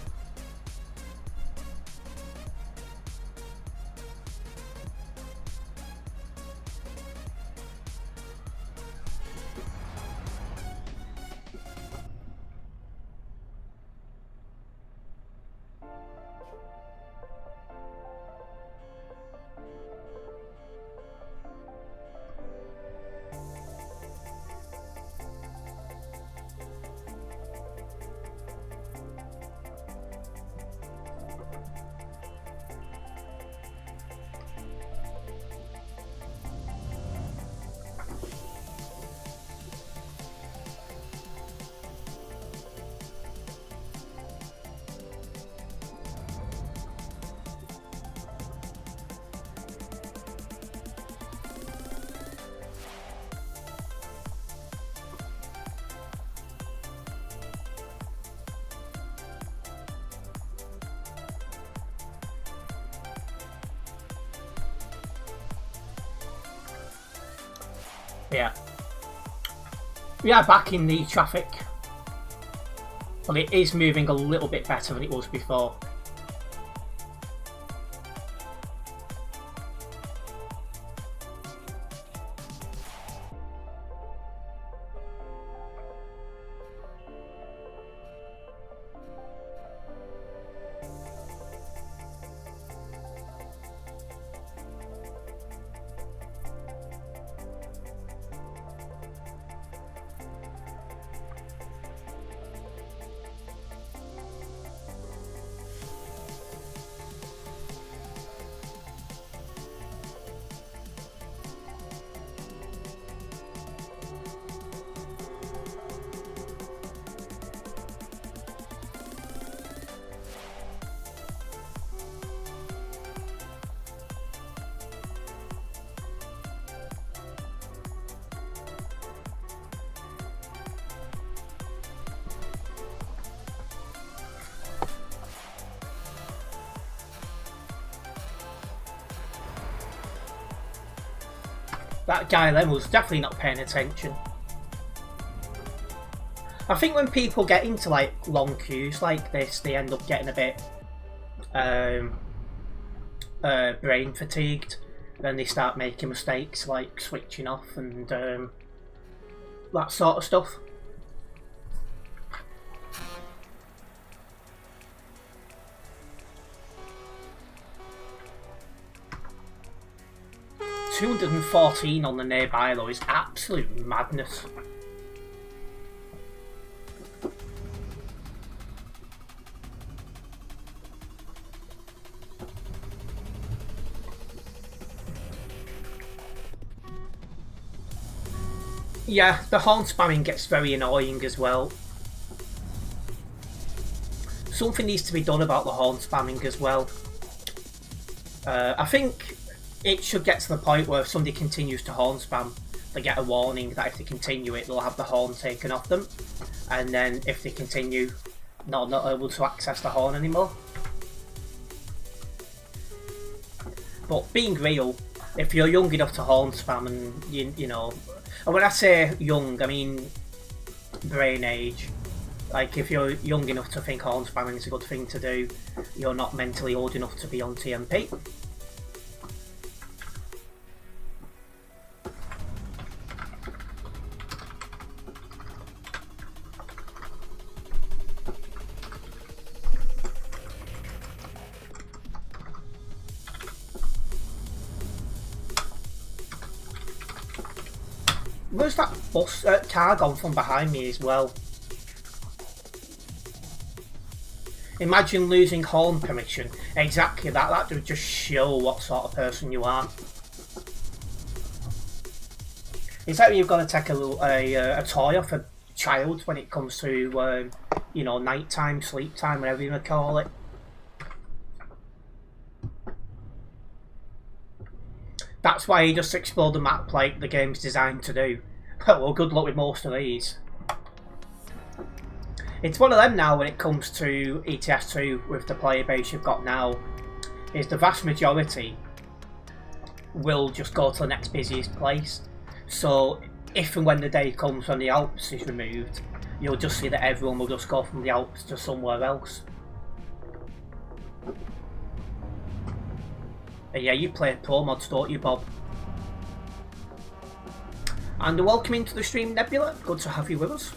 Speaker 1: Yeah. We are back in the traffic. But it is moving a little bit better than it was before. That guy then was definitely not paying attention. I think when people get into like long queues like this, they end up getting a bit brain fatigued. Then they start making mistakes like switching off and that sort of stuff. $214 on the nearby though is absolute madness. Yeah, the horn spamming gets very annoying as well. Something needs to be done about the horn spamming as well. I think it should get to the point where if somebody continues to horn spam, they get a warning that if they continue it, they'll have the horn taken off them. And then if they continue, not able to access the horn anymore. But being real, if you're young enough to horn spam and, you know, and when I say young, I mean brain age. Like, if you're young enough to think horn spamming is a good thing to do, you're not mentally old enough to be on TMP. Where's that bus car gone from behind me as well? Imagine losing horn permission. Exactly that. That would just show what sort of person you are. It's like when you've got to take a toy off a child when it comes to you know, nighttime, sleep time, whatever you want to call it. That's why you just explore the map like the game's designed to do. Well, good luck with most of these. It's one of them now when it comes to ETS2 with the player base you've got now, is the vast majority will just go to the next busiest place. So if and when the day comes when the Alps is removed, you'll just see that everyone will just go from the Alps to somewhere else. Yeah, you play Pro Mods, don't you, Bob? And welcome into the stream, Nebula. Good to have you with us.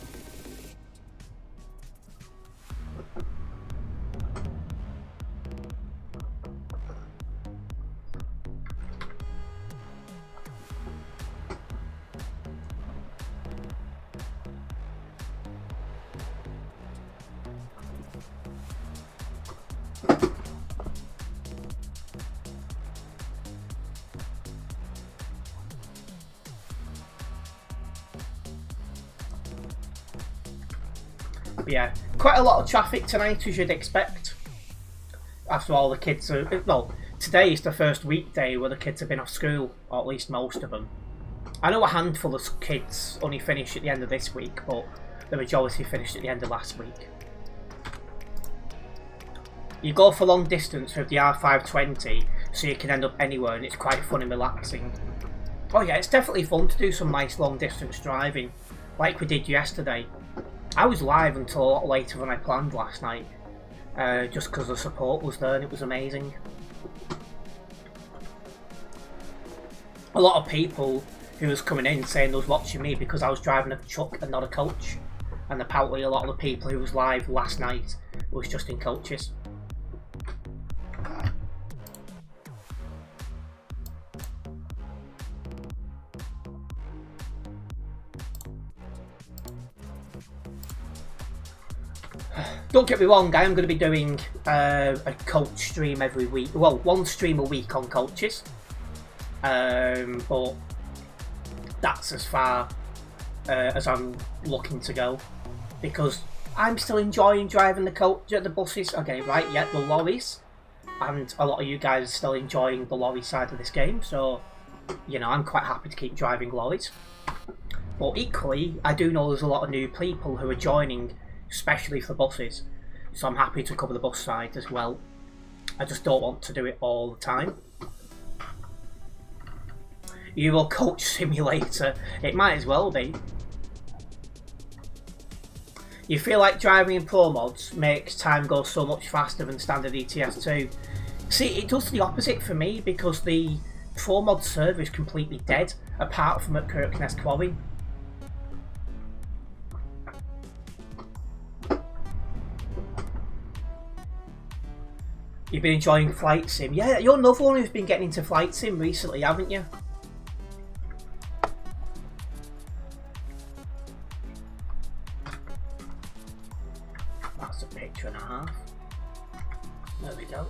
Speaker 1: Yeah, quite a lot of traffic tonight, as you'd expect. After all the kids are... Well, today is the first weekday where the kids have been off school, or at least most of them. I know a handful of kids only finish at the end of this week, but the majority finished at the end of last week. You go for long distance with the R520, so you can end up anywhere, and it's quite fun and relaxing. Oh yeah, it's definitely fun to do some nice long distance driving, like we did yesterday. I was live until a lot later than I planned last night, just because the support was there and it was amazing. A lot of people who was coming in saying they was watching me because I was driving a truck and not a coach, and apparently a lot of the people who was live last night was just in coaches. Don't get me wrong, I am going to be doing a coach stream every week. Well, one stream a week on coaches. But that's as far as I'm looking to go, because I'm still enjoying driving the coach at the buses. Okay, right, yeah, the lorries, and a lot of you guys are still enjoying the lorry side of this game, so you know, I'm quite happy to keep driving lorries. But equally, I do know there's a lot of new people who are joining, especially for buses, so I'm happy to cover the bus side as well. I just don't want to do it all the time. Euro Coach Simulator, it might as well be. You feel like driving in Pro Mods makes time go so much faster than standard ETS2. See, it does the opposite for me, because the Pro Mod server is completely dead, apart from at Kirknest Quarry. You've been enjoying Flight Sim. Yeah, you're another one who's been getting into Flight Sim recently, haven't you? That's a picture and a half. There we go.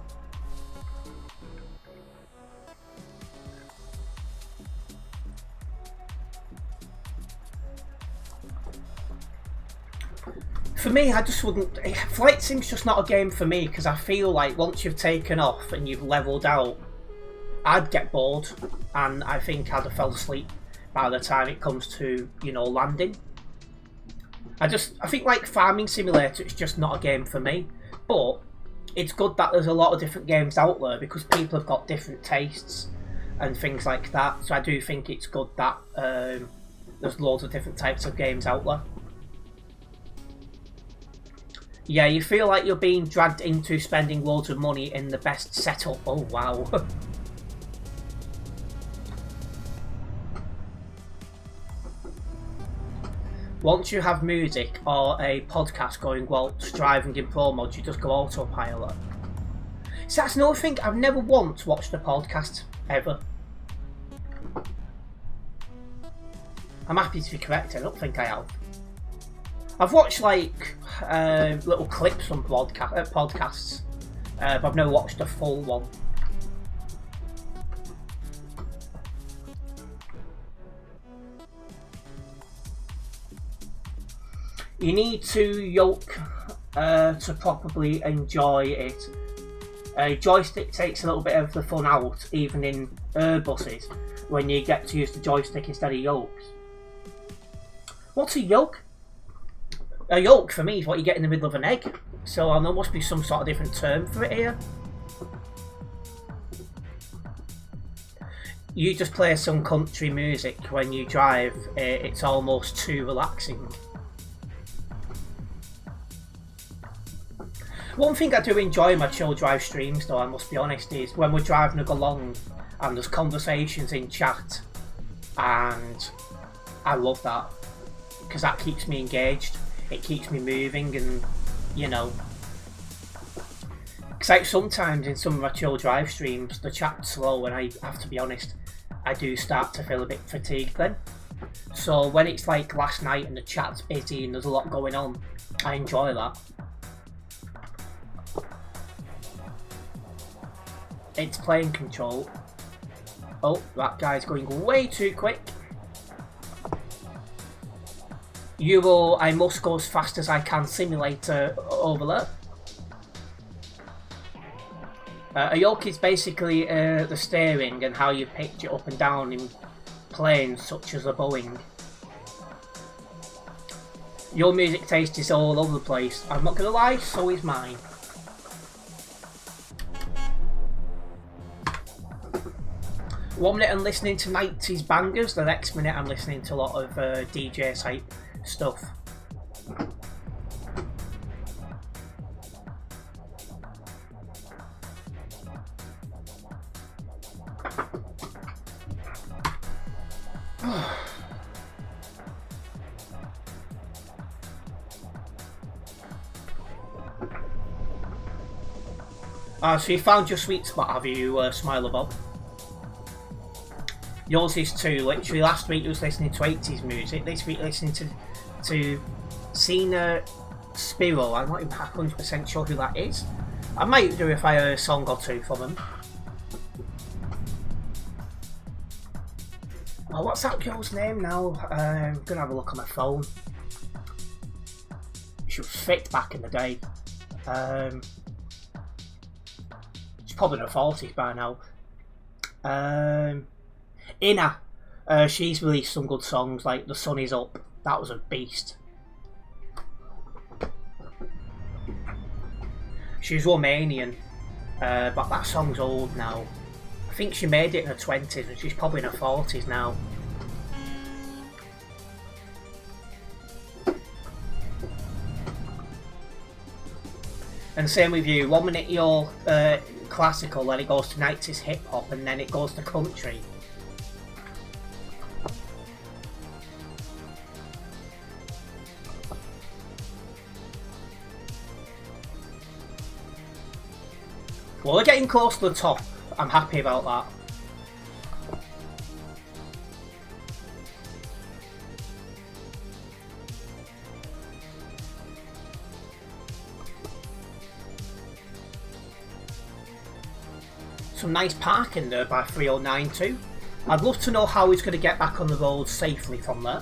Speaker 1: For me, I just wouldn't... Flight Sim's just not a game for me, because I feel like once you've taken off and you've levelled out, I'd get bored, and I think I'd have fell asleep by the time it comes to, you know, landing. I think like Farming Simulator, it's just not a game for me. But it's good that there's a lot of different games out there, because people have got different tastes and things like that. So I do think it's good that there's loads of different types of games out there. Yeah, you feel like you're being dragged into spending loads of money in the best setup. Oh, wow. Once you have music or a podcast going whilst driving in Pro Mod, you just go autopilot. So that's another thing, I've never once watched a podcast, ever. I'm happy to be corrected, I don't think I have. I've watched like little clips from podcasts, but I've never watched a full one. You need to yoke to properly enjoy it. A joystick takes a little bit of the fun out, even in buses, when you get to use the joystick instead of yokes. What's a yoke? A yolk for me is what you get in the middle of an egg, so there must be some sort of different term for it here. You just play some country music when you drive, it's almost too relaxing. One thing I do enjoy in my chill drive streams though, I must be honest, is when we're driving along and there's conversations in chat, and I love that, because that keeps me engaged. It keeps me moving, and you know, because like sometimes in some of my chill drive streams the chat's slow, and I have to be honest, I do start to feel a bit fatigued then. So when it's like last night and the chat's busy and there's a lot going on, I enjoy that. It's plane control. Oh, that guy's going way too quick. Euro, I must go as fast as I can simulator over there. A yoke is basically the steering and how you pitch it up and down in planes such as a Boeing. Your music taste is all over the place. I'm not gonna lie, so is mine. 1 minute I'm listening to 90s bangers, the next minute I'm listening to a lot of DJ type stuff. So you found your sweet spot, have you, Smiler Bob? Yours is too. Literally last week you was listening to 80s music, this week listening to Cena Spiro. I'm not even 100% sure who that is. I might do if I hear a song or two from him. Oh, what's that girl's name now? I'm gonna have a look on my phone. She was fit back in the day. She's probably in her 40s by now. Inna. She's released some good songs like The Sun Is Up. That was a beast. She's Romanian, but that song's old now. I think she made it in her 20s and she's probably in her 40s now. And same with you, 1 minute you're classical, then it goes to 90s hip hop, and then it goes to country. Well, we're getting close to the top. I'm happy about that. Some nice parking there by 3092. I'd love to know how he's going to get back on the road safely from there.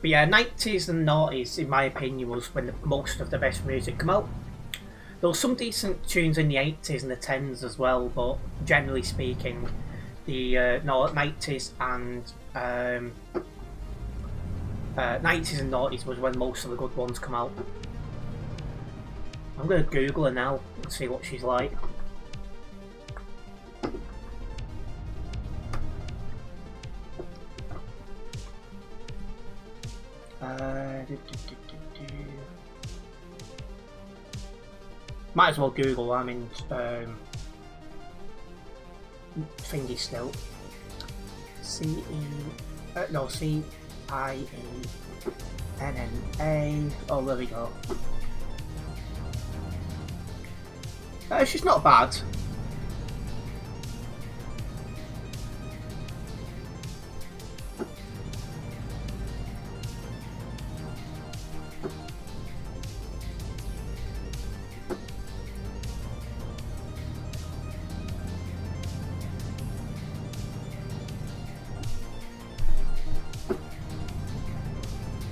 Speaker 1: But yeah, 90s and 90s, in my opinion, was when most of the best music came out. There were some decent tunes in the 80s and the 10s as well, but generally speaking, the 90s and 90s and 90s was when most of the good ones come out. I'm going to Google her now and see what she's like. Might as well Google. I'm in thingy still. CIENNA. Oh, there we go. She's not bad.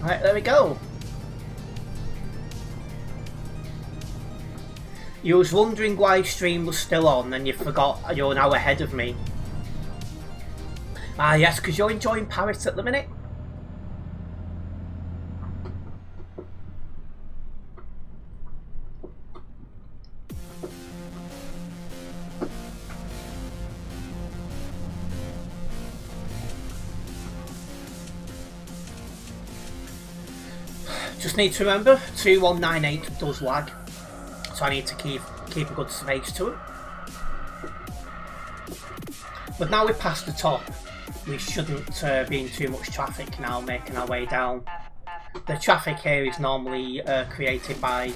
Speaker 1: Right, there we go. You was wondering why stream was still on and you forgot you're now ahead of me. Ah yes, because you're enjoying Paris at the minute. Just need to remember, 2198 does lag, so I need to keep a good space to it. But now we're past the top, we shouldn't be in too much traffic now making our way down. The traffic here is normally created by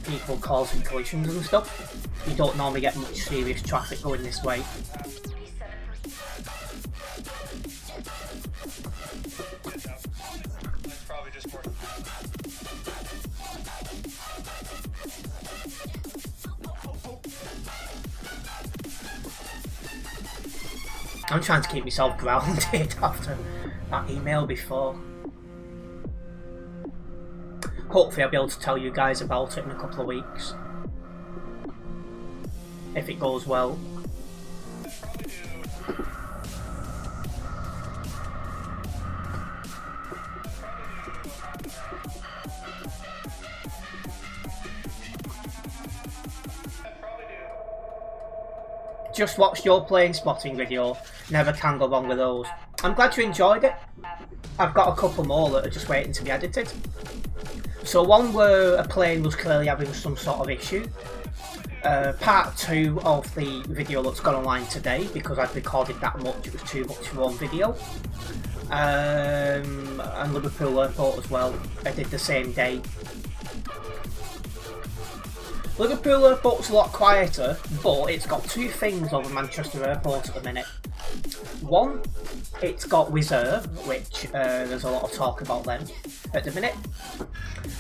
Speaker 1: people causing collisions and stuff. You don't normally get much serious traffic going this way. I'm trying to keep myself grounded after that email before. Hopefully I'll be able to tell you guys about it in a couple of weeks. If it goes well. Just watched your plane spotting video. Never can go wrong with those. I'm glad you enjoyed it. I've got a couple more that are just waiting to be edited. So one where a plane was clearly having some sort of issue. Part 2 of the video that's gone online today, because I've recorded that much, it was too much for one video. And Liverpool Airport as well, I did the same day. Liverpool Airport's a lot quieter, but it's got two things over Manchester Airport at the minute. One, it's got Wizz Air, which there's a lot of talk about them at the minute.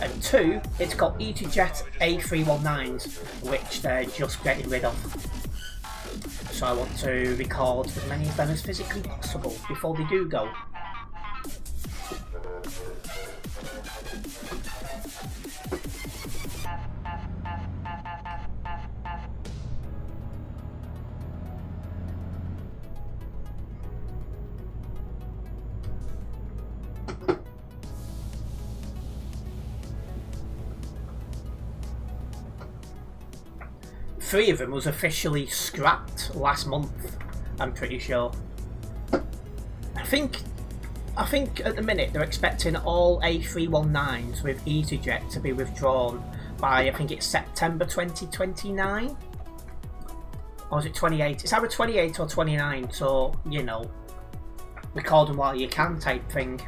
Speaker 1: And two, it's got EasyJet A319s, which they're just getting rid of. So I want to record as many of them as physically possible before they do go. Three of them was officially scrapped last month, I'm pretty sure. I think at the minute they're expecting all A319s with EasyJet to be withdrawn by, I think it's September 2029? Or is it 28? It's either 28 or 29, so, you know, record them while you can type thing.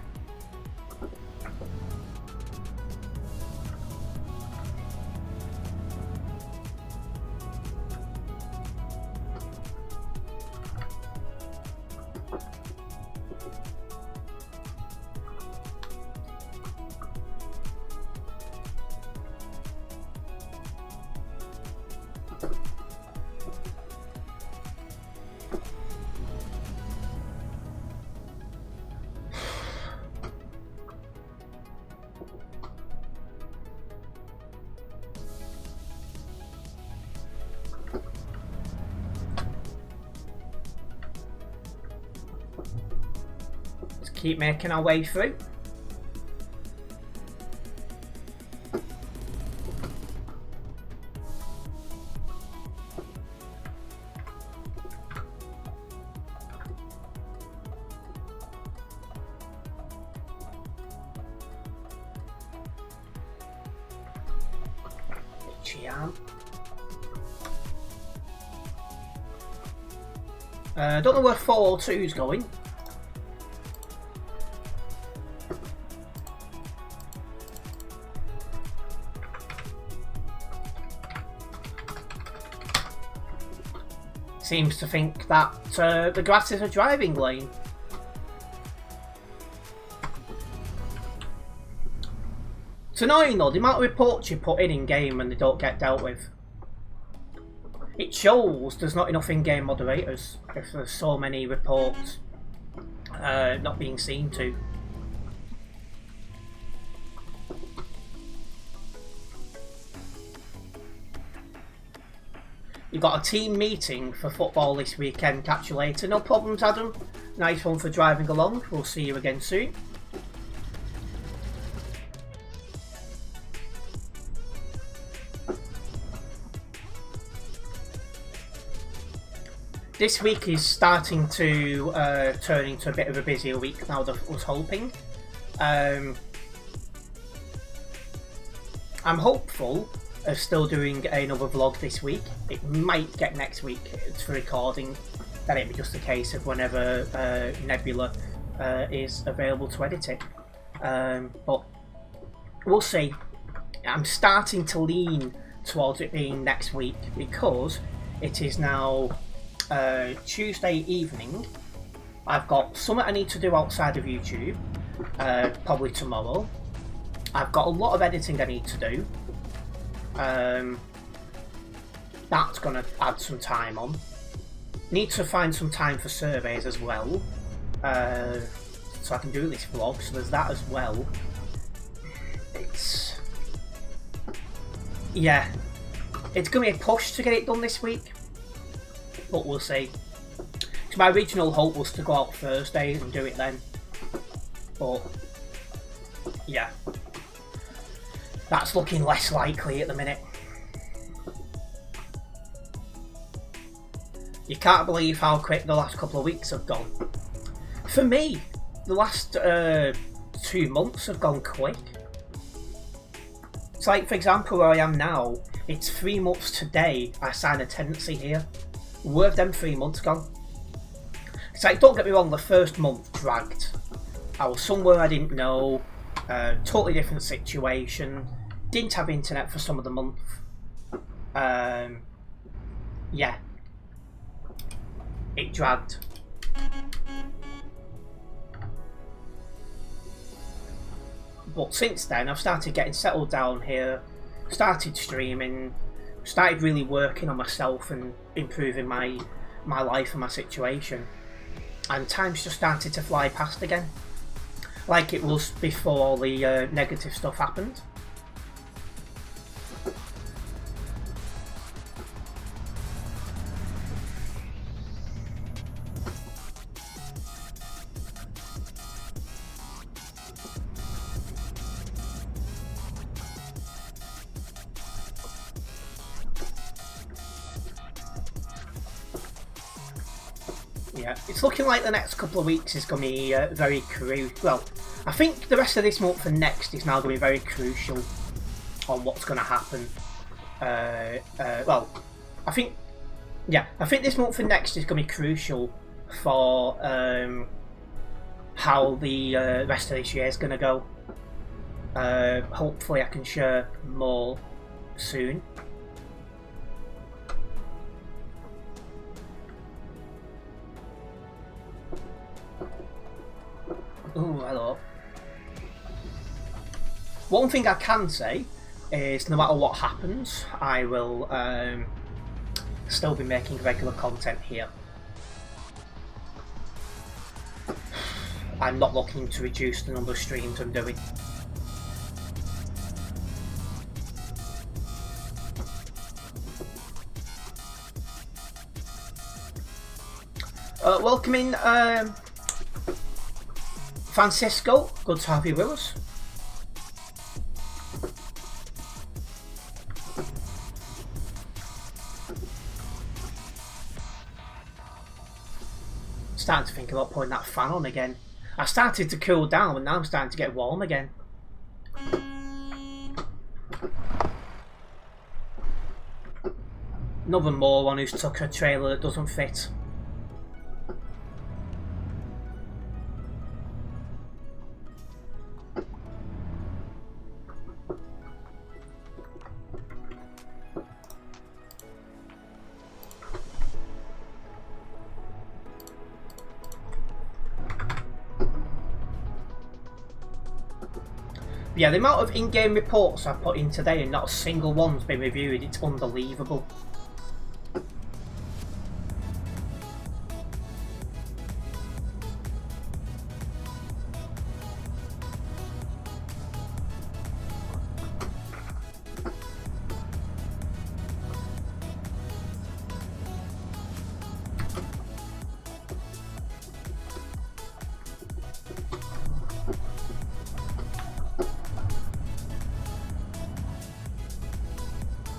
Speaker 1: Keep making our way through. I don't know where 402 is going. Seems to think that the grass is a driving lane. It's annoying though, the amount of reports you put in game and they don't get dealt with. It shows there's not enough in-game moderators if there's so many reports not being seen to. You've got a team meeting for football this weekend. Catch you later. No problems, Adam. Nice one for driving along. We'll see you again soon. This week is starting to turn into a bit of a busier week now than I was hoping. I'm hopeful of still doing another vlog this week. It might get next week for recording, then it'll be just a case of whenever Nebula is available to edit it. But we'll see. I'm starting to lean towards it being next week because it is now Tuesday evening. I've got something I need to do outside of YouTube, probably tomorrow. I've got a lot of editing I need to do. That's going to add some time on. Need to find some time for surveys as well, so I can do this vlog, so there's that as well. Yeah, it's going to be a push to get it done this week, but we'll see. So my original hope was to go out Thursday and do it then, but yeah, that's looking less likely at the minute. You can't believe how quick the last couple of weeks have gone. For me, the last 2 months have gone quick. It's like, for example, where I am now, it's 3 months today I signed a tenancy here. Where have them 3 months gone? It's like, don't get me wrong, the first month dragged. I was somewhere I didn't know, totally different situation, didn't have internet for some of the month. Yeah. It dragged. But since then, I've started getting settled down here, started streaming, started really working on myself and improving my life and my situation. And time's just started to fly past again. Like it was before all the negative stuff happened. Yeah, it's looking like the next couple of weeks is going to be very crucial. Well, I think the rest of this month and next is now going to be very crucial on what's going to happen. Well, I think this month and next is going to be crucial for how the rest of this year is going to go. Hopefully I can share more soon. Oh, hello. One thing I can say is no matter what happens, I will still be making regular content here. I'm not looking to reduce the number of streams I'm doing. Welcome in, Francisco, good to have you with us. Starting to think about putting that fan on again. I started to cool down and now I'm starting to get warm again. Another moron who's took a trailer that doesn't fit. Yeah, the amount of in-game reports I've put in today and not a single one's been reviewed, it's unbelievable.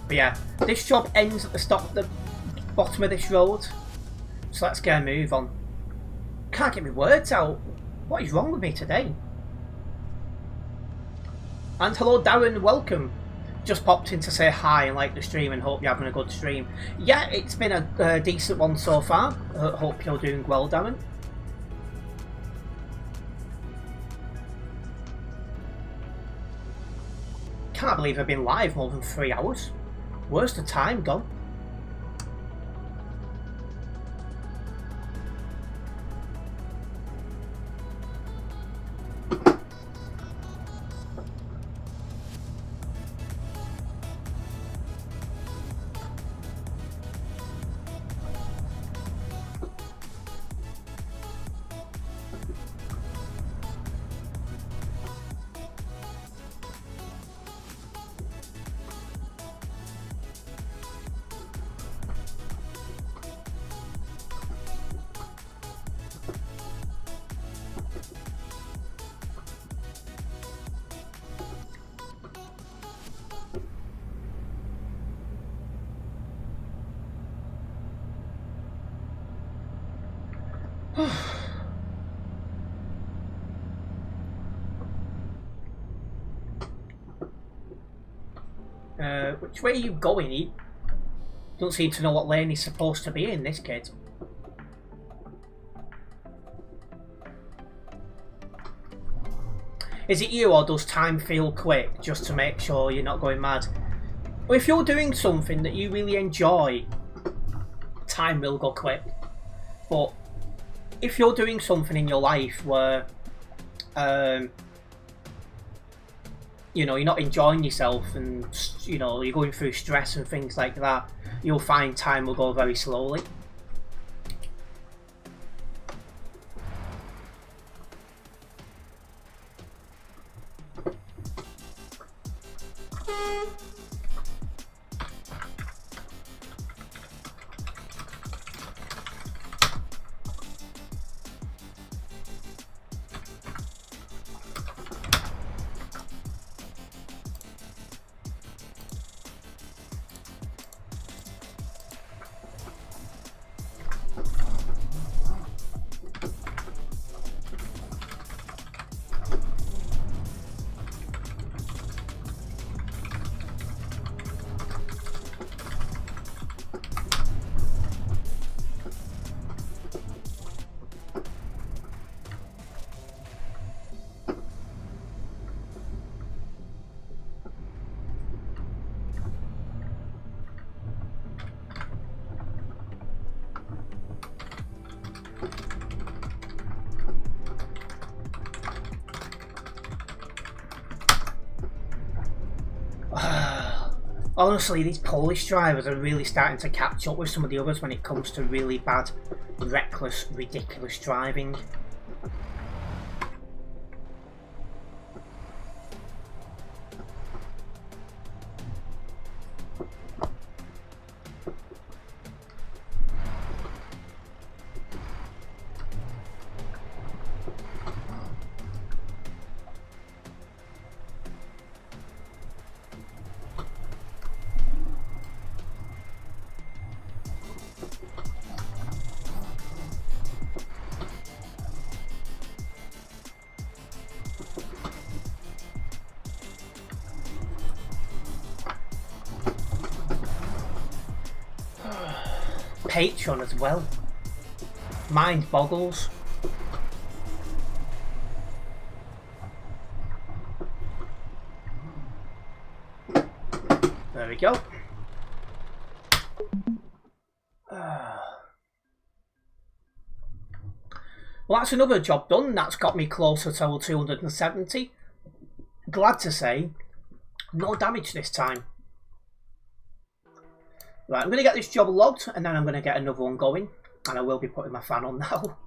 Speaker 1: But yeah, this job ends at the bottom of this road, so let's get a move on. Can't get my words out. What is wrong with me today? And hello Darren, welcome. Just popped in to say hi and like the stream and hope you're having a good stream. Yeah, it's been a decent one so far. Hope you're doing well, Darren. Can't believe I've been live more than 3 hours. Where's the time gone? Which way are you going? He don't seem to know what lane he's supposed to be in, this kid. Is it you, or does time feel quick just to make sure you're not going mad? Well, if you're doing something that you really enjoy, time will go quick. But if you're doing something in your life where you know, you're not enjoying yourself and, you know, you're going through stress and things like that, you'll find time will go very slowly. Honestly, these Polish drivers are really starting to catch up with some of the others when it comes to really bad, reckless, ridiculous driving. Patreon as well. Mind boggles. There we go. Well, that's another job done. That's got me closer to level 270. Glad to say, no damage this time. Right, I'm going to get this job logged and then I'm going to get another one going. And I will be putting my fan on now.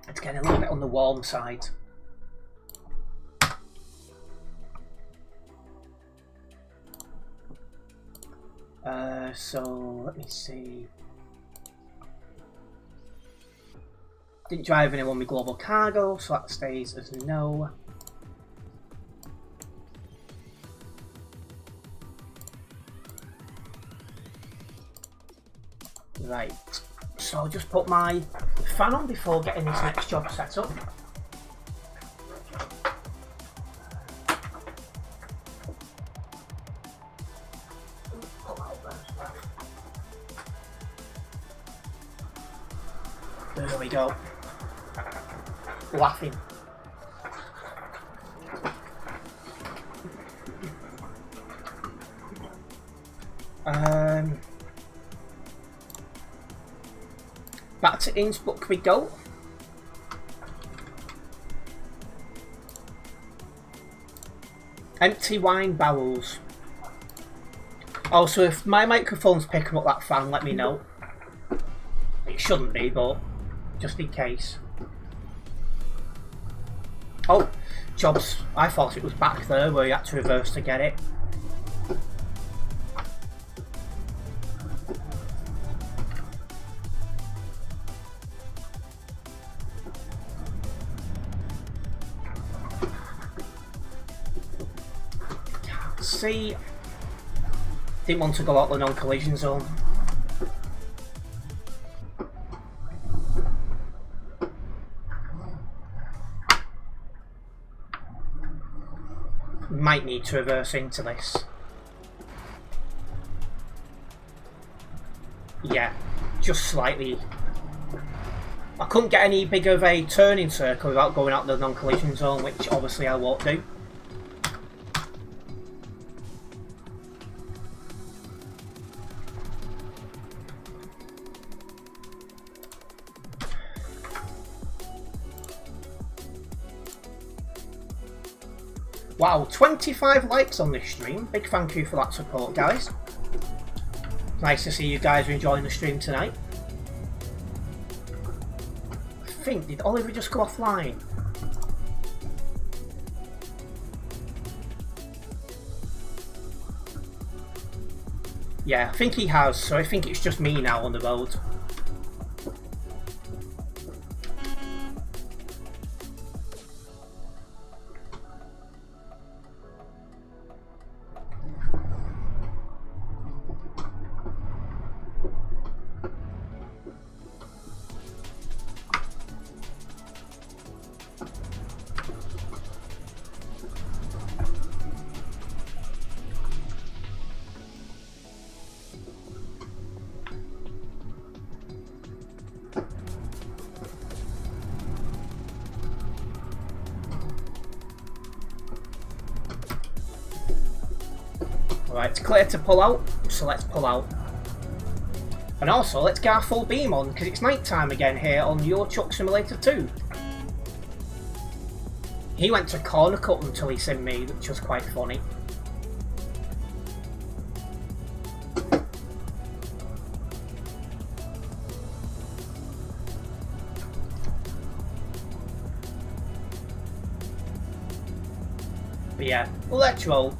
Speaker 1: It's getting a little bit on the warm side. So, let me see. Didn't drive anyone with global cargo, so that stays as no. Right, so I'll just put my fan on before getting this next job set up. There we go. Laughing. Back to Innsbruck we go. Empty wine barrels. Oh, so if my microphone's picking up that fan, let me know. It shouldn't be, but just in case. Oh, jobs. I thought it was back there where you had to reverse to get it. See, didn't want to go out the non-collision zone. Might need to reverse into this. Yeah, just slightly. I couldn't get any big of a turning circle without going out the non-collision zone, which obviously I won't do. Wow, 25 likes on this stream. Big thank you for that support, guys. Nice to see you guys are enjoying the stream tonight. I think, did Oliver just go offline? Yeah, I think he has, so I think it's just me now on the road. Right, it's clear to pull out, so let's pull out. And also, let's get our full beam on, because it's night time again here on Euro Truck Simulator 2. He went to corner cut until he seen me, which was quite funny. But yeah, let's roll.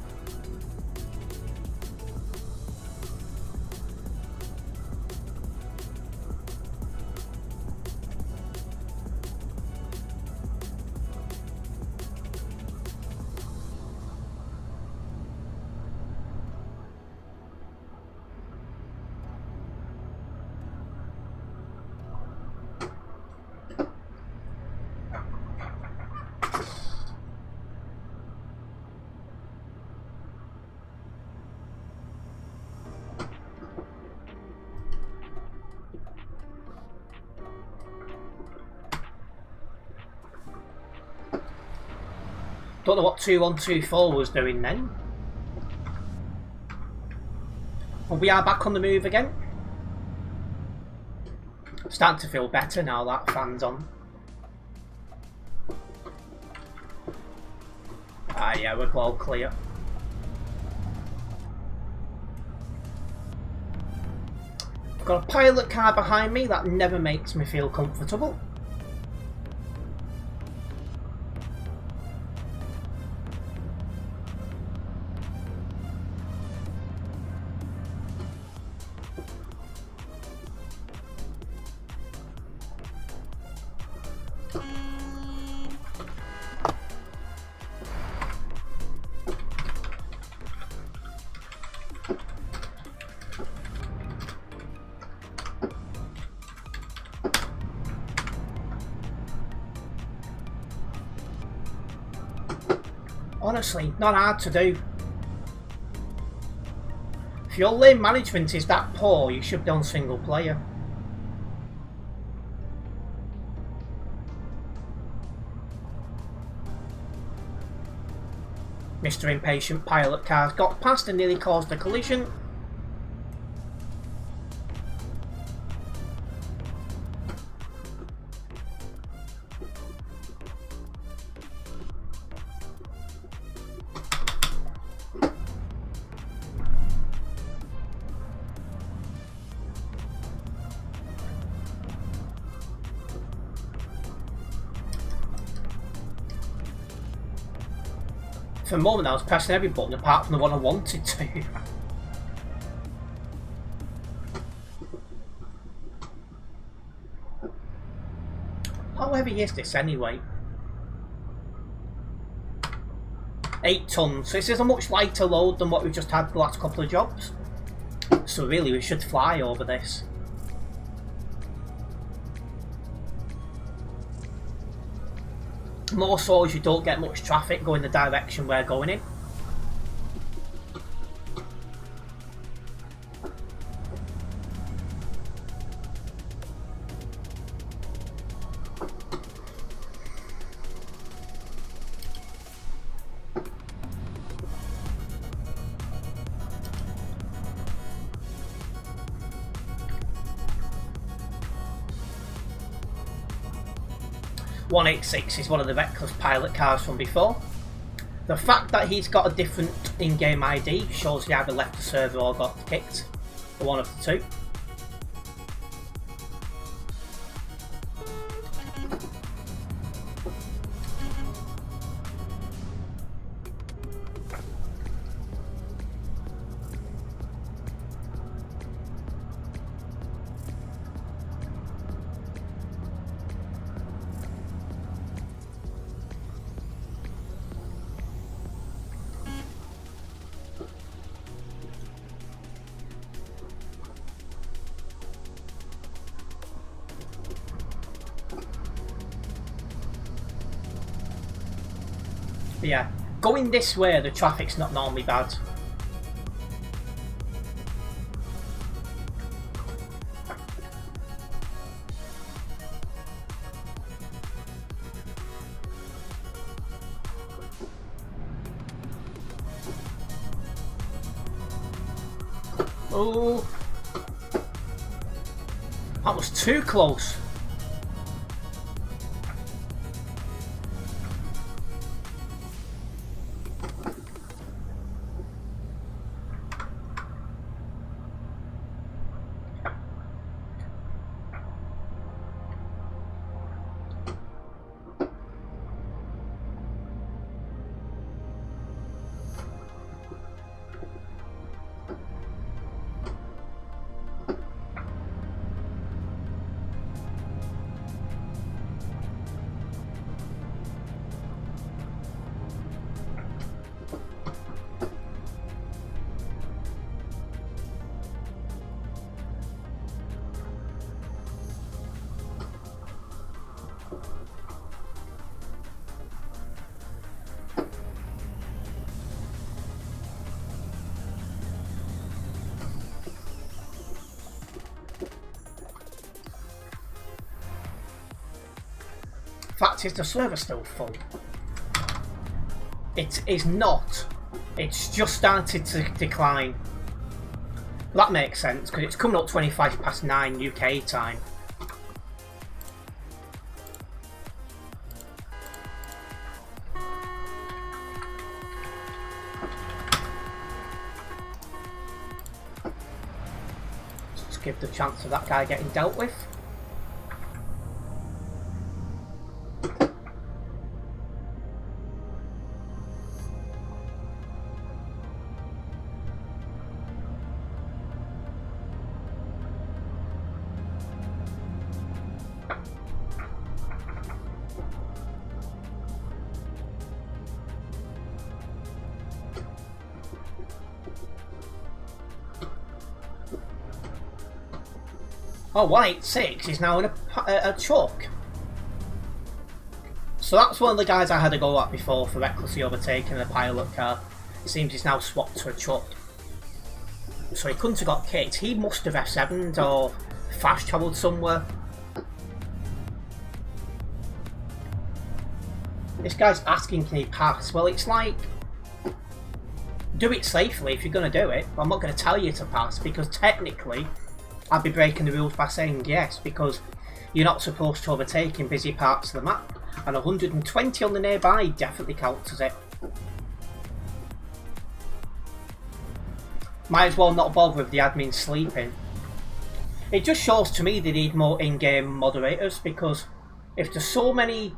Speaker 1: Don't know what 2124 was doing then. But we are back on the move again. Starting to feel better now that fan's on. Ah yeah, we're all clear. I've got a pilot car behind me that never makes me feel comfortable. Honestly, not hard to do. If your lane management is that poor, you should be on single player. Mr. Impatient pilot car got past and nearly caused a collision. For a moment I was pressing every button apart from the one I wanted to. How heavy is this anyway? 8 tons, so this is a much lighter load than what we've just had the last couple of jobs. So really we should fly over this. More so as you don't get much traffic going the direction we're going in. 186 is one of the Reckless pilot cars from before. The fact that he's got a different in-game ID shows he either left the server or got kicked, or one of the two. But yeah, going this way, the traffic's not normally bad. Oh, that was too close. Fact is, the server's still full. It is not. It's just started to decline. That makes sense because it's coming up 9 UK time. Let's give the chance of that guy getting dealt with. Oh, 186 is now in a truck. So that's one of the guys I had a go at before for recklessly overtaking a pilot car. It seems he's now swapped to a truck. So he couldn't have got kicked. He must have F7'd or fast travelled somewhere. This guy's asking, can he pass? Well, it's like, do it safely if you're going to do it. I'm not going to tell you to pass because technically I'd be breaking the rules by saying yes, because you're not supposed to overtake in busy parts of the map, and 120 on the nearby definitely counts as it. Might as well not bother with the admin sleeping. It just shows to me they need more in-game moderators, because if there's so many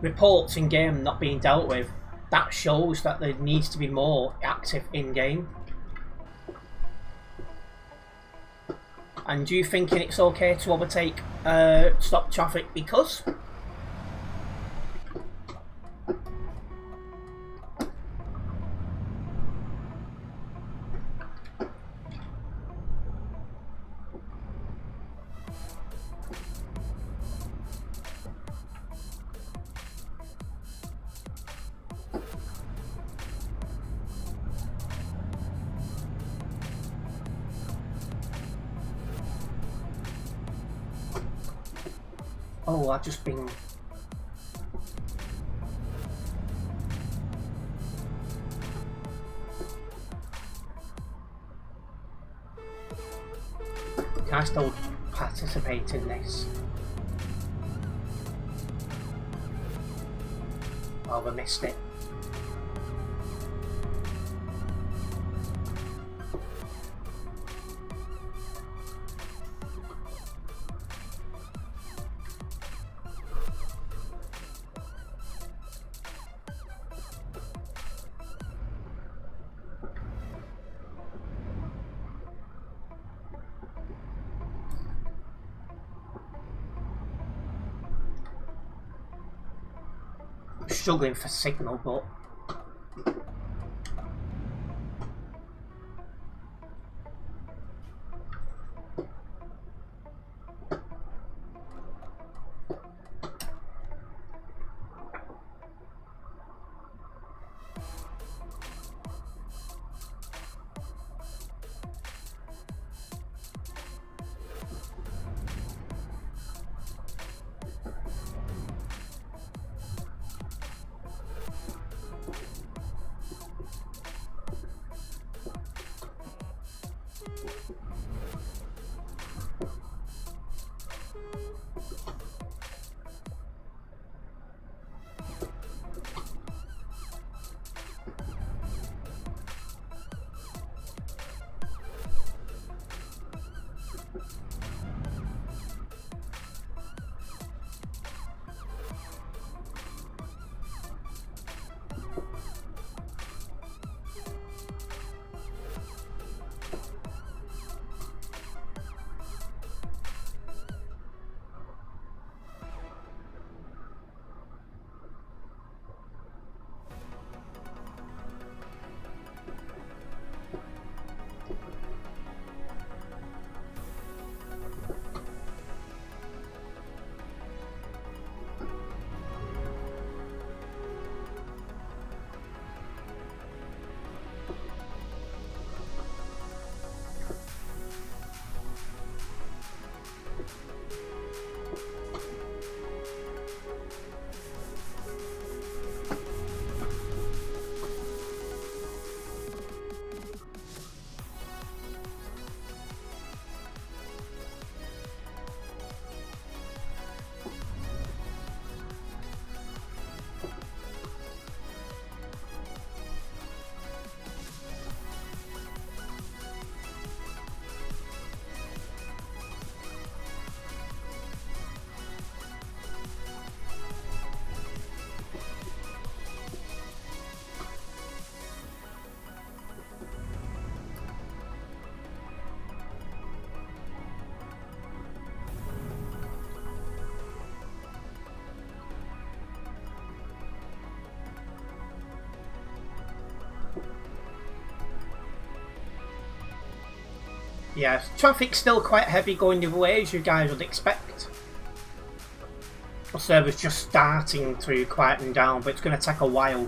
Speaker 1: reports in-game not being dealt with, that shows that there needs to be more active in-game. And do you think it's okay to overtake stop traffic because? Oh, I've just been... Can I still participate in this? Oh, I missed it. Struggling for signal, but yeah, traffic's still quite heavy going the other way, as you guys would expect. The server's just starting to quieten down, but it's going to take a while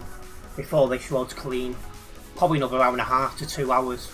Speaker 1: before this road's clean. Probably another hour and a half to 2 hours.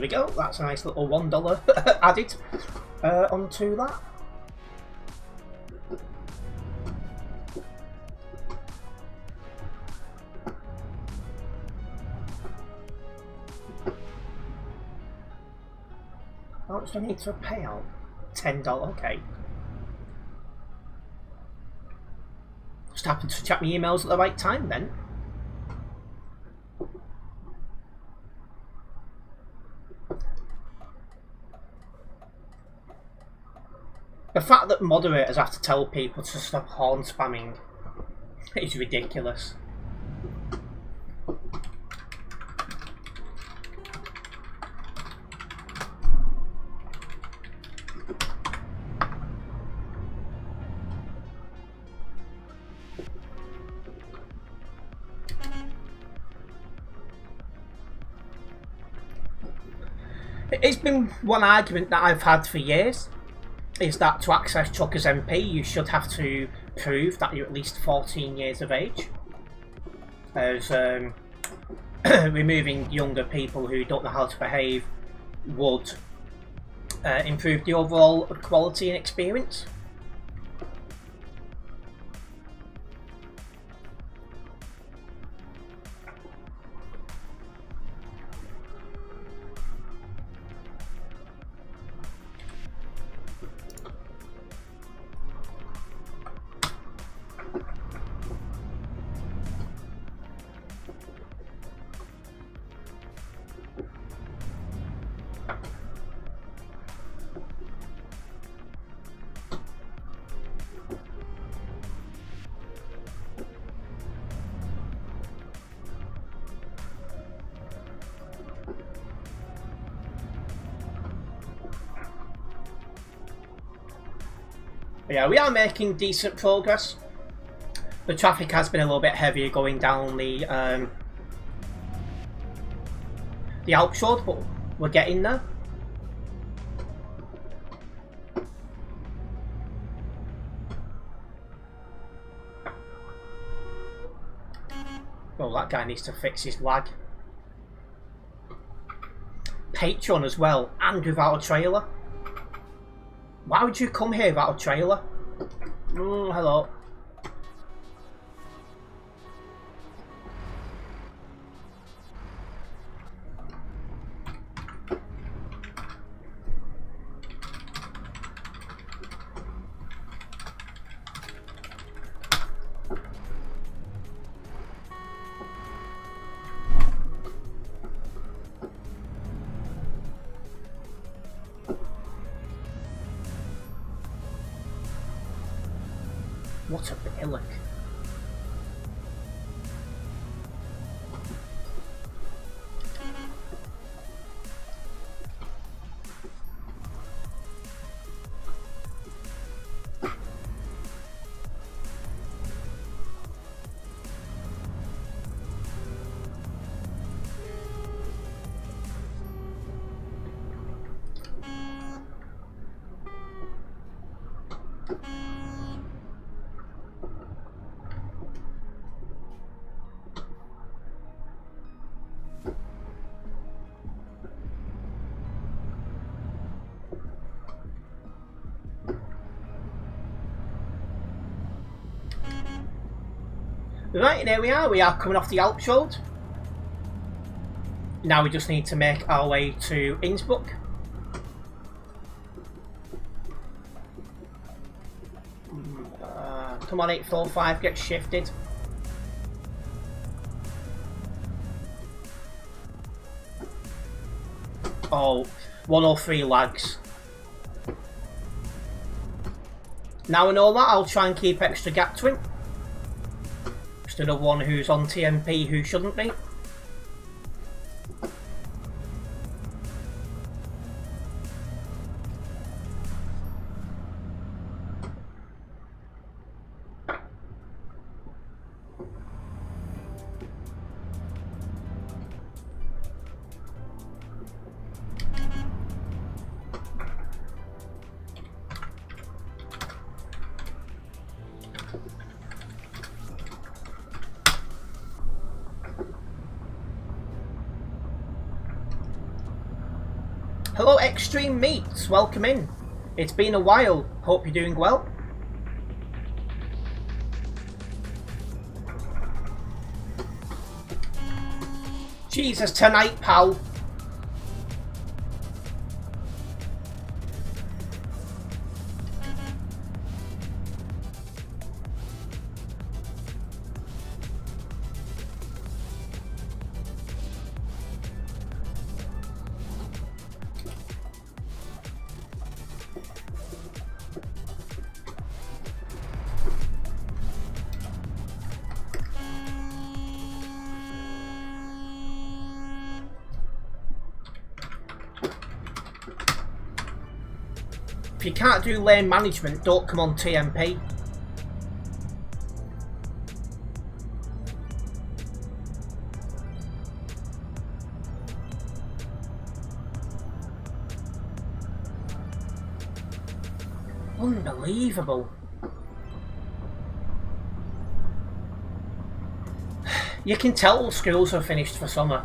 Speaker 1: we go. That's a nice little $1 added onto that. How much do I need to pay out? $10, okay. Just happened to check my emails at the right time then. The fact that moderators have to tell people to stop horn spamming is ridiculous. It's been one argument that I've had for years, is that to access Chuck as MP you should have to prove that you're at least 14 years of age, as removing younger people who don't know how to behave would improve the overall quality and experience. Yeah, we are making decent progress. The traffic has been a little bit heavier going down the Alps road, but we're getting there. Oh, that guy needs to fix his lag. Patreon as well, and without a trailer. Why would you come here without a trailer? Hello. What a billock. Right, there we are coming off the Alps road. Now we just need to make our way to Innsbruck. Come on, 845, get shifted. Oh, 103 lags. Now I know that, I'll try and keep extra gap to him. Just another one who's on TMP who shouldn't be. Hello Extreme Meats, welcome in. It's been a while, hope you're doing well. Jesus, tonight, pal. If you can't do lane management, don't come on TMP. Unbelievable. You can tell schools are finished for summer.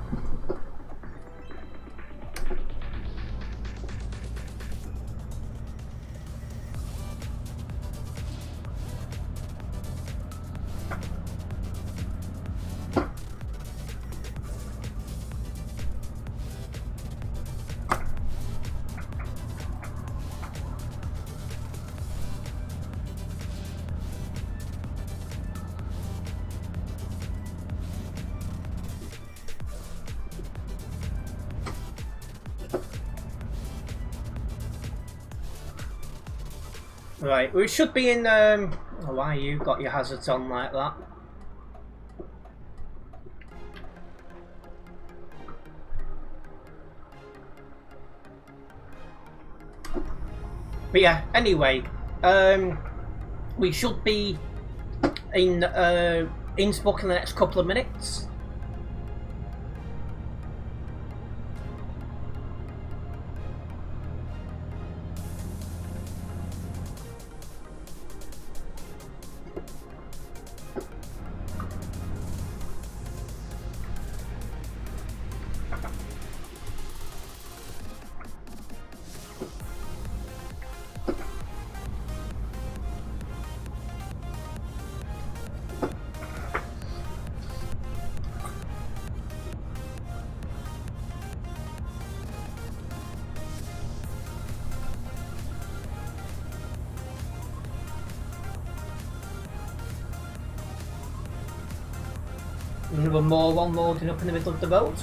Speaker 1: Right, we should be in, oh, why you got your hazards on like that? But yeah, anyway, we should be in Innsbruck in the next couple of minutes. Another moron loading up in the middle of the road.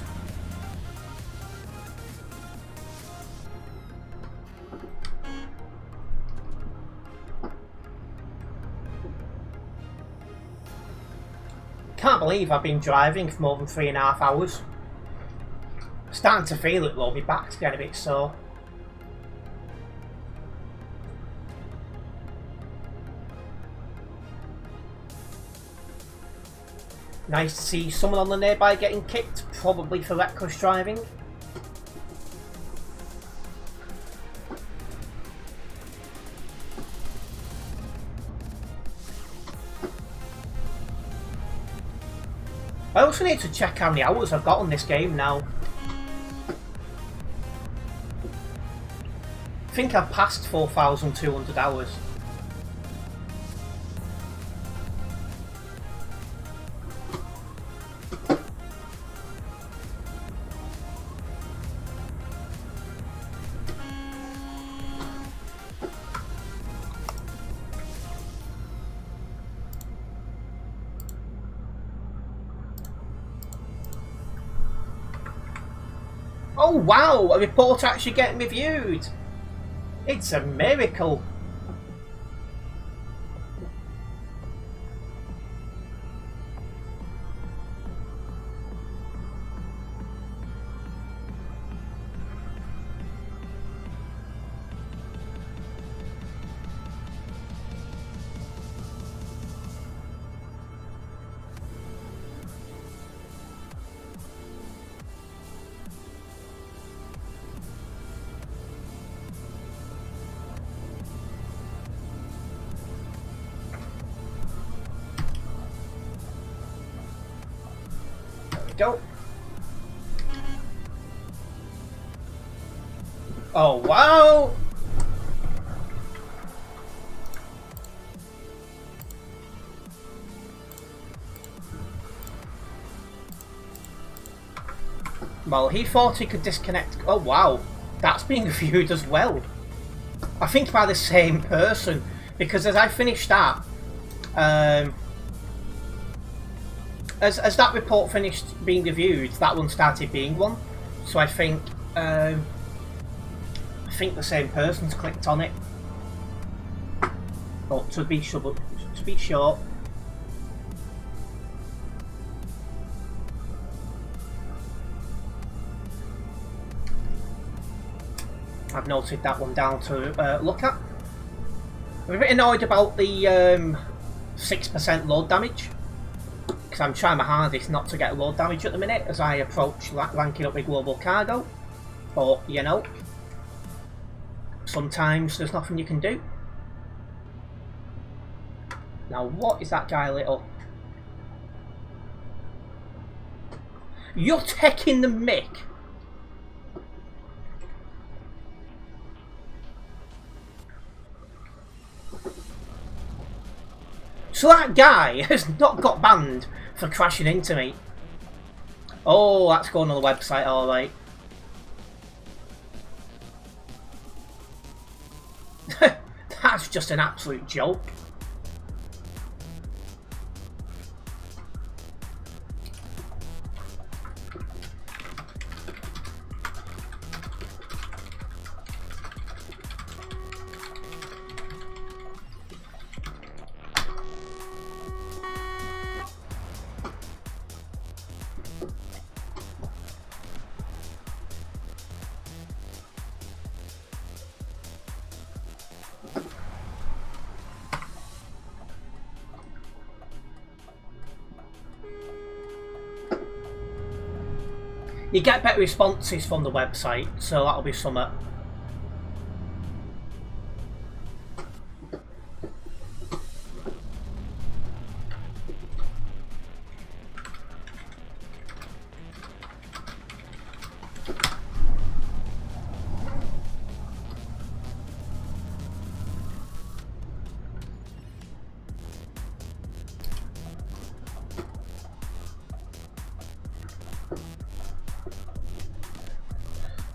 Speaker 1: Can't believe I've been driving for more than 3.5 hours. Starting to feel it though, my back's getting a bit sore. Nice to see someone on the nearby getting kicked, probably for reckless driving. I also need to check how many hours I've got on this game now. I think I've passed 4,200 hours. Oh wow, a report actually getting reviewed. It's a miracle. Go. Oh, wow! Well, he thought he could disconnect. Oh, wow. That's being viewed as well. I think by the same person. Because as I finished that, as that report finished being reviewed, that one started being one. So I think the same person's clicked on it. But to be sure, I've noted that one down to look at. I'm a bit annoyed about the 6% load damage, because I'm trying my hardest not to get load damage at the minute as I approach ranking up with global cargo. But, you know, sometimes there's nothing you can do. Now, what is that guy lit up? You're taking the mick. So that guy has not got banned for crashing into me. Oh, that's going on the website, alright. That's just an absolute joke. You get better responses from the website, so that'll be something.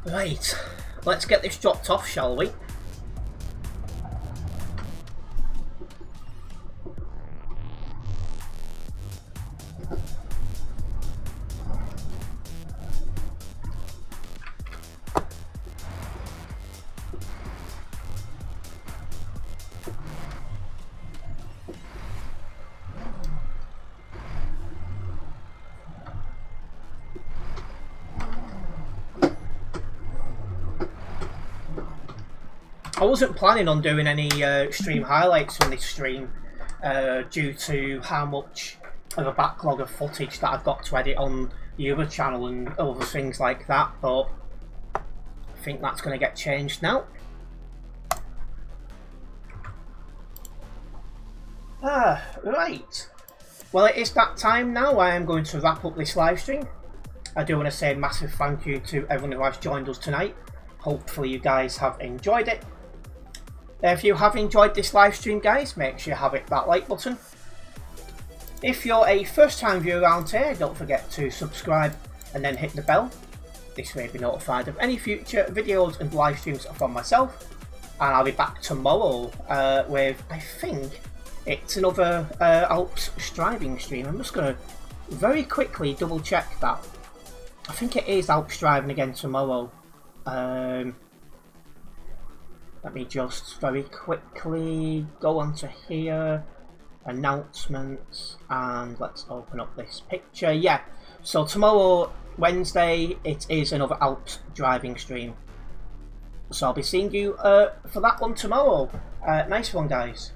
Speaker 1: Right, let's get this dropped off, shall we? I wasn't planning on doing any stream highlights from this stream due to how much of a backlog of footage that I've got to edit on the other channel and other things like that, but I think that's going to get changed now. Right. Well, it is that time now. I am going to wrap up this live stream. I do want to say a massive thank you to everyone who has joined us tonight. Hopefully you guys have enjoyed it. If you have enjoyed this live stream, guys, make sure you hit that like button. If you're a first time viewer around here, don't forget to subscribe and then hit the bell. This way you'll be notified of any future videos and live streams from myself. And I'll be back tomorrow with, I think, it's another Alps driving stream. I'm just going to very quickly double check that. I think it is Alps driving again tomorrow. Let me just very quickly go onto here, announcements, and let's open up this picture. Yeah, so tomorrow, Wednesday, it is another Alps driving stream. So I'll be seeing you for that one tomorrow. Nice one, guys.